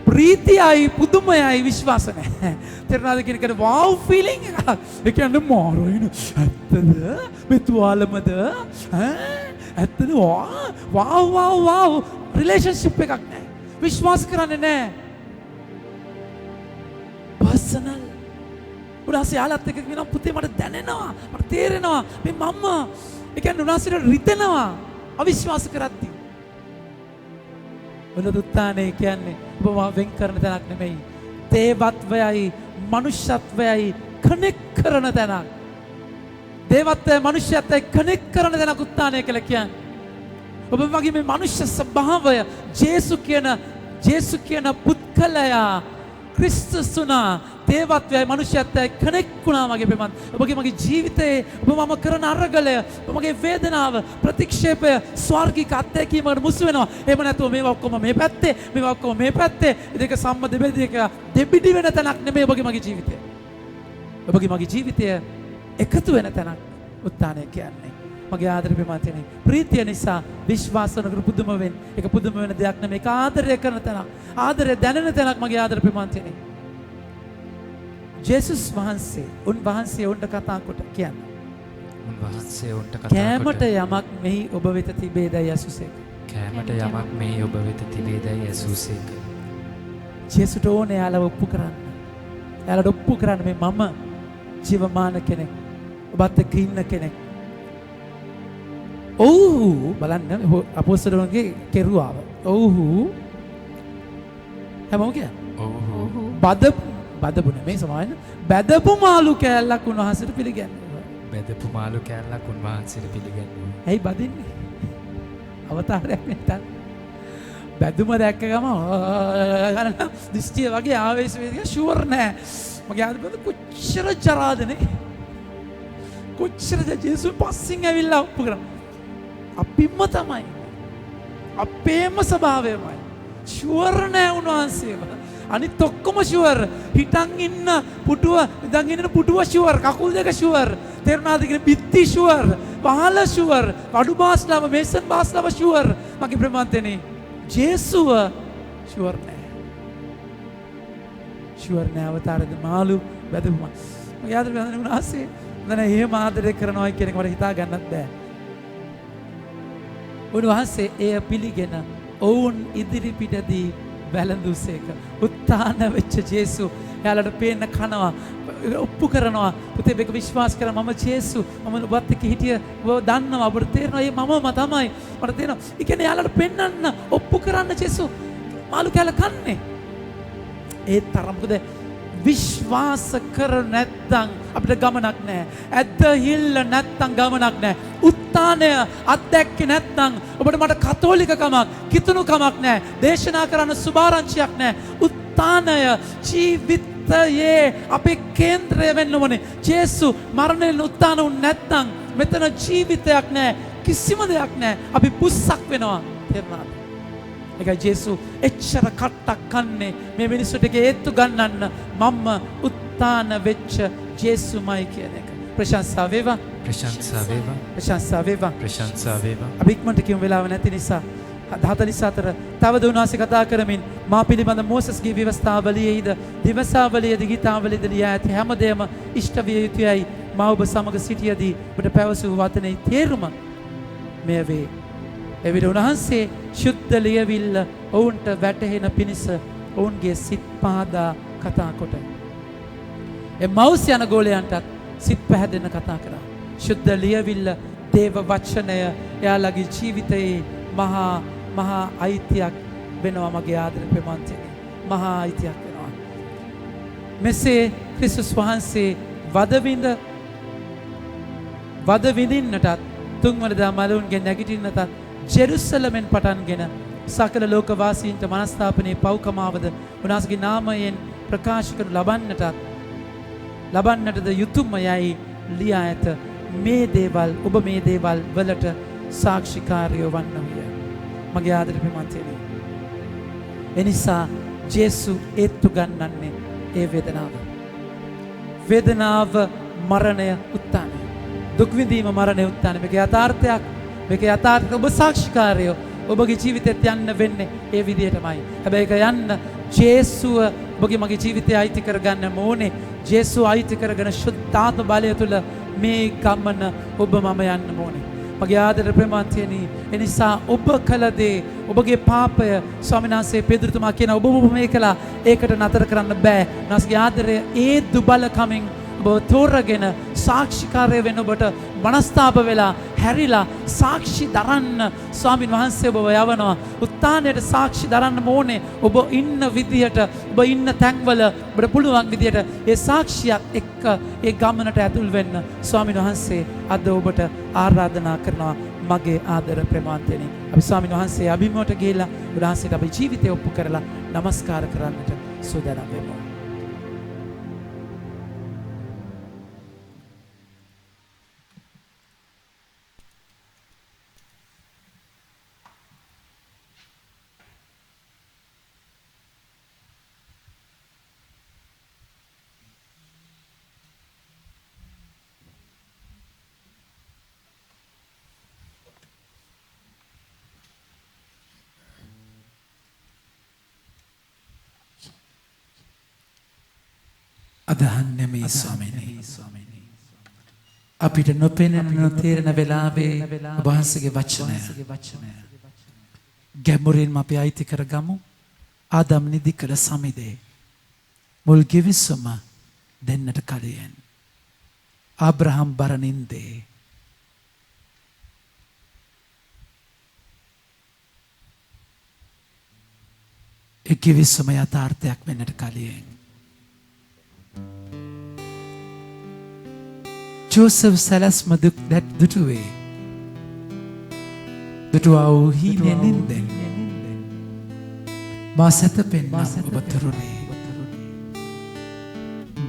ප්‍රීතියයි පුදුමයයි විශ්වාස නැහැ. තේරුණාද කියන එක wow feeling එක. ඒ කියන්නේ මාරුයින ඇත්තද? මේ තුවාලමද? ඇත්තද? wow relationship එකක් නැහැ. විශ්වාස කරන්නේ නැහැ. personal. උන්වහන්සේ යාළුවත් එක්ක කියනවා පුතේ මට දැනෙනවා. මට තේරෙනවා මේ මම්මා. ඒ කියන්නේ උන්වහන්සේට රිදෙනවා. අවිශ්වාස කරද්දී. උත්තානේ කියන්නේ ඔබ වෙන් කරන තැනක් නෙමෙයි. දේවත්වයයි මනුෂ්‍යත්වයයි කනෙක්ට් කරන තැනක්. දේවත්වය මනුෂ්‍යත්වය කනෙක්ට් කරන තැනක් උත්තානය කියලා කියන්නේ. ඔබ වගේ මේ මනුෂ්‍ය ස්වභාවය ජේසු කියන පුත්කලයා ක්‍රිස්තුස් වුණා. දේවත්වයයි මනුෂ්‍යත්වයයි කනෙක්ට් වුණා මගේ ප්‍රේමත්. මගේ ජීවිතේ ඔබ මම කරන අරගලය, මගේ වේදනාව, ප්‍රතික්ෂේපය ස්වර්ගික අත්දැකීමකට මුසු වෙනවා. එහෙම නැතුව මේවා ඔක්කොම මේ පැත්තේ, මේවා ඔක්කොම මේ පැත්තේ. දෙක සම්බන්ධ දෙක දෙබිඩි වෙන තැනක් නෙමෙයි මගේ ජීවිතය. මගේ ජීවිතය එකතු වෙන තැනක් උත්තානය කියන්නේ. මගේ ආදරේ ප්‍රේමතනේ ප්‍රීතිය නිසා විශ්වාස නොකර පුදුම වෙන. ඒක පුදුම වෙන දෙයක් නෙමෙයි. ඒක ආදරය කරන තැනක්. ආදරය දැනෙන තැනක් මගේ ආදරේ ප්‍රේමතනේ. ජේසුස් වහන්සේ උන්වහන්සේ උන්ට කතා කොට කියන්නේ. උන්වහන්සේ උන්ට කතා කොට කෑමට යමක් මෙහි ඔබ වෙත තිබේදයි යසුසේක. කෑමට යමක් මෙහි ඔබ වෙත තිබේදයි යසුසේක. ජේසුට ඕනේ යාළුව ඔප්පු කරන්න. යාළුවට ඔප්පු කරන්න මේ මම ජීවමාන කෙනෙක්. ඔබත් එක්ක ඉන්න කෙනෙක්. ඔව්හු බලන්න අපොස්තලයන්ගේ කෙරුවාව. ඔව්හු හැමෝම කියන්නේ. ඔව්හු බදපු නෙමෙයි සමාවෙන්න. බදපු මාළු කෑල්ලක් උන්වහන්සේට පිළිගන්නවා. බදපු මාළු කෑල්ලක් උන්වහන්සේට පිළිගන්නවා. ඇයි බදින්නේ? අවතාරයක් නැත්තම්. බැදුම දැක්ක ගම දිස්තිය වගේ ආවේශ වේදික ෂුවර් නෑ. මගේ ආදපද කොච්චර ජරාදනේ. කොච්චර ජේසු පස්සෙන් ඇවිල්ලා ඔප්පු කරා. අපිම තමයි. අපේම ස්වභාවයමයි. ෂුවර් නෑ උන්වහන්සේව. අනිත් ඔක්කොම ෂුවර්. හිටන් ඉන්න පුටුව, ඉඳන් ඉන්න පුටුව ෂුවර්, කකුල් දෙක ෂුවර්. තේරුණාද කියන බිත්ති ෂුවර්, පහළ ෂුවර්, කඩු බාස්ලාව, මේසන් බාස්ලාව ෂුවර්. මගේ ප්‍රේමන්තනේ ජේසුව ෂුවර් නෑ. ෂුවර් නෑ අවතාරද මාළු බැදපුම. මගේ ආදරේ බඳන උන්වහන්සේ දැන් එහෙම ආදරය කරනවා කියන එක මට හිතා ගන්නත් බෑ. උන්වහන්සේ එය පිළිගෙන ඔවුන් ඉදිරි පිටදී වැළඳුසේක. උත්තාන වෙච්ච ජේසු එයාලට පේන්න කනවා, ඔප්පු කරනවා. පුතේ මේක විශ්වාස කර මම ජේසු, මම ඔබත් එක්ක හිටිය, ඔබ දන්නවා, ඔබට තේරෙනවා මේ මමම තමයි. මට තේරෙනවා. ඒ කියන්නේ එයාලට පෙන්වන්න, ඔප්පු කරන්න ජේසු මාළු කැල කන්නේ. ඒ තරම් මොකද විශ්වාස කර නැත්නම් අපිට ගමනක් නැහැ. ඇදහිල්ල නැත්නම් ගමනක් නැහැ. උත්ථානය අත්දැක්කේ නැත්නම් ඔබට මට කතෝලිකකමක්, කිතුණුකමක් නැහැ. දේශනා කරන්න සුභාරංචියක් නැහැ. උත්ථානය ජීවිතයේ අපේ කේන්ද්‍රය වෙන්න ඕනේ. ජේසු මරණයෙන් උත්ථාන වුනේ නැත්නම් මෙතන ජීවිතයක් නැහැ. කිසිම දෙයක් නැහැ. අපි පුස්සක් වෙනවා. තේරුණාද? ඒකයි ජේසු එච්චර කට්ටක් කන්නේ මේ මිනිස්සුන්ට හේතු ගන්නන්න මම උත්ථාන වෙච්ච ජේසුමයි කියන එක. ප්‍රශංසා වේවා. ප්‍රශංසා වේවා. ප්‍රශංසා වේවා. ප්‍රශංසා වේවා. අපි ඉක්මනට කියමු වෙලාව නැති නිසා 44 තවද උන්වහන්සේ කතා කරමින් මා පිළිබඳ මෝසස්ගේ ව්‍යවස්ථාවලියේද දිවසාවලියේද ගීතාවලියේද ලියා ඇති හැමදේම ඉෂ්ට විය යුතුයයි මා ඔබ සමග සිටියදී ඔබට පැවසූ වචනේ තේරුම මෙය වේ. එවිට උන්වහන්සේ ශුද්ධ ලියවිල්ල ඔවුන්ට වැටහෙන පිණිස ඔවුන්ගේ සිත් පාදා කතා කොට එමවුස් යන ගෝලයන්ටත් සිත් පැහැදෙන්න කතා කරා. ශුද්ධ ලියවිල්ල දේව වචනය එයාලගේ ජීවිතයේ මහා අයිතියක් වෙනවා. මගේ ආදර ප්‍රේමන්තයනි, මහා අයිතියක් වෙනවා. මෙසේ ක්‍රිස්තුස් වහන්සේ වද විඳින්නටත් තුන්වනදා මලවුන්ගෙන් නැගිටින්නටත් ජෙරුසලමෙන් පටන්ගෙන සකල ලෝකවාසීන්ට මනස්ථාපනයේ පව්කමාවද උන්වහන්සේගේ නාමයෙන් ප්‍රකාශ කරනු ලබන්නටද යුතුයම යයි ලියා ඇත. මේ දේවල් ඔබ මේ දේවල් වලට සාක්ෂිකාරයෝ වන්නෝය. මගේ ආදර ප්‍රේමන්තයනි, එනිසා ජේසු ඒත්තු ගන්නන්නේ ඒ වේදනාව මරණය උත්ථානය. දුක් විඳීම මරණය උත්ථානය. මේකේ යථාර්ථයක්. මේක යථාර්ථ ඔබ සාක්ෂිකාරයෝ ඔබගේ ජීවිතෙත් යන්න වෙන්නේ ඒ විදිහටමයි. හැබැයි ඒක යන්න ජේසුව ඔබගේ මගේ ජීවිතය අයිති කරගන්න ඕනේ. ජේසුව අයිති කරගෙන ශුද්ධාත්ම බලය තුළ මේ ගමන ඔබ මම යන්න ඕනේ. මගේ ආදර ප්‍රේමන්තයනි, එනිසා ඔබ කළ දේ ඔබගේ පාපය ස්වාමීන් වහන්සේ පෙදුරුතුමා කියන ඔබ මේ කළා ඒකට නතර කරන්න බෑ. නැස්ගේ ආදරය ඒ දුබල කමින් ඔබ තෝරගෙන සාක්ෂිකාරය වෙන්න ඔබට මනස්තාප වෙලා හැරිලා සාක්ෂි දරන්න ස්වාමීන් වහන්සේ ඔබව යවනවා. උත්ථානයට සාක්ෂි දරන්න ඕනේ. ඔබ ඉන්න විදියට, ඔබ ඉන්න තැන්වල ඔබට පුළුවන් විදියට ඒ සාක්ෂියත් එක්ක ඒ ගමනට ඇතුල් වෙන්න ස්වාමීන් වහන්සේ අද ඔබට ආරාධනා කරනවා. මගේ ආදර ප්‍රේමන්තයනි, අපි ස්වාමීන් වහන්සේ අභිමුවට ගිහිලා උන්වහන්සේට අපේ ජීවිතය ඔප්පු කරලා নমස්කාර කරන්නට සූදානම් වෙමු. අදහන්නේ මේ ස්වාමීනි, අපිට නොපෙනෙන නොතේරෙන වෙලාවේ ඔබ වහන්සේගේ වචනය ගැඹුරින්ම අපි අයිති කරගමු. ආදම් නිදි කළ සමිදේ මුල් givisuma දෙන්නට කලින් ආබ්‍රහම් බරනින්දේ ඒ givisuma යථාර්ථයක් වෙන්නට කලින් Joseph සැලැස්ම දුටුවේ දුටුවා වූ හීනයෙන්ින්දෙන් මා සැතපෙන්නම් ඔබ තුරුනේ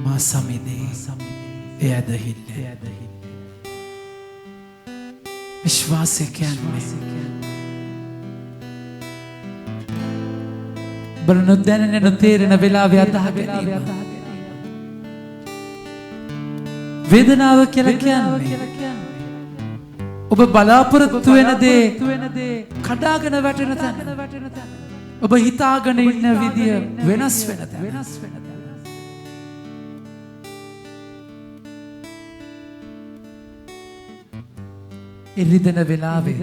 මා සමිදේ එය ඇදහිල්ල විශ්වාසය කියන්නේ බල නොදැනෙන නොතේරෙන වෙලාවේ අදහ ගැනීම වේදනාව කියලා කියන්නේ ඔබ බලාපොරොත්තු වෙන දේ කඩාගෙන වැටෙන තැන, ඔබ හිතාගෙන ඉන්න විදිය වෙනස් වෙන තැන. එරිදෙන වෙලාවේ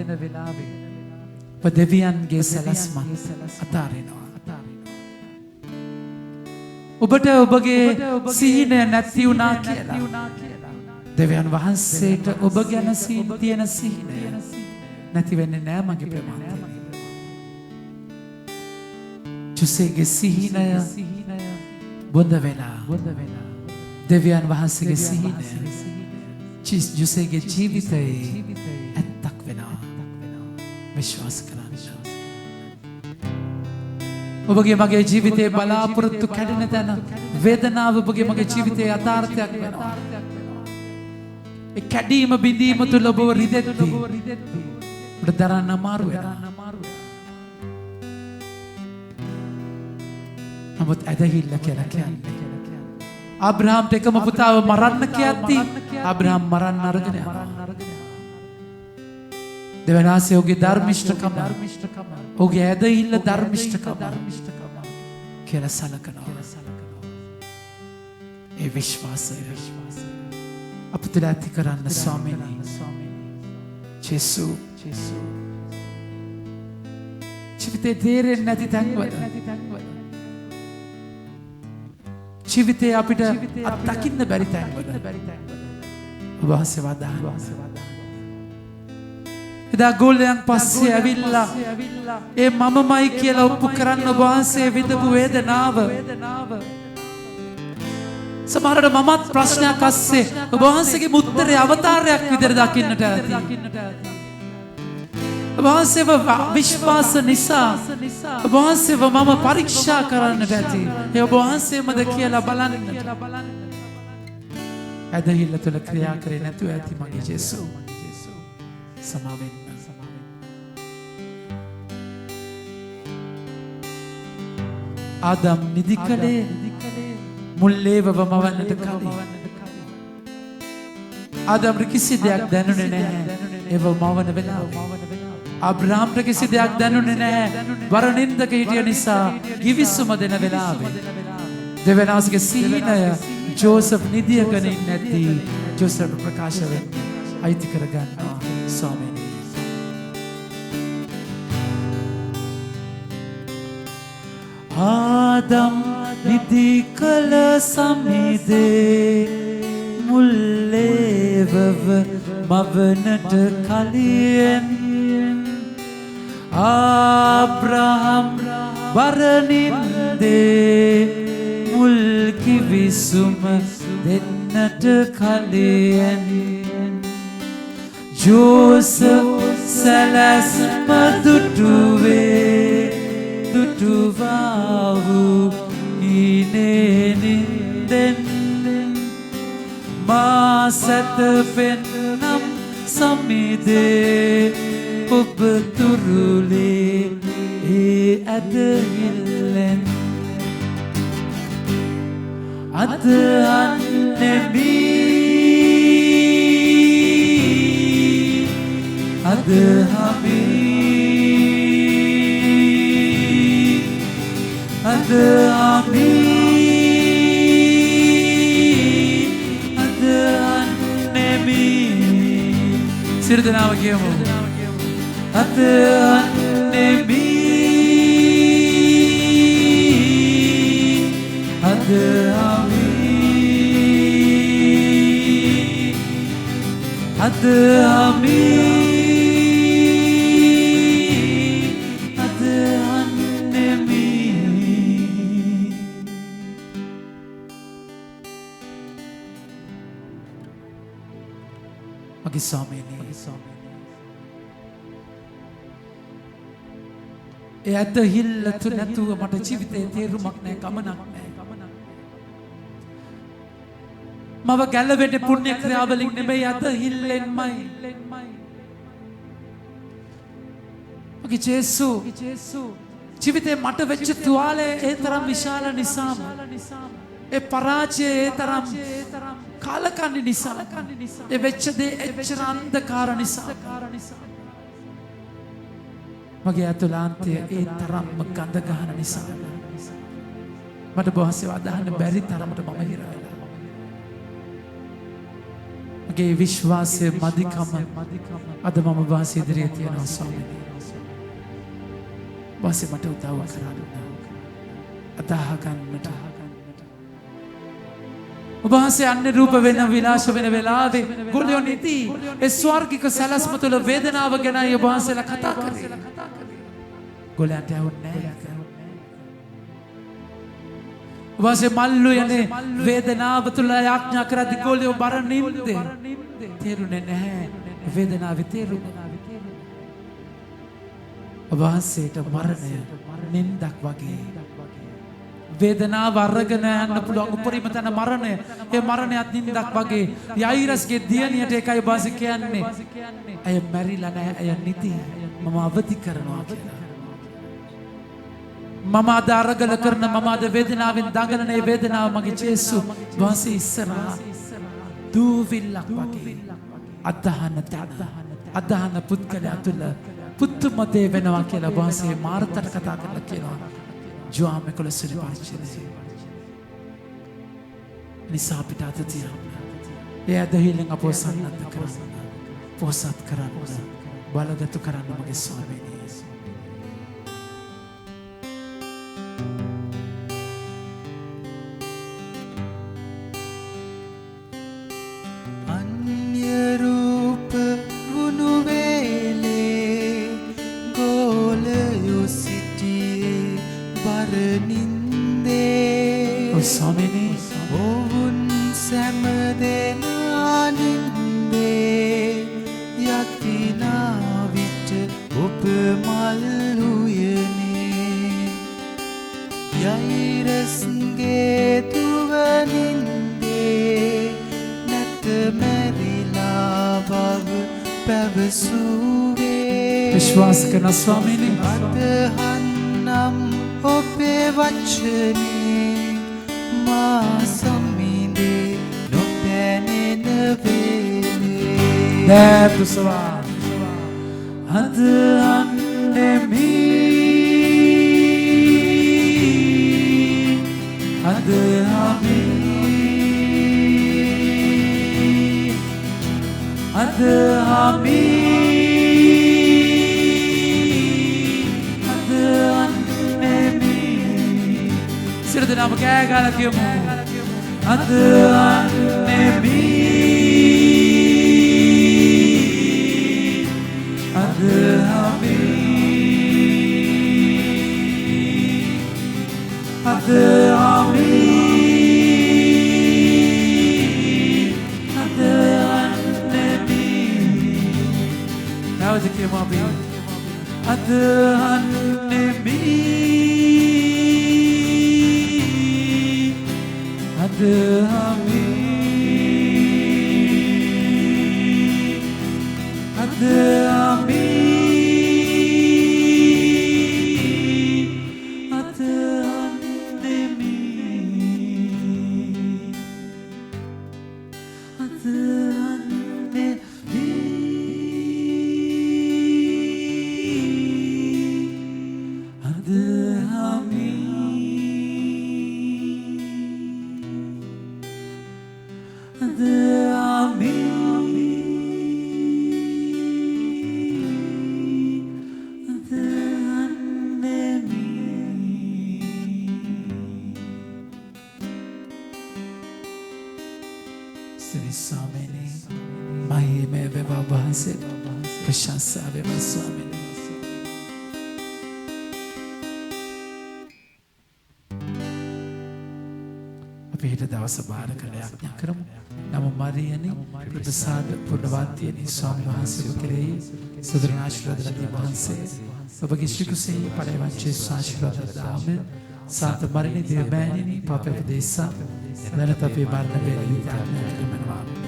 ඔබ දෙවියන්ගේ සැලැස්ම අතාරිනවා. ඔබට ඔබගේ සිහිනය නැති වුණා කියලා දෙවියන් වහන්සේට ඔබ ගැන තියෙන සිහිනය නැති වෙන්නේ නෑ මගේ ප්‍රේමන්තයනි. ජොසේගේ සිහිනය බොඳ වෙලා දෙවියන් වහන්සේගේ සිහින ජුසේගේ ජීවිතයේ ඇත්තක් වෙනවා. විශ්වාස කරන්න. ඔබගේ මගේ ජීවිතයේ බලාපොරොත්තු කැඩෙන තැන වේදනාව ඔබගේ මගේ ජීවිතයේ යථාර්ථයක් වෙනවා. ඒ කැඩීම බිඳීම තුළ ඔබව රිදෙද්දී ඔබට දරන්න අමාරු වෙනවා. නමුත් ඇදහිල්ල කියලා කියන්නේ අබ්‍රහාම්ට එකම පුතාව මරන්න කියද්දී අබ්‍රහාම් මරන්න අරගෙන යනවා. දෙවනාසේ ඔහුගේ ධර්මිෂ්ඨකම ඔහුගේ ඇදහිල්ල ධර්මිෂ්ඨකම කියලා සලකනවා. ඒ විශ්වාසය අප තුළ ඇති කරන්න ස්වාමීනි ජේසු ජීවිතේ තේරෙන්නේ නැති තැන්වල ජීවිතේ අපිට අත්දකින්න බැරි තැන්වල ඔබ වහන්සේ වදාළා. එදා ගෝලයන් පස්සේ ඇවිල්ලා ඒ මමමයි කියලා ඔප්පු කරන්න ඔබ වහන්සේ විඳපු වේදනාව සමහරට මමත් ප්‍රශ්නයක් අස්සේ ඔබ වහන්සේගේ උත්තරේ අවතාරයක් විදිහට දකින්නට ඇති. ඔබ වහන්සේව විශ්වාස නිසා ඔබ වහන්සේව මම පරීක්ෂා කරන්නට ඇති. ඒ ඔබ වහන්සේමද කියලා බලන්න. ඇදහිල්ල තුළ ක්‍රියා කරේ නැතුව ඇති මගේ ජේසු. සමාවෙන්න. ආදම් නිදි කලේ මුල්ලේවව මවන්නට කලින් ආදම්ට කිසි දෙයක් දැනුනේ නැහැ. ඒව මවන වෙලාවේ අබ්‍රහාම්ට කිසි දෙයක් දැනුනේ නැහැ. වරනින්දක හිටිය නිසා ගිවිසුම දෙන වෙලාවේ දෙවනාසගේ සීනය ජෝසප් නිදියගෙන ඉන්නේ නැති ජෝසප් ප්‍රකාශ වෙන්නේ අයිති කරගන්නවා ස්වාමීනි. ආදම් නිදි කල සමිදේ මුල්ලේවව මවනට කලියෙන් ආබ්‍රහම් වරනින්දේ මුල් කිවිසුම දෙන්නට කලියෙන් ජෝසප් සැලැස්ම දුටුවාවු ඉනෙනින්දෙන් මා සැතපෙන්නම් සමිදේ ඔබ තුරුලේ ඒ ඇදහිල්ලෙන් අද අන්නෙමි අද හමි අද හමි අද අන්නෙමි සිරදනාව කියමු අද අන්නෙමි අද හමි අද හමි මගේ ස්වාමීනි ඒ ඇදහිල්ල තුල නැතුව මට ජීවිතේ තේරුමක් නැහැ ගමනක් නැහැ. මම ගැලවෙන්නේ පුණ්‍ය ක්‍රියාවලින් නෙමෙයි ඇදහිල්ලෙන්මයි. මගේ ජේසු ජීවිතේ මට වෙච්ච තුවාලය ඒ තරම් විශාල නිසාම ඒ පරාජය ඒ තරම් කාලකන්ණි නිසා ඒ වෙච්ච දේ එච්චර අන්ධකාර නිසා මගේ අතුලාන්තය ඒ තරම්ම ගඳ ගහන නිසා මට බොහොසේ වදහන්න බැරි තරමට මම හිර වෙලා මගේ විශ්වාසය මදිකම අද මම වාසය ඉදිරියේ තියනවා ස්වාමීනි. වාසය මට උදව් කරන්න අදාහ ගන්නට ඔබ වහන්සේ අන්‍ය රූප වෙන විනාශ වෙන වෙලාවේ ගොල්ලෝ නිති ඒ ස්වර්ගික සැලැස්ම තුළ වේදනාව ගැනයි ඔබ වහන්සේලා කතා කරේ. ගොල්ලන්ට ඇහුන්නේ නැහැ. ඔබ වහන්සේ මල්ලු යන්නේ වේදනාව තුල යාඥා කරද්දී ගෝලියෝ මරණින්ද තේරුනේ නැහැ වේදනාවේ තේරුනේ වහන්සේට මරණය නින්දක් වගේ වේදනාව අරගෙන යන්න පුළුවන් උපරිම තැන මරණය ඒ මරණයත් නින්දක් වගේ යයිරස්ගේ දියණියට ඒකයි වහන්සේ කියන්නේ අය මැරිලා නැහැ අය නිදි මම අවදි කරනවා කියලා මම අද අරගල කරන මම අද වේදනාවෙන් දඟලන ඒ වේදනාව මගේ ජේසු වහන්සේ ඉස්සරහා දූවිල්ලක් වගේ අදහන පුත්කලයා තුළ පුතුම දේ වෙනවා කියලා වහන්සේ මාර්තට කතා කරලා කියනවා ජෝම් 11 පරිච්ඡේදය නිසා අපිට අද තියෙන ඒ ඇදහිල්ලෙන් අපව සන්නද්ධ කරන්න පොසත් කරන්න බලගතු කරන්න මගේ ස්වාමීනි विश्वास करना स्वामी අදහන්නම් ඔබේ වචනේ මා සම්මිදේ නොදැනෙන වේලේ දැතුසවා අදහන්නෙමි අදහමි අදහමි नाम क्या गाना क्यों अदहन्नेमी अदहमी अदहमी अदहन्नेमी now the came up अदहन्नेमी अदहमी अदहमी अदहन्नेमी अदहन्नेमी अदहमी प्रशंसा वेवा स्वामी අපි හිත දවස බාර කරලා යාඥා කරමු. නම මරියනි ප්‍රසාද පුණ්‍යවන්තියනි ස්වාමීන් වහන්සේ කෙරෙහි සුදරණ ආශිර්වාද ලැබී වහන්සේ ඔබගේ ශ්‍රීකුසේ පරිවංචේ ආශිර්වාද දාම සාත මරිනි දේවෑණිනි පාප උපදේශා දැනට අපේ මරණ වේලී දාන කරනවා.